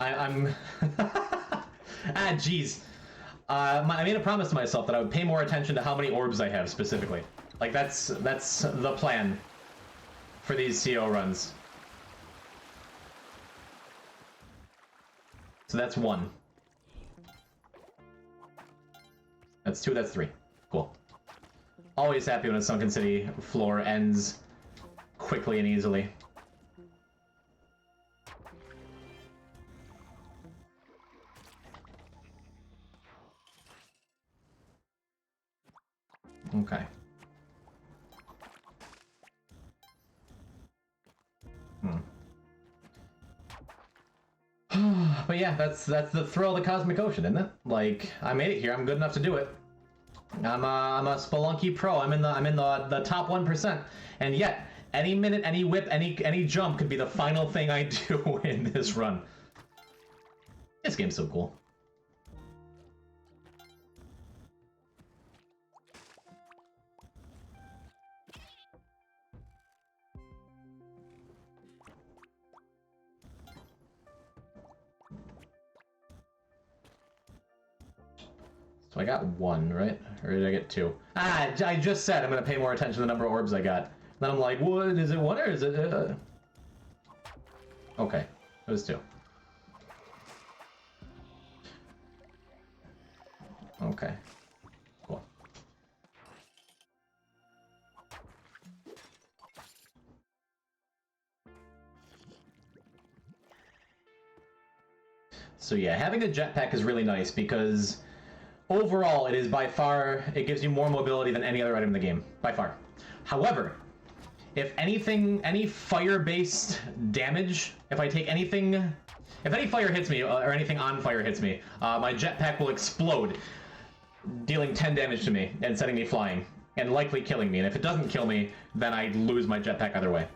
I'm ah, jeez. I made a promise to myself that I would pay more attention to how many orbs I have specifically. Like that's the plan for these CO runs. So that's 1. That's 2, that's 3. Cool. Always happy when a Sunken City floor ends quickly and easily. Okay. But yeah, that's the thrill of the cosmic ocean, isn't it? Like, I made it here. I'm good enough to do it. I'm a Spelunky pro. I'm in the top 1%, and yet any minute, any whip, any jump could be the final thing I do in this run. This game's so cool. So I got 1, right? Or did I get 2? Ah, I just said I'm gonna pay more attention to the number of orbs I got. Then I'm like, what? Is it 1 or is it... Okay, it was 2. Okay, cool. So yeah, having a jetpack is really nice because overall it is by far, it gives you more mobility than any other item in the game, by far. However, if anything, any fire-based damage, if I take anything, if any fire hits me, or anything on fire hits me, my jetpack will explode, dealing 10 damage to me and setting me flying, and likely killing me. And if it doesn't kill me, then I lose my jetpack either way.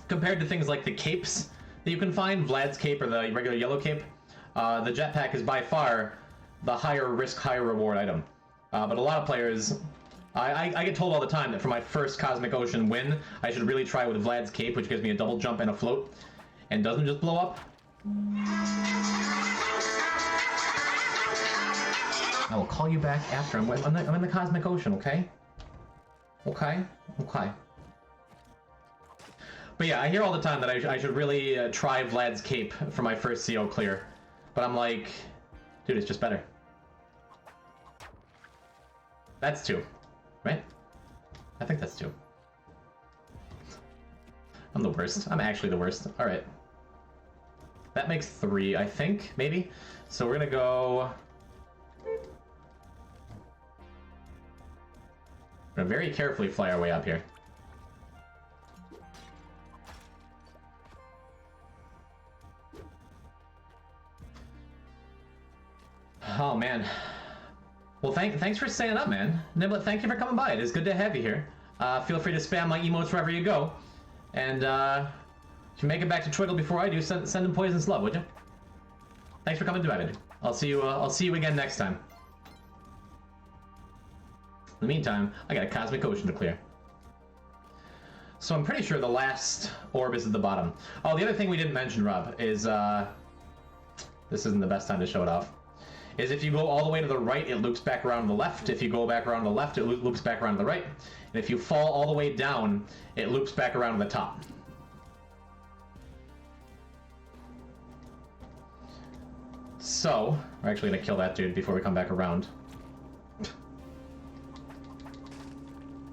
Compared to things like the capes that you can find, Vlad's cape or the regular yellow cape, the jetpack is by far the higher risk, higher reward item. But a lot of players, I get told all the time that for my first Cosmic Ocean win, I should really try with Vlad's cape, which gives me a double jump and a float, and doesn't just blow up. I will call you back after I'm in the Cosmic Ocean, okay? Okay? Okay. But yeah, I hear all the time that I should really try Vlad's cape for my first CO clear. But I'm like, dude, it's just better. That's 2, right? I think that's 2. I'm the worst. I'm actually the worst. All right. That makes 3, I think, maybe. So we're gonna go... We're gonna very carefully fly our way up here. Oh, man. Well, thanks for staying up, man. Niblet, thank you for coming by. It is good to have you here. Feel free to spam my emotes wherever you go. And, if you make it back to Twiggle before I do, send him Poison's love, would you? Thanks for coming to it. I'll see you again next time. In the meantime, I got a Cosmic Ocean to clear. So I'm pretty sure the last orb is at the bottom. Oh, the other thing we didn't mention, Rob, is, this isn't the best time to show it off, is if you go all the way to the right, it loops back around to the left. If you go back around to the left, it loops back around to the right. And if you fall all the way down, it loops back around to the top. So, we're actually gonna kill that dude before we come back around.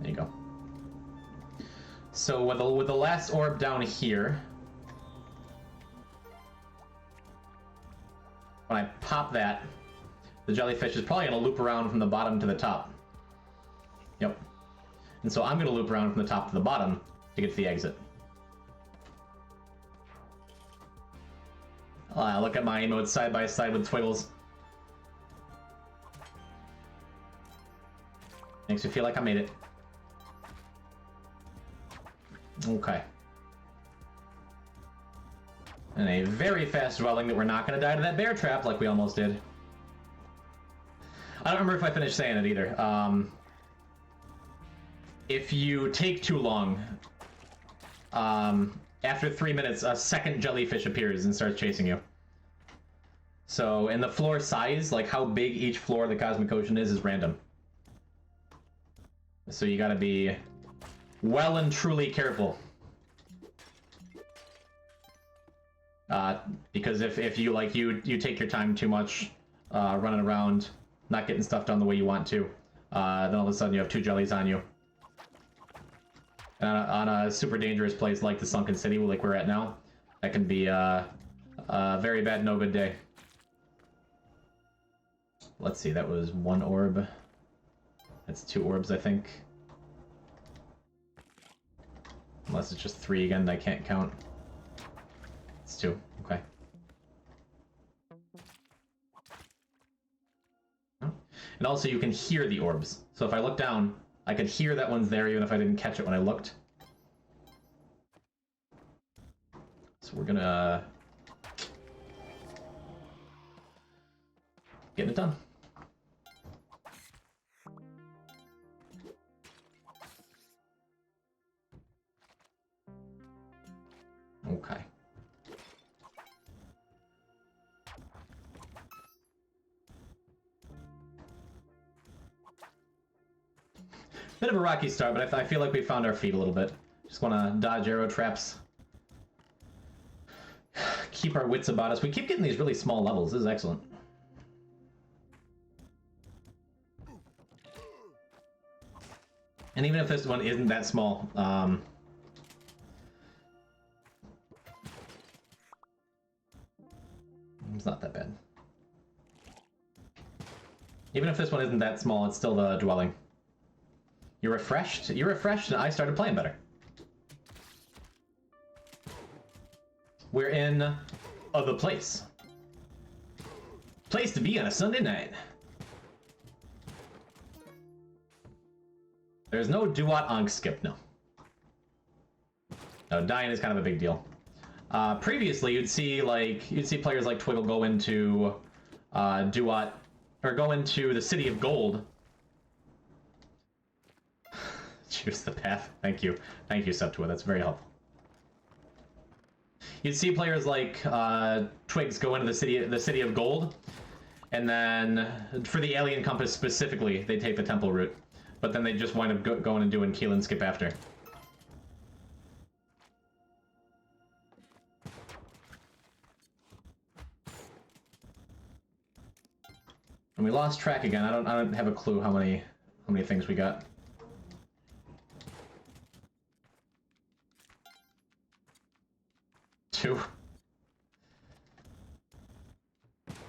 There you go. So with the last orb down here, when I pop that, the jellyfish is probably going to loop around from the bottom to the top. Yep. And so I'm going to loop around from the top to the bottom to get to the exit. Look at my emotes side by side with Twiggles. Makes me feel like I made it. Okay. And a very fast dwelling that we're not going to die to that bear trap like we almost did. I don't remember if I finished saying it either. If you take too long, after 3 minutes, a second jellyfish appears and starts chasing you. So, in the floor size, like how big each floor of the Cosmic Ocean is random. So you gotta be well and truly careful. Because if you you take your time too much, running around, not getting stuff done the way you want to, then all of a sudden you have 2 jellies on you. And on a super dangerous place like the Sunken City, like we're at now, that can be a very bad, no good day. Let's see, that was 1 orb. That's 2 orbs, I think. Unless it's just 3 again that I can't count. It's 2, okay. And also you can hear the orbs. So if I look down, I could hear that one's there even if I didn't catch it when I looked. So we're gonna... getting it done. Okay. Bit of a rocky start, but I feel like we found our feet a little bit. Just want to dodge arrow traps. Keep our wits about us. We keep getting these really small levels. This is excellent. And even if this one isn't that small, it's not that bad. Even if this one isn't that small, it's still the dwelling. You're refreshed? You're refreshed, and I started playing better. We're in the place. Place to be on a Sunday night. There's no do-what on skip, no. No, dying is kind of a big deal. Previously, you'd see players like Twiggle go into do-what, or go into the City of Gold. Choose the path. Thank you, Septua. That's very helpful. You'd see players like Twigs go into the City of Gold, and then for the Alien Compass specifically, they take the Temple route. But then they just wind up going and doing Keel and Skip after. And we lost track again. I don't have a clue how many things we got. Two.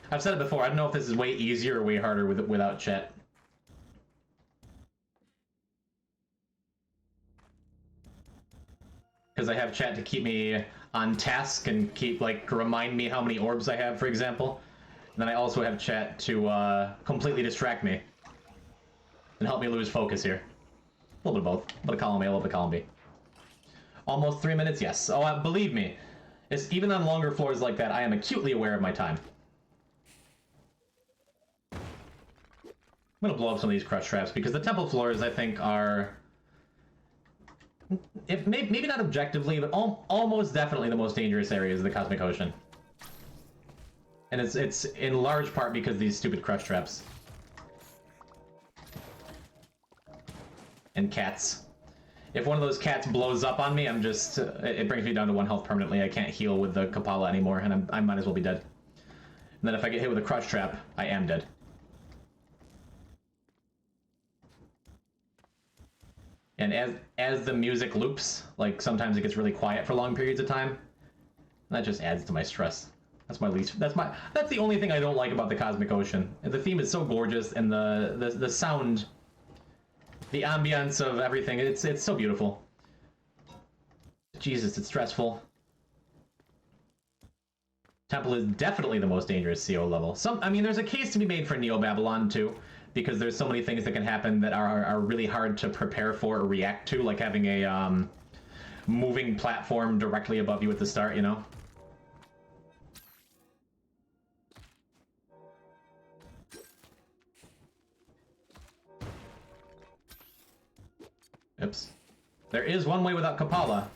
I've said it before. I don't know if this is way easier or way harder without chat. Because I have chat to keep me on task and remind me how many orbs I have, for example. And then I also have chat to completely distract me and help me lose focus here. A little bit of both. A little bit of column A, a little bit of column B. Almost 3 minutes, yes. Oh, believe me, even on longer floors like that, I am acutely aware of my time. I'm gonna blow up some of these crush traps because the temple floors, I think, are, maybe not objectively, but almost definitely the most dangerous areas of the Cosmic Ocean. And it's in large part because of these stupid crush traps. And cats. If one of those cats blows up on me, I'm just, it brings me down to 1 health permanently. I can't heal with the Kapala anymore, and I might as well be dead. And then if I get hit with a crush trap, I am dead. And as the music loops, like sometimes it gets really quiet for long periods of time, that just adds to my stress. That's the only thing I don't like about the Cosmic Ocean. The theme is so gorgeous, and the sound, the ambience of everything, it's so beautiful. Jesus, it's stressful. Temple is definitely the most dangerous CO level. I mean, there's a case to be made for Neo Babylon too, because there's so many things that can happen that are really hard to prepare for or react to, like having a moving platform directly above you at the start, you know? Oops. There is one way without Kapala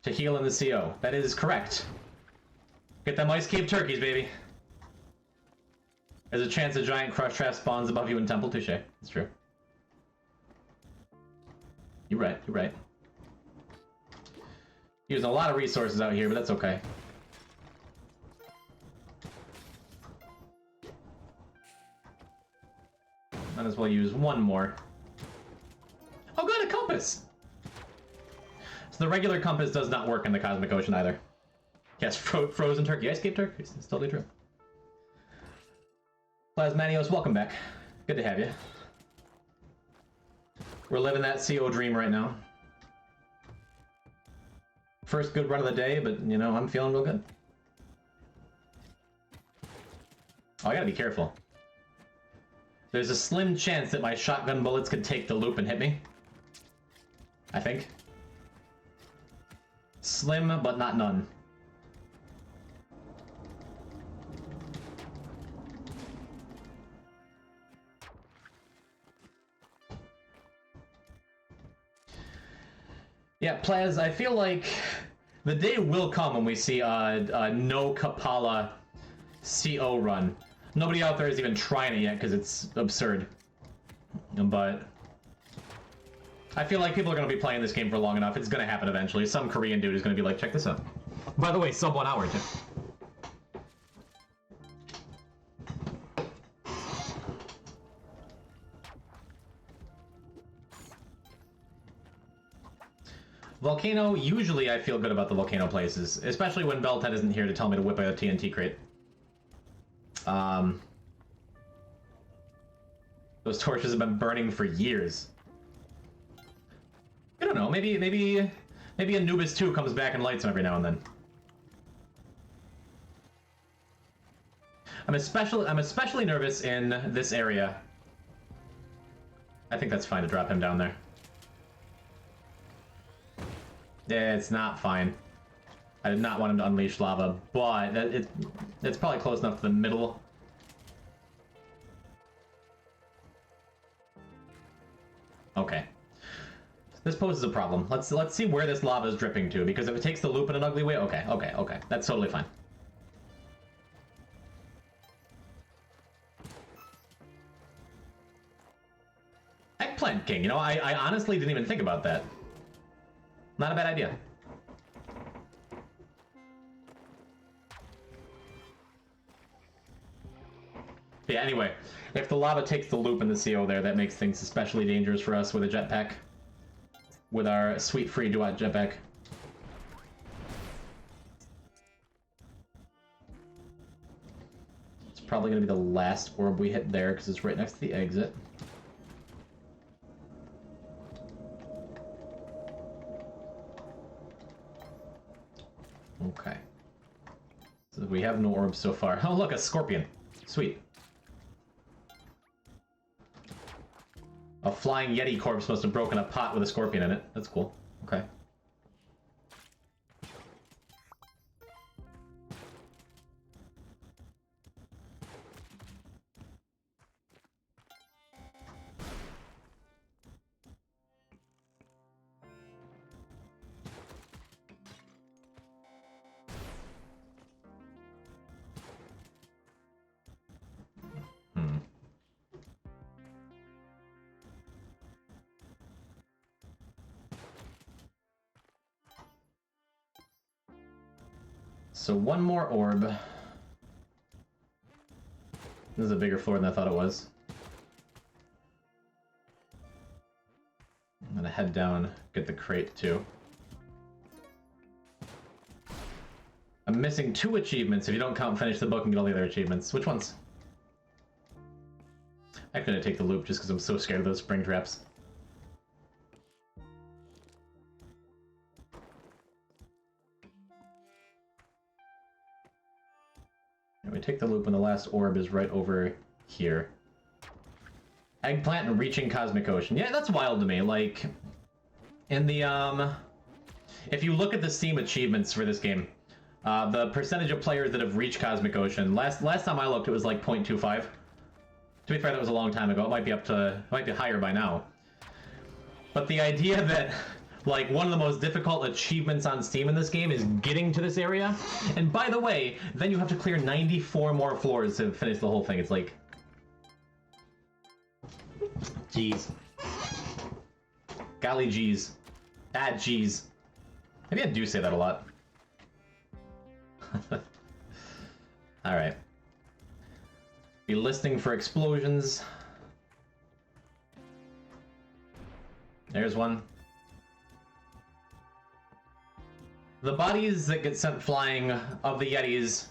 to heal in the CO. That is correct. Get them Ice Cave turkeys, baby. There's a chance a giant crush trap spawns above you in Temple. Touche. It's true. You're right. You're right. Using a lot of resources out here, but that's okay. Might as well use one more. Oh good, a compass! So the regular compass does not work in the Cosmic Ocean either. Yes, frozen turkey. Ice Cave turkeys. It's totally true. Plasmanios, welcome back. Good to have you. We're living that CO dream right now. First good run of the day, but, you know, I'm feeling real good. Oh, I gotta be careful. There's a slim chance that my shotgun bullets could take the loop and hit me. I think. Slim, but not none. Yeah, Plaz, I feel like the day will come when we see a no Kapala CO run. Nobody out there is even trying it yet because it's absurd. But I feel like people are going to be playing this game for long enough. It's going to happen eventually. Some Korean dude is going to be like, check this out. By the way, sub 1 hour, too. Volcano, usually I feel good about the volcano places, especially when Belted isn't here to tell me to whip out a TNT crate. Those torches have been burning for years. I don't know, maybe Anubis 2 comes back and lights them every now and then. I'm especially nervous in this area. I think that's fine to drop him down there. Yeah, it's not fine. I did not want him to unleash lava, but it's probably close enough to the middle. Okay. This poses a problem. Let's see where this lava is dripping to, because if it takes the loop in an ugly way, okay. That's totally fine. Eggplant King, you know, I honestly didn't even think about that. Not a bad idea. Yeah, anyway, if the lava takes the loop in the CO there, that makes things especially dangerous for us with a jetpack. With our sweet free duat jetpack. It's probably going to be the last orb we hit there, because it's right next to the exit. Okay. So we have no orbs so far. Oh, look, a scorpion. Sweet. A flying Yeti corpse must have broken a pot with a scorpion in it. That's cool. Okay. So one more orb. This is a bigger floor than I thought it was. I'm gonna head down, get the crate too. I'm missing 2 achievements if you don't count finish the book and get all the other achievements. Which ones? I'm gonna take the loop just because I'm so scared of those spring traps. And we take the loop and the last orb is right over here. Eggplant and reaching Cosmic Ocean. Yeah, that's wild to me. Like, in the, if you look at the Steam achievements for this game, the percentage of players that have reached Cosmic Ocean, last time I looked, it was like 0.25. To be fair, that was a long time ago. It might be higher by now. But the idea that, like, one of the most difficult achievements on Steam in this game is getting to this area, and by the way, then you have to clear 94 more floors to finish the whole thing. It's like, jeez. Golly jeez. Bad jeez. Maybe I do say that a lot. Alright. Be listening for explosions. There's one. The bodies that get sent flying of the Yetis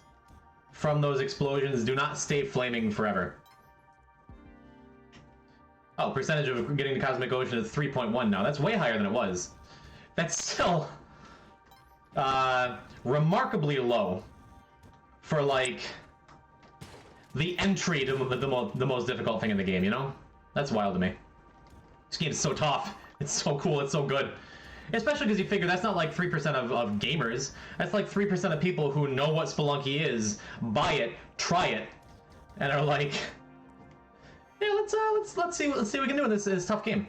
from those explosions do not stay flaming forever. Oh, percentage of getting to Cosmic Ocean is 3.1 now. That's way higher than it was. That's still remarkably low for, like, the entry to the most difficult thing in the game, you know? That's wild to me. This game is so tough. It's so cool. It's so good. Especially because you figure that's not like 3% of gamers. That's like 3% of people who know what Spelunky is, buy it, try it, and are like, yeah, let's see what we can do with this tough game.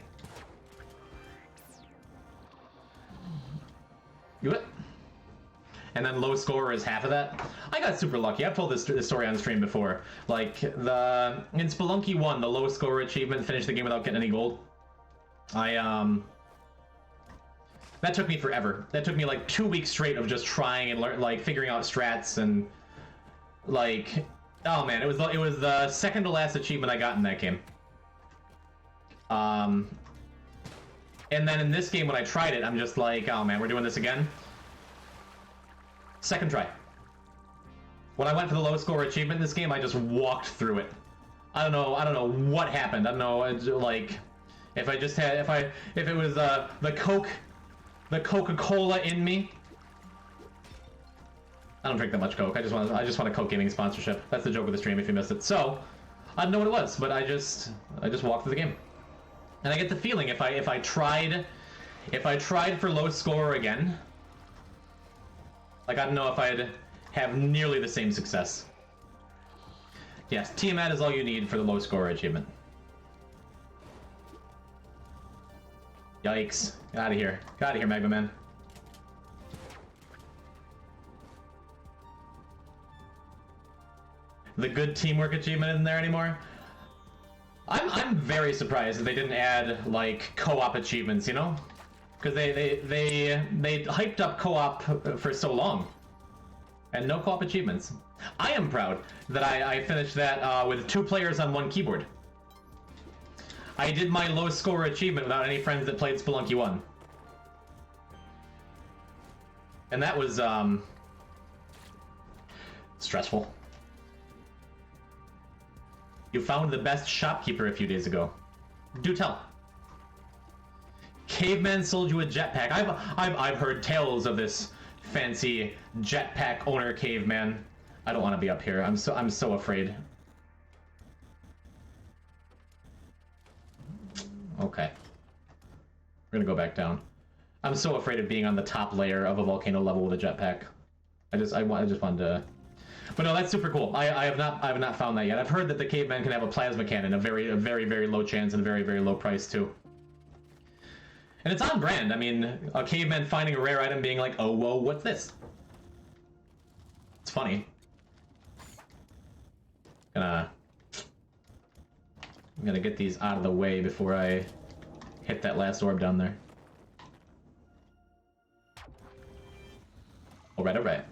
You it? And then low score is half of that. I got super lucky. I've told this story on stream before. Like, in Spelunky 1, the low score achievement, finished the game without getting any gold. I That took me forever. That took me like 2 weeks straight of just trying and like figuring out strats and like, oh man, it was the second to last achievement I got in that game. And then in this game when I tried it, I'm just like, oh man, we're doing this again. Second try. When I went for the low score achievement in this game, I just walked through it. I don't know what happened. I don't know, like, if I just had, if it was the Coca-Cola in me. I don't drink that much Coke. I just want a Coke Gaming sponsorship. That's the joke of the stream if you missed it. So, I don't know what it was, but I just walked through the game. And I get the feeling if I tried for low score again, like I don't know if I'd have nearly the same success. Yes, Tiamat is all you need for the low score achievement. Yikes. Get out of here. Get out of here, Magma Man. The good teamwork achievement isn't there anymore? I'm very surprised that they didn't add, like, co-op achievements, you know? Because they hyped up co-op for so long. And no co-op achievements. I am proud that I finished that with 2 players on 1 keyboard. I did my low score achievement without any friends that played Spelunky 1. And that was, stressful. You found the best shopkeeper a few days ago. Do tell. Caveman sold you a jetpack. I've heard tales of this fancy jetpack owner caveman. I don't want to be up here. I'm so afraid. Okay. We're gonna go back down. I'm so afraid of being on the top layer of a volcano level with a jetpack. I just wanted to. But no, that's super cool. I have not found that yet. I've heard that the caveman can have a plasma cannon, a very low chance and a very low price too. And it's on brand. I mean, a caveman finding a rare item being like, oh whoa, what's this? It's funny. I'm gonna get these out of the way before I hit that last orb down there. Alright, alright.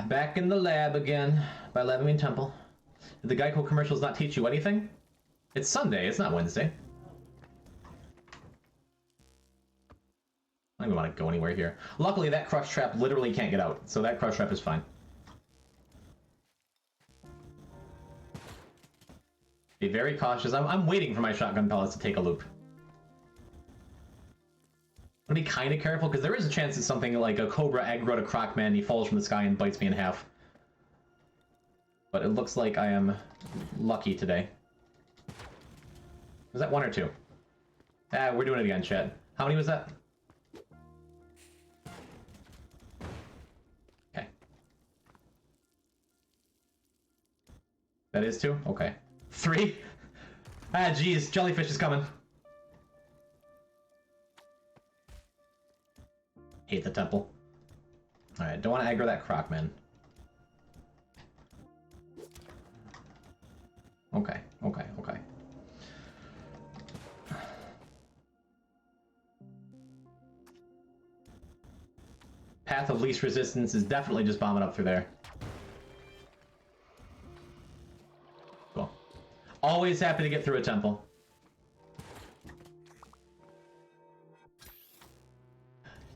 Back in the lab again. By lab I mean temple. Did the Geico commercials not teach you anything? It's Sunday, it's not Wednesday. I don't even want to go anywhere here. Luckily that crush trap literally can't get out, so that crush trap is fine. Be very cautious. I'm waiting for my shotgun pellets to take a loop. I'm gonna be kind of careful, because there is a chance that something like a Cobra aggroed a Crocman, he falls from the sky and bites me in half. But it looks like I am lucky today. Was that 1 or 2? Ah, we're doing it again, chat. How many was that? Okay. That is 2? Okay. 3? Ah, geez, jellyfish is coming. Hate the temple. Alright, don't want to aggro that Crocman. Okay. Path of least resistance is definitely just bombing up through there. Cool. Always happy to get through a temple.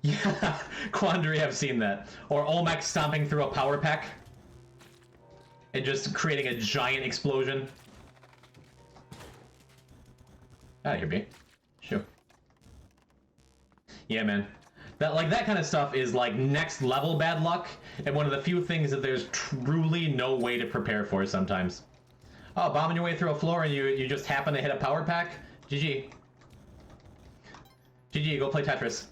Yeah, Quandary, I've seen that. Or Olmec stomping through a power pack and just creating a giant explosion. Out of here, B. Sure. Yeah, man. That kind of stuff is like next level bad luck, and one of the few things that there's truly no way to prepare for sometimes. Oh, bombing your way through a floor and you just happen to hit a power pack? GG. GG, go play Tetris.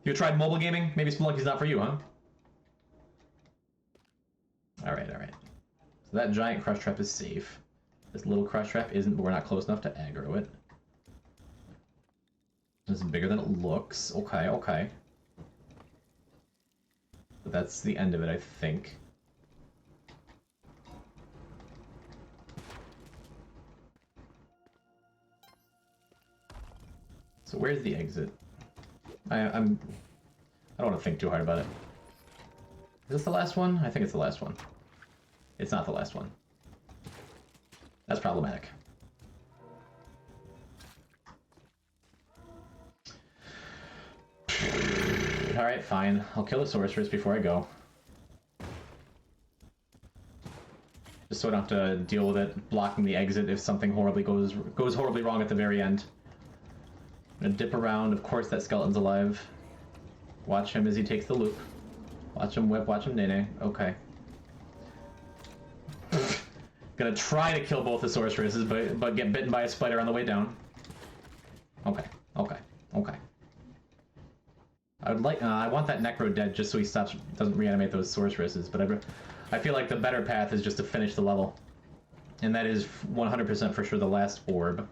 You tried mobile gaming? Maybe Spelunky's not for you, huh? Alright. So that giant crush trap is safe. This little crush trap isn't, but we're not close enough to aggro it. This is bigger than it looks. Okay. But that's the end of it, I think. So where's the exit? I don't want to think too hard about it. Is this the last one? I think it's the last one. It's not the last one. That's problematic. Alright, fine. I'll kill the sorceress before I go. Just so I don't have to deal with it blocking the exit if something horribly goes horribly wrong at the very end. I'm gonna dip around. Of course that skeleton's alive. Watch him as he takes the loop. Watch him whip, watch him nay-nay. Okay. Gonna try to kill both the sorceresses, but get bitten by a spider on the way down. Okay, okay, okay. I want that necro dead just so he doesn't reanimate those sorceresses, but I feel like the better path is just to finish the level. And that is 100% for sure the last orb.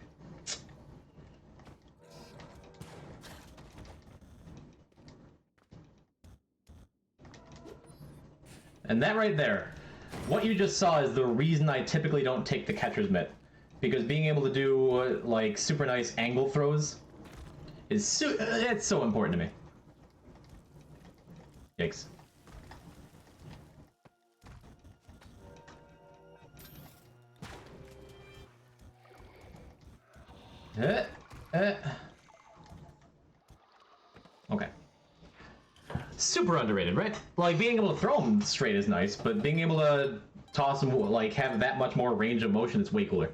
And that right there, what you just saw is the reason I typically don't take the catcher's mitt. Because being able to do, like, super nice angle throws is it's so important to me. Yikes. Okay. Super underrated, right? Like, being able to throw them straight is nice, but being able to toss them, like, have that much more range of motion is way cooler.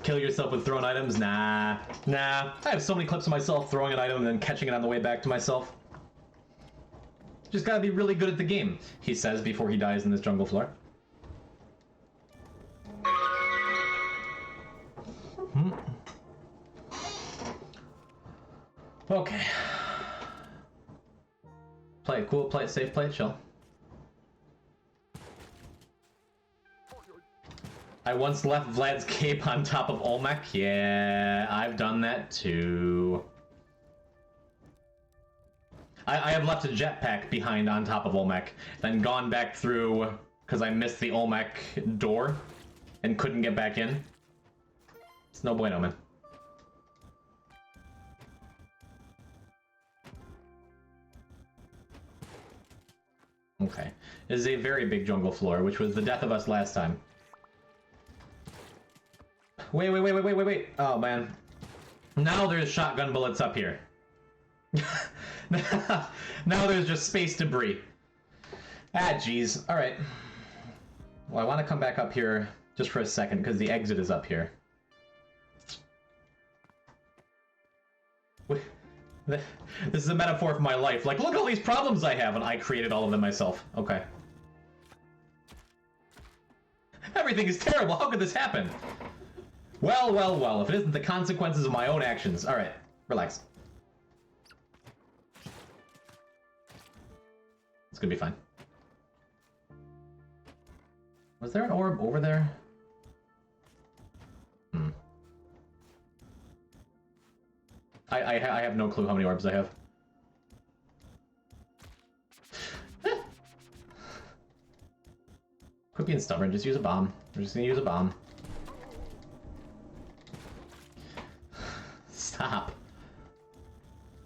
Kill yourself with thrown items? Nah. Nah. I have so many clips of myself throwing an item and then catching it on the way back to myself. Just gotta be really good at the game, he says before he dies in this jungle floor. Okay. Play it cool, play it safe, play it chill. I once left Vlad's cape on top of Olmec. Yeah, I've done that too. I have left a jetpack behind on top of Olmec, then gone back through because I missed the Olmec door and couldn't get back in. It's no bueno, man. Okay. This is a very big jungle floor, which was the death of us last time. Wait. Oh, man. Now there's shotgun bullets up here. Now there's just space debris. Ah, jeez. Alright. Well, I want to come back up here just for a second, because the exit is up here. This is a metaphor for my life. Like, look at all these problems I have, and I created all of them myself. Okay. Everything is terrible. How could this happen? Well, if it isn't the consequences of my own actions. Alright, relax. It's gonna be fine. Was there an orb over there? I have no clue how many orbs I have. Quit being stubborn, just use a bomb. We're just gonna use a bomb. Stop.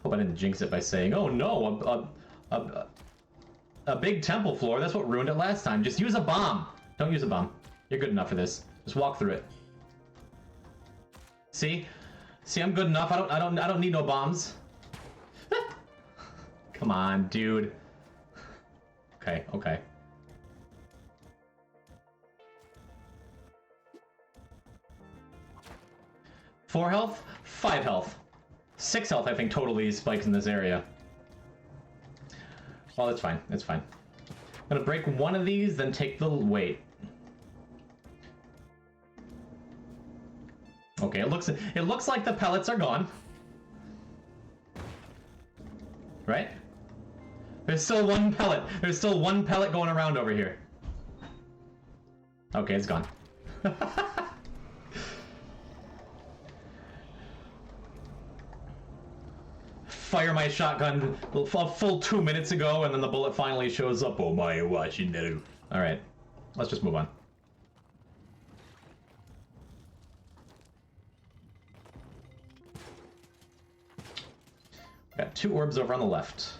Hope I didn't jinx it by saying, oh no, a big temple floor, that's what ruined it last time. Just use a bomb. Don't use a bomb. You're good enough for this. Just walk through it. See? See, I'm good enough. I don't need no bombs. Come on, dude. Okay. 4 health, 5 health. 6 health, I think, totally spikes in this area. Well, it's fine. It's fine. I'm gonna break one of these, then take the weight. Okay, it looks like the pellets are gone. Right? There's still one pellet. There's still one pellet going around over here. Okay, it's gone. Fire my shotgun a full 2 minutes ago, and then the bullet finally shows up. Oh my, what you do? All right, let's just move on. Got 2 orbs over on the left.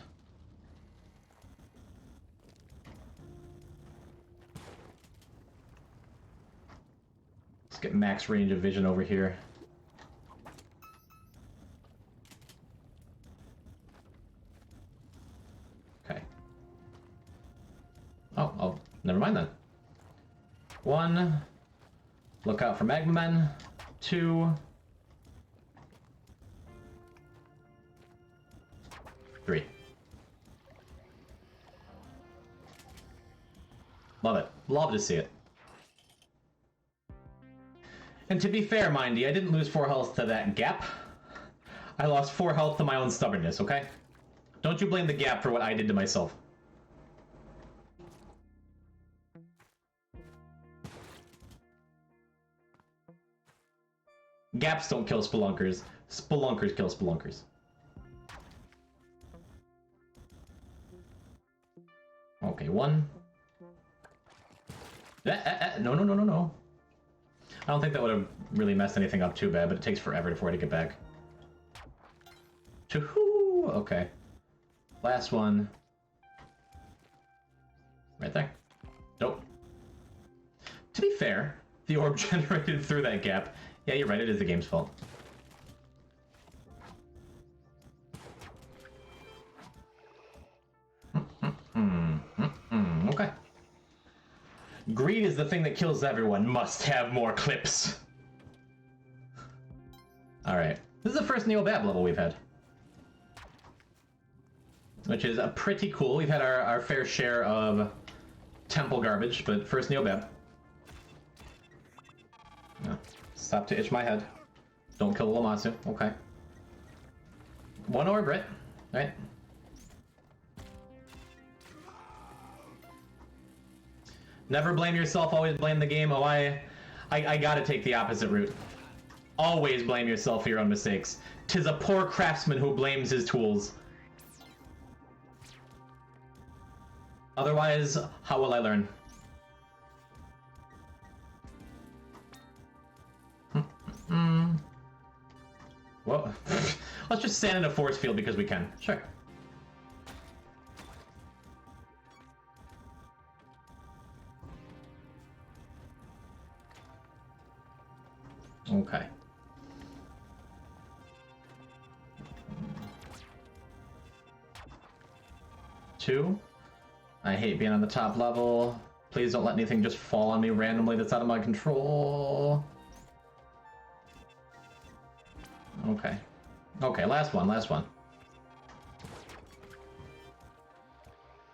Let's get max range of vision over here. Okay. Oh, never mind then. 1. Look out for magma men. 2. 3. Love it. Love to see it. And to be fair, Mindy, I didn't lose 4 health to that gap. I lost 4 health to my own stubbornness, okay? Don't you blame the gap for what I did to myself. Gaps don't kill spelunkers. Spelunkers kill spelunkers. Okay, 1. No. I don't think that would have really messed anything up too bad, but it takes forever for it to get back. Choo-hoo! Okay. Last one. Right there. Nope. To be fair, the orb generated through that gap. Yeah, you're right, it is the game's fault. Okay. Greed is the thing that kills everyone. Must have more clips. Alright. This is the first Neobab level we've had. Which is pretty cool. We've had our fair share of temple garbage, but first Neobab. No. Stop to itch my head. Don't kill the Lamasu. Okay. 1 orb, right? Never blame yourself, always blame the game. Oh, I gotta take the opposite route. Always blame yourself for your own mistakes. 'Tis a poor craftsman who blames his tools. Otherwise, how will I learn? Well, let's just stand in a force field because we can. Sure. Okay. Two. I hate being on the top level. Please don't let anything just fall on me randomly that's out of my control. Okay. Okay, last one.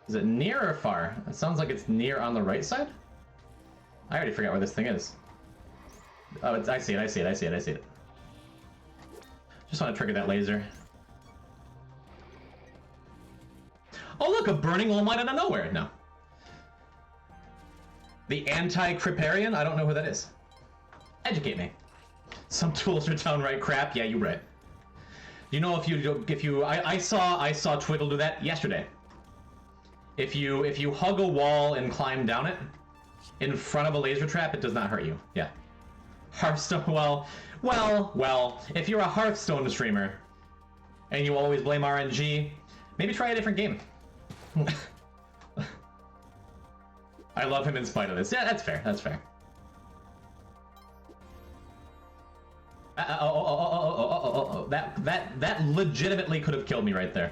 Is it near or far? It sounds like it's near on the right side? I already forgot where this thing is. Oh, I see it. Just want to trigger that laser. Oh look, a burning all might out of nowhere. No. The anti-Criparian? I don't know who that is. Educate me. Some tools are downright crap. Yeah, you're right. You know, I saw Twiddle do that yesterday. If you hug a wall and climb down it in front of a laser trap, it does not hurt you. Yeah. Hearthstone. Well. If you're a Hearthstone streamer and you always blame RNG, maybe try a different game. I love him in spite of this. Yeah, that's fair. That legitimately could have killed me right there.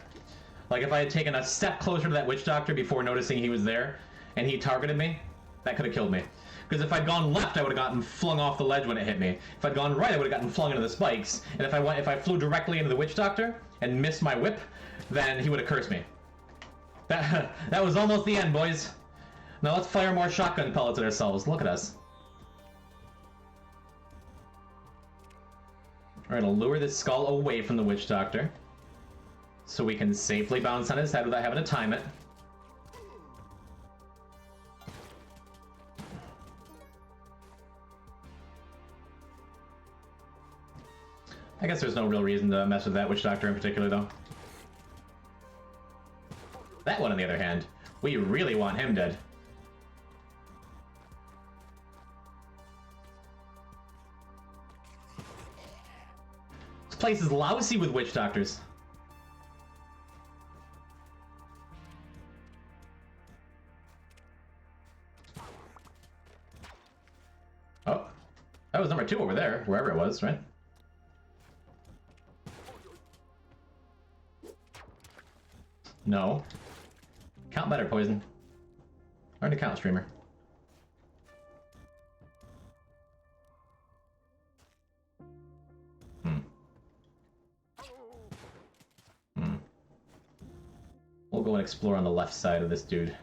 Like if I had taken a step closer to that witch doctor before noticing he was there, and he targeted me, that could have killed me. Because if I'd gone left, I would have gotten flung off the ledge when it hit me. If I'd gone right, I would have gotten flung into the spikes. And if I flew directly into the witch doctor and missed my whip, then he would have cursed me. That was almost the end, boys. Now let's fire more shotgun pellets at ourselves. Look at us. Alright, I'll lure this skull away from the witch doctor, so we can safely bounce on his head without having to time it. I guess there's no real reason to mess with that witch doctor in particular, though. That one, on the other hand, we really want him dead. This place is lousy with witch doctors. That was number 2 over there, wherever it was, right? No. Count better, Poison. Learn to count, streamer. We'll go and explore on the left side of this dude.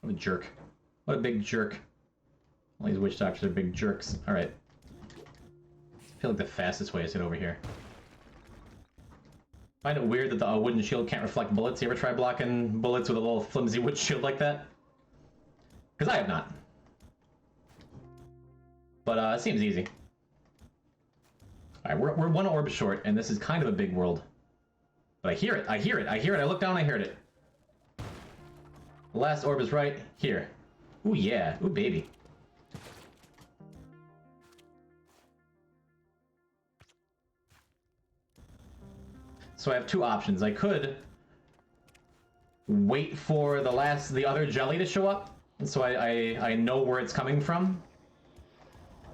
What a jerk. What a big jerk. All these witch doctors are big jerks. Alright. I feel like the fastest way is to get over here. Find it weird that the wooden shield can't reflect bullets. You ever try blocking bullets with a little flimsy wood shield like that? Because I have not. But it seems easy. Alright, we're 1 orb short, and this is kind of a big world. But I hear it, I hear it, I hear it, I look down, I heard it. The last orb is right here. Ooh yeah, ooh baby. So I have 2 options. I could wait for the other jelly to show up, so I know where it's coming from.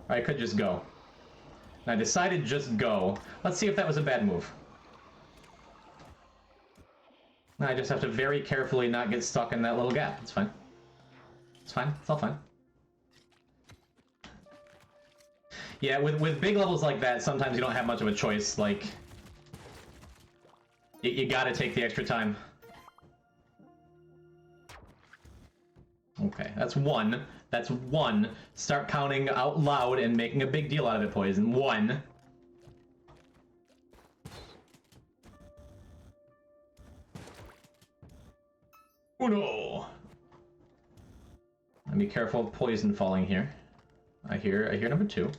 Or I could just go. And I decided just go. Let's see if that was a bad move. I just have to very carefully not get stuck in that little gap. It's fine. It's fine. It's all fine. Yeah, with big levels like that, sometimes you don't have much of a choice. Like, you gotta take the extra time. Okay, that's 1. That's 1. Start counting out loud and making a big deal out of it, Poison. 1. Oh no! Be careful of poison falling here. I hear number 2.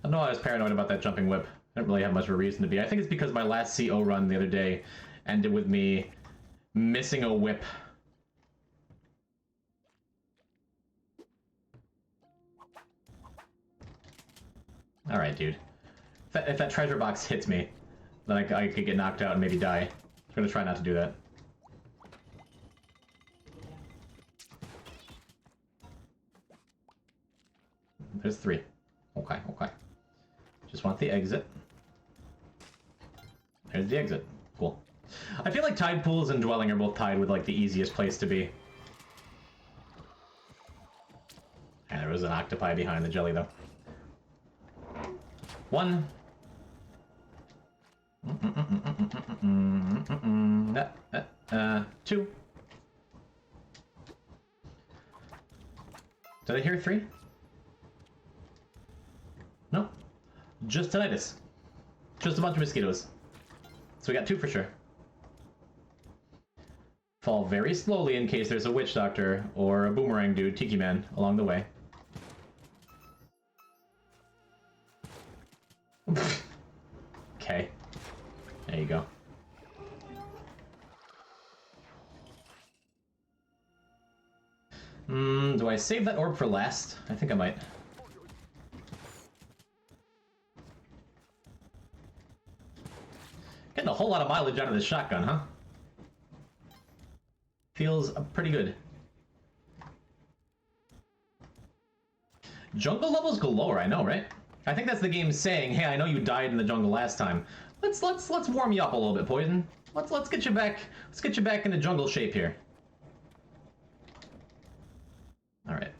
I know I was paranoid about that jumping whip. I didn't really have much of a reason to be. I think it's because my last CO run the other day ended with me missing a whip. Alright, dude. If that treasure box hits me, then I could get knocked out and maybe die. I'm gonna try not to do that. There's 3. Okay, okay. Just want the exit. There's the exit. Cool. I feel like tide pools and dwelling are both tied with like the easiest place to be. And there was an octopi behind the jelly though. 1. 2. Did I hear 3? No. Just tinnitus. Just a bunch of mosquitoes. So we got 2 for sure. Fall very slowly in case there's a witch doctor or a boomerang dude, Tiki Man, along the way. Okay. There you go. Do I save that orb for last? I think I might. Getting a whole lot of mileage out of this shotgun, huh? Feels pretty good. Jungle levels galore, I know, right? I think that's the game saying, hey, I know you died in the jungle last time. Let's warm you up a little bit, Poison. Let's get you back. Let's get you back into jungle shape here. All right.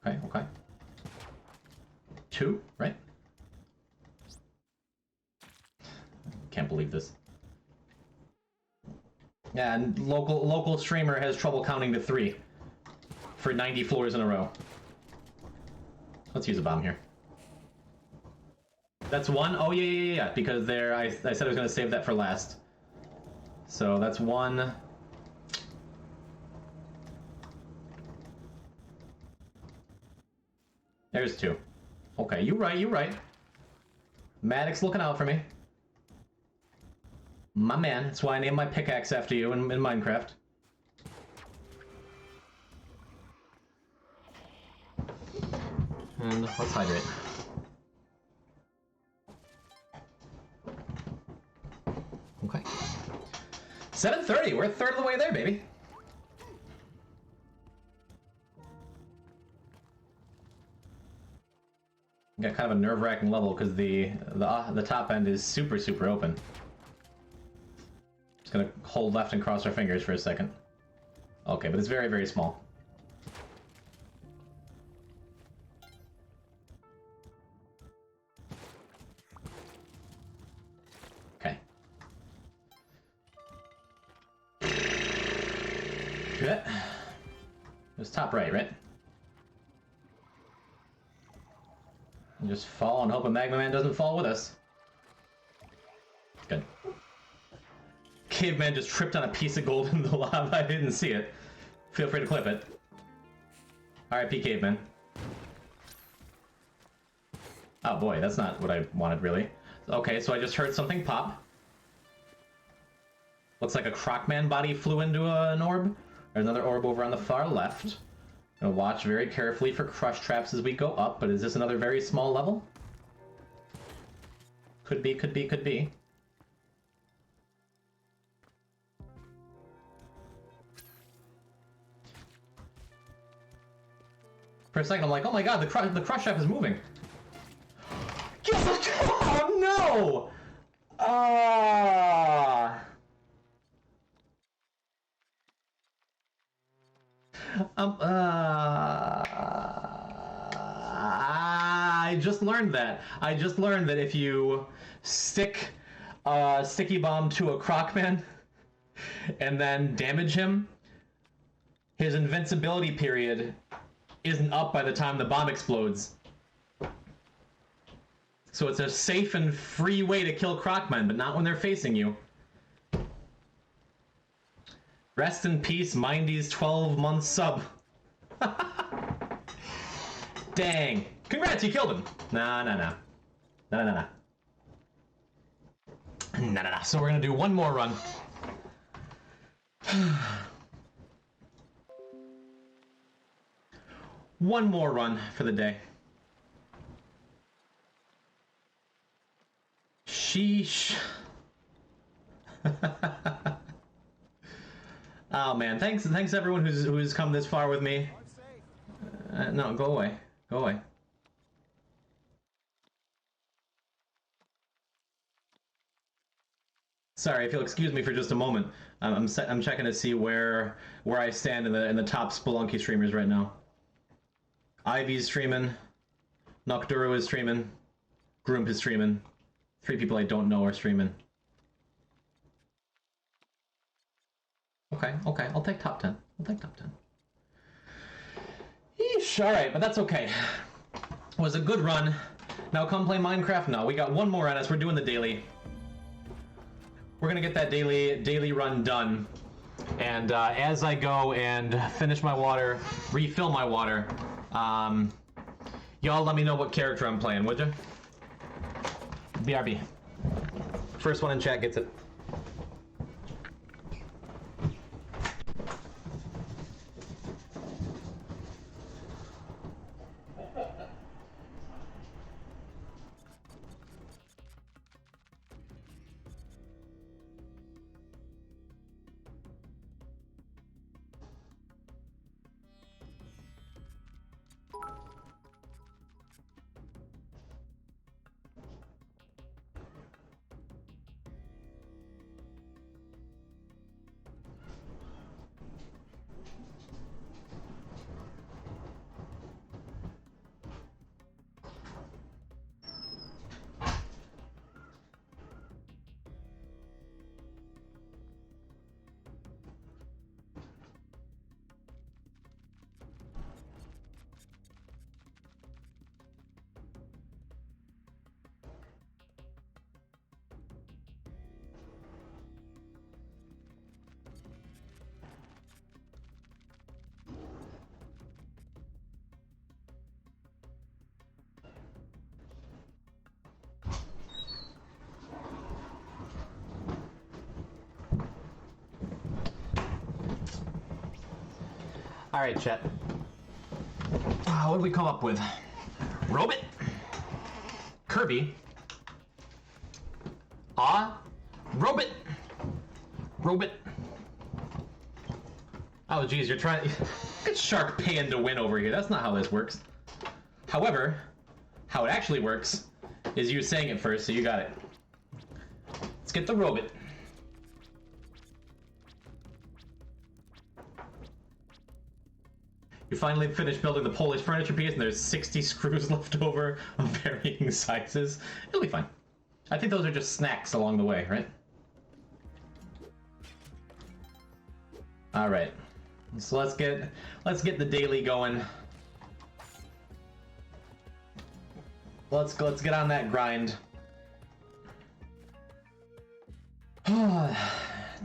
Okay, okay. 2, right? Can't believe this. Yeah, and local streamer has trouble counting to 3 for 90 floors in a row. Let's use a bomb here. That's 1? Oh, yeah, because there, I said I was going to save that for last. So that's 1. There's 2. Okay, you right. Maddox looking out for me. My man. That's why I named my pickaxe after you in Minecraft. and let's hydrate. Okay. 7:30. We're a third of the way there, baby. Got kind of a nerve-wracking level because the top end is super open. Just gonna hold left and cross our fingers for a second. Okay, but it's very small. Okay. Good. It was top right, right? And just fall and hope a Magma Man doesn't fall with us. Good. Caveman just tripped on a piece of gold in the lava. I didn't see it. Feel free to clip it. R.I.P. Caveman. Oh boy, that's not what I wanted, really. Okay, so I just heard something pop. Looks like a Crocman body flew into an orb. There's another orb over on the far left. Gonna watch very carefully for crush traps as we go up, but is this another very small level? Could be, could be, could be. For a second, I'm like, oh my god, the crush trap is moving. Oh no! I just learned that. I just learned that if you stick a sticky bomb to a Crocman and then damage him, his invincibility period isn't up by the time the bomb explodes. So it's a safe and free way to kill Crocmen, but not when they're facing you. Rest in peace, Mindy's 12-month sub. Dang. Congrats, you killed him. Nah. So we're gonna do one more run. One more run for the day. Sheesh. Oh man, thanks everyone who's come this far with me. No, go away. Go away. Sorry, if you'll excuse me for just a moment. I'm checking to see where I stand in the top Spelunky streamers right now. Ivy's streaming, Nocturo is streaming, Groomp is streaming. 3 people I don't know are streaming. Okay, I'll take top 10. I'll take top 10. Yeesh, alright, but that's okay. It was a good run. Now come play Minecraft? No, we got one more on us. We're doing the daily. We're gonna get that daily run done. And as I go and finish my water, refill my water, y'all let me know what character I'm playing, would you? BRB. First one in chat gets it. All right, chat. What did we come up with? Robit. Kirby. Robit. Robit. Oh, geez, you're trying. It's Shark paying to win over here. That's not how this works. However, how it actually works is you saying it first, so you got it. Let's get the Robit. You finally finished building the Polish furniture piece, and there's 60 screws left over of varying sizes. It'll be fine. I think those are just snacks along the way, right? All right. So let's get the daily going. Let's get on that grind. To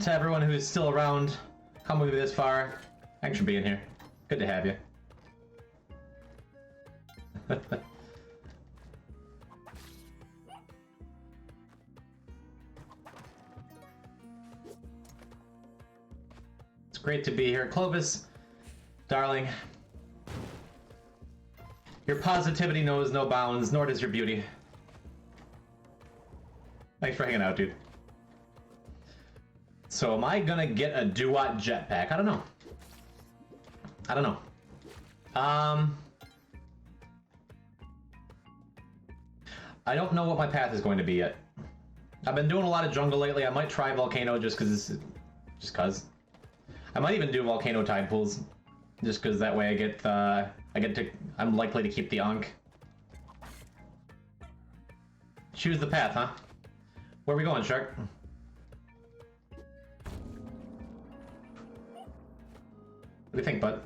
everyone who's still around, come with me this far. Thanks for being here. Good to have you. It's great to be here. Clovis, darling. Your positivity knows no bounds, nor does your beauty. Thanks for hanging out, dude. So am I gonna get a Duat jetpack? I don't know. I don't know. I don't know what my path is going to be yet. I've been doing a lot of jungle lately. I might try volcano just cause. I might even do volcano tide pools, just cause that way I'm likely to keep the Ankh. Choose the path, huh? Where are we going, Shark? What do you think, bud?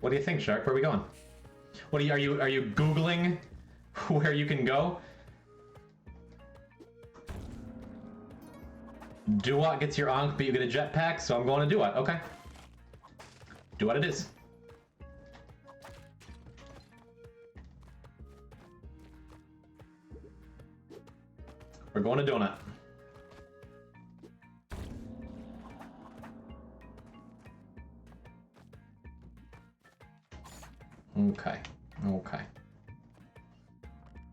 What do you think, Shark? Where are we going? What are you Googling where you can go? Duat gets your Ankh, but you get a jetpack, so I'm going to Duat. Okay. Duat it is. We're going to Donut. Okay. Okay.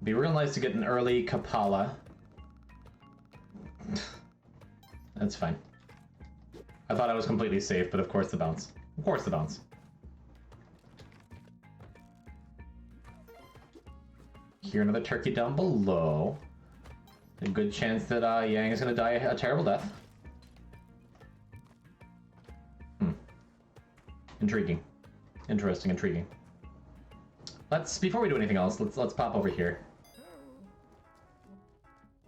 Be real nice to get an early Kapala. That's fine. I thought I was completely safe, but of course the bounce. Of course the bounce. Hear another turkey down below. A good chance that Yang is gonna die a terrible death. Intriguing. Interesting, intriguing. Before we do anything else, let's pop over here.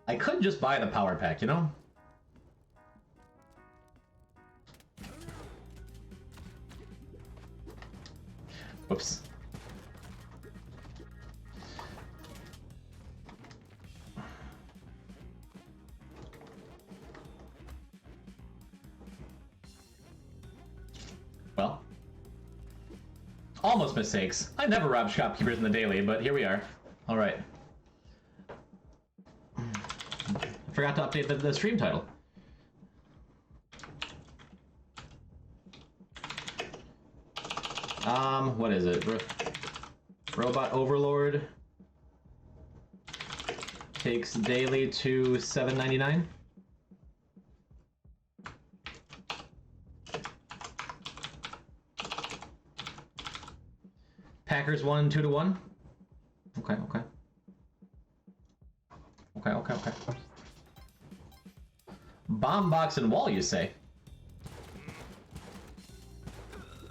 I could just buy the power pack, you know? Whoops. Well. Almost mistakes. I never rob shopkeepers in the daily, but here we are. Alright. Forgot to update the stream title. What is it? Robot Overlord takes daily to $7.99. Packers won 2-1. Okay. Bomb box and wall, you say?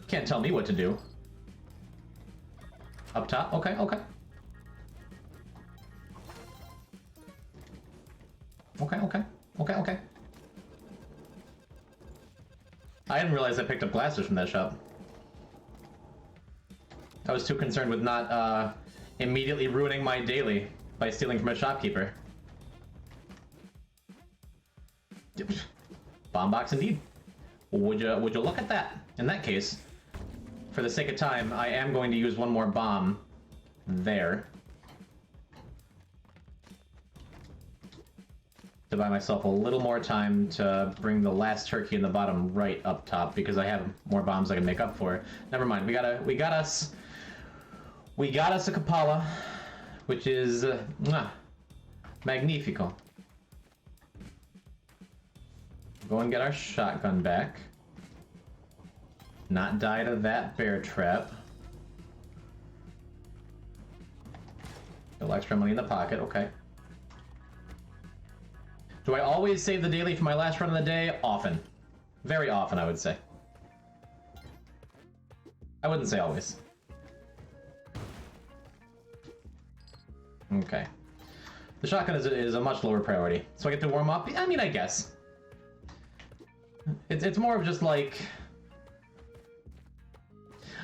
Can't tell me what to do. Up top? Okay. Okay. I didn't realize I picked up blasters from that shop. I was too concerned with not immediately ruining my daily by stealing from a shopkeeper. Bomb box indeed. Would you look at that? In that case, for the sake of time, I am going to use one more bomb there. to buy myself a little more time to bring the last turkey in the bottom right up top because I have more bombs I can make up for. Never mind. We got us a Kapala, which is magnifico. Go and get our shotgun back. Not die to that bear trap. A little extra money in the pocket, okay. Do I always save the daily for my last run of the day? Often. Very often, I would say. I wouldn't say always. Okay. The shotgun is a much lower priority. So I get to warm up? I mean, I guess. It's more of just like...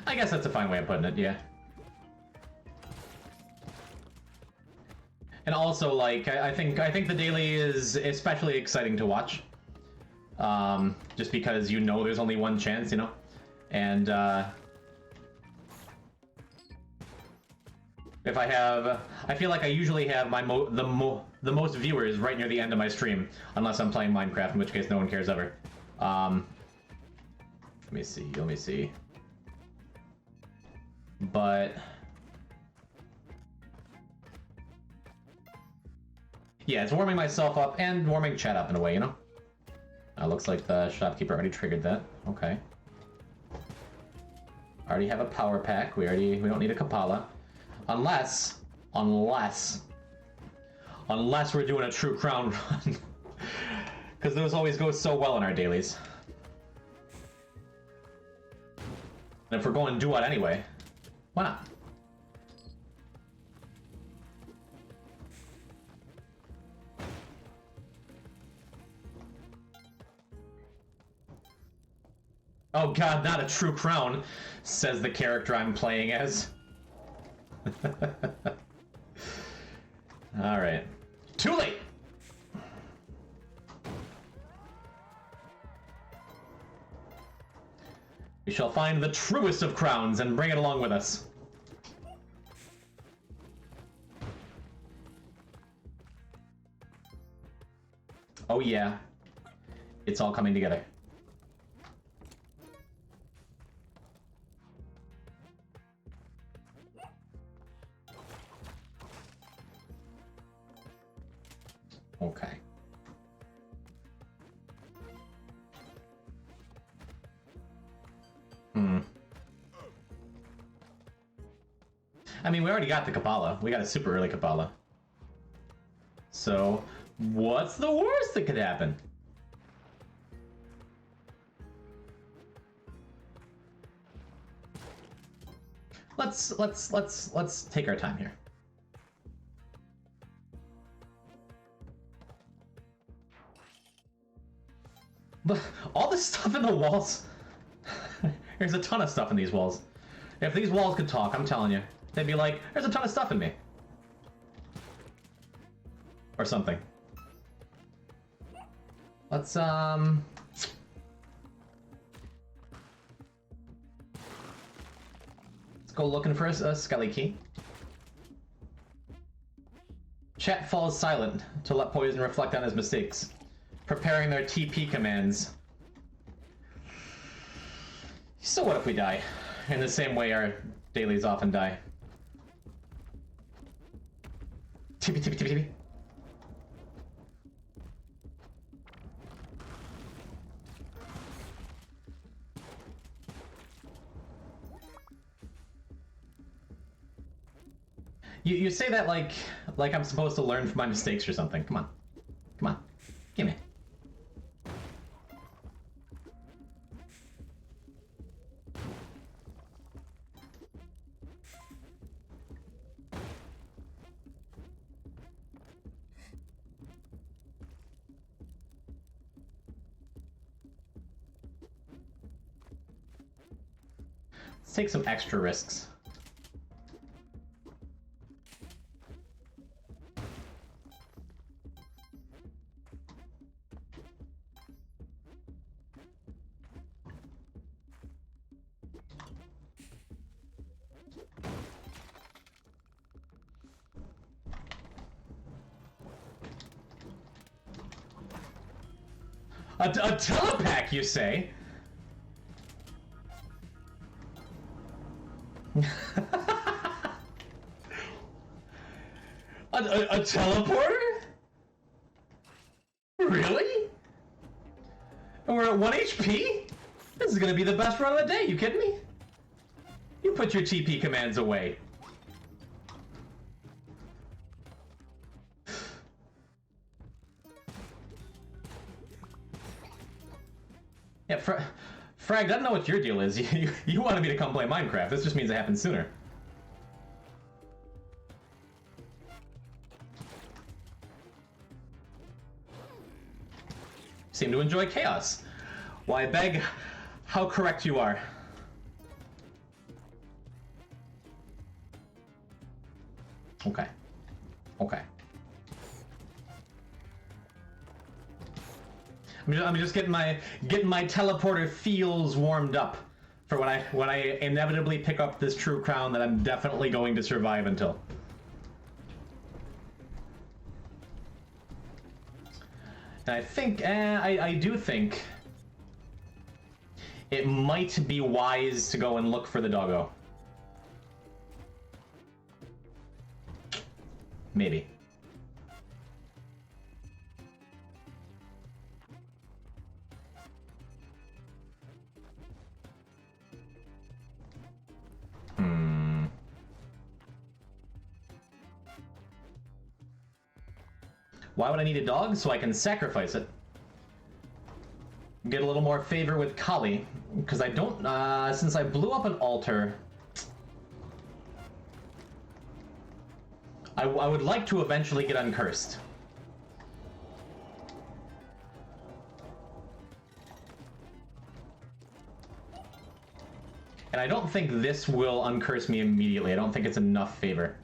I guess that's a fine way of putting it, yeah. And also, like, I think the daily is especially exciting to watch. Just because you know there's only one chance, you know? And, if I feel like I usually have my the most viewers right near the end of my stream, unless I'm playing Minecraft, in which case no one cares ever. Let me see. But... yeah, it's warming myself up and warming chat up in a way, you know? Looks like the shopkeeper already triggered that. Okay. Already have a power pack. We don't need a Kapala. Unless we're doing a true crown run. Because those always go so well in our dailies. And if we're going duet anyway, why not? Oh god, not a true crown, says the character I'm playing as. Alright. Too late! We shall find the truest of crowns and bring it along with us. Oh yeah. It's all coming together. Okay. I mean, we already got the Kapala. We got a super early Kapala. So, what's the worst that could happen? Let's take our time here. But all this stuff in the walls. There's a ton of stuff in these walls. If these walls could talk, I'm telling you, they'd be like, there's a ton of stuff in me. Or something. Let's go looking for a Skelly key. Chat falls silent to let Poison reflect on his mistakes, preparing their TP commands. So what if we die? In the same way our dailies often die. TP, TP, TP, TP. You say that like I'm supposed to learn from my mistakes or something. Come on. Come on. Give me. Let's take some extra risks. A telepack, you say? a teleporter? Really? And we're at 1 HP? This is gonna be the best run of the day, you kidding me? You put your TP commands away. Yeah, Frag, I don't know what your deal is. You wanted me to come play Minecraft. This just means it happens sooner. Seem to enjoy chaos. Why, beg, how correct you are. Okay. Okay. I'm just getting my teleporter feels warmed up for when I inevitably pick up this true crown that I'm definitely going to survive until. And I think, I do think it might be wise to go and look for the doggo. Maybe. Why would I need a dog? So I can sacrifice it. Get a little more favor with Kali. Because I don't, since I blew up an altar, I would like to eventually get uncursed. And I don't think this will uncurse me immediately. I don't think it's enough favor.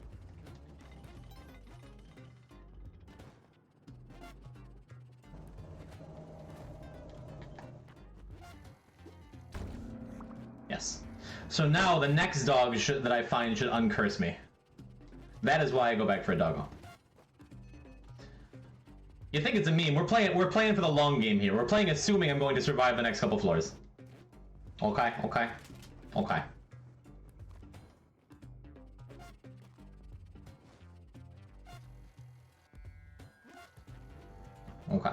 Yes. So now the next dog that I find should uncurse me. That is why I go back for a doggo. You think it's a meme? We're playing for the long game here. We're playing assuming I'm going to survive the next couple floors. Okay, okay, okay. Okay.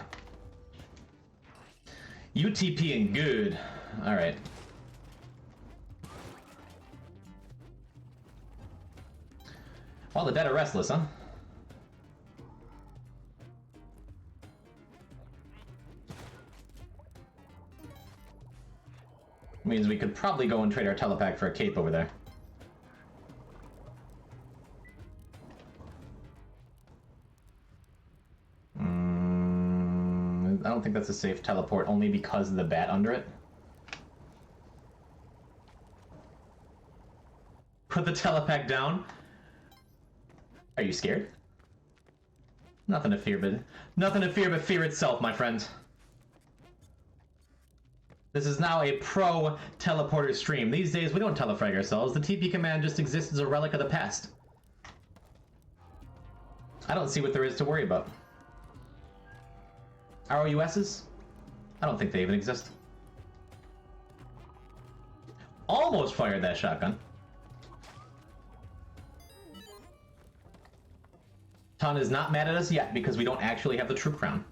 UTP and good. All right. Well, the dead are restless, huh? Means we could probably go and trade our telepack for a cape over there. I don't think that's a safe teleport, only because of the bat under it. Put the telepack down. Are you scared? Nothing to fear but fear itself, my friend. This is now a pro teleporter stream. These days we don't telefrag ourselves. The TP command just exists as a relic of the past. I don't see what there is to worry about. ROUSs? I don't think they even exist. Almost fired that shotgun. Ton is not mad at us yet because we don't actually have the true crown.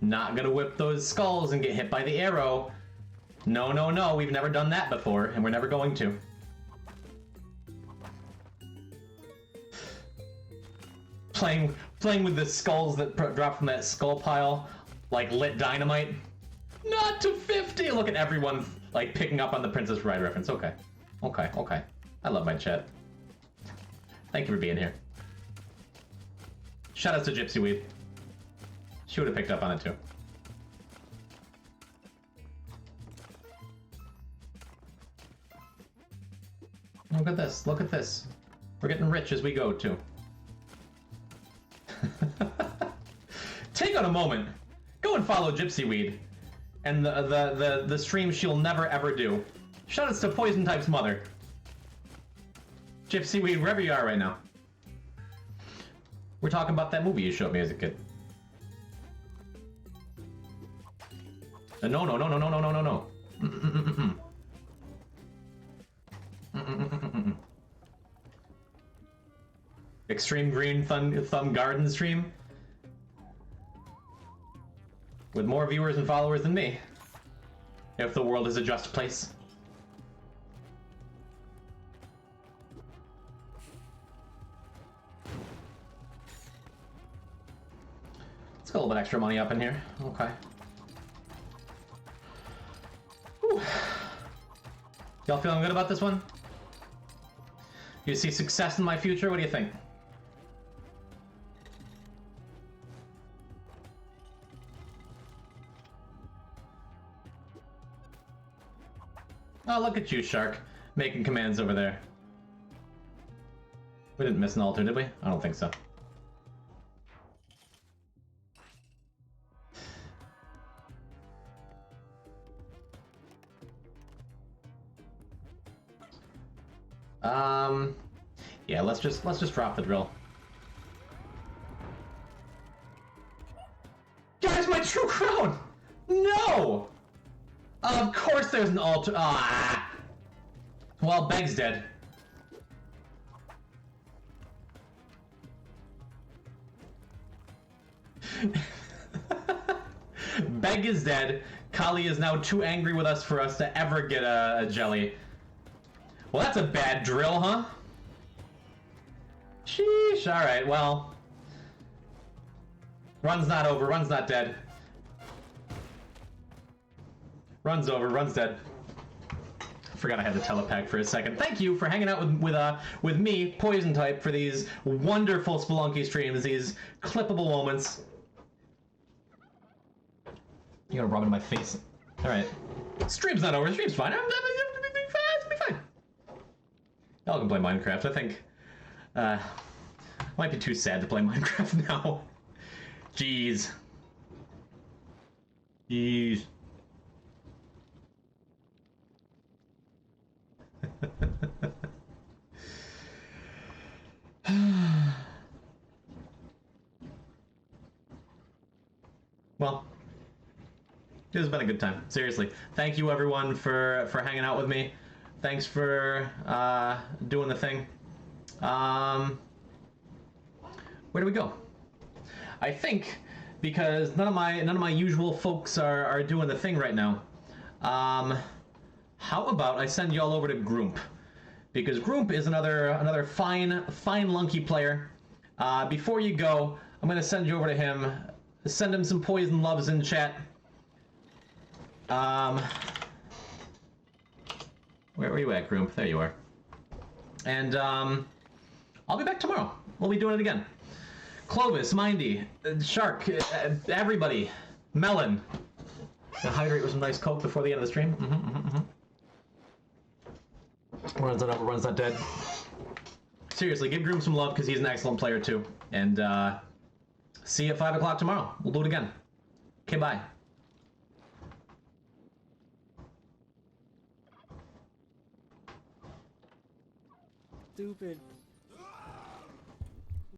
Not gonna whip those skulls and get hit by the arrow. No, no, no, we've never done that before, and we're never going to. Playing with the skulls that drop from that skull pile like lit dynamite. Not to 50! Look at everyone, like, picking up on the Princess Bride reference. Okay. Okay, okay. I love my chat. Thank you for being here. Shout out to Gypsy Weed. She would have picked up on it, too. Look at this. Look at this. We're getting rich as we go, too. Take on a moment. Go and follow Gypsy Weed. And the stream she'll never ever do. Shoutouts to Poison Type's mother. Gypsy Weed, wherever you are right now. We're talking about that movie you showed me as a kid. No, no, no, no, no, no, no, no, no. Extreme Green Thumb Garden stream with more viewers and followers than me, if the world is a just place. Let's get a little bit extra money up in here. Okay. Y'all feeling good about this one? You see success in my future? What do you think? Oh, look at you, Shark, making commands over there. We didn't miss an altar, did we? I don't think so. Yeah, let's just drop the drill. Guys, my true crown! No! Of course there's an altar. Ah! Well, Beg's dead. Beg is dead. Kali is now too angry with us for us to ever get a jelly. Well, that's a bad drill, huh? Sheesh, alright, well. Run's not over, run's not dead. Run's over, run's dead. Forgot I had the telepack for a second. Thank you for hanging out with me, Poison Type, for these wonderful Spelunky streams, these clippable moments. You're gonna rub it in my face. Alright. Stream's not over, stream's fine. It'll be fine. Y'all can play Minecraft. I think might be too sad to play Minecraft now. Jeez. Well, it has been a good time. Seriously, thank you everyone for hanging out with me. Thanks for doing the thing. Where do we go? I think because none of my usual folks are doing the thing right now. How about I send y'all over to Groomp? Because Groomp is another fine Lunky player. Before you go, I'm gonna send you over to him. Send him some poison loves in chat. Where are you at, Groomp? There you are. And I'll be back tomorrow. We'll be doing it again. Clovis, Mindy, Shark, everybody, Melon. Gonna hydrate with some nice Coke before the end of the stream. Runs not over, runs not dead. Seriously, give Groom some love because he's an excellent player too. And see you at 5 o'clock tomorrow. We'll do it again. Okay, bye. Stupid.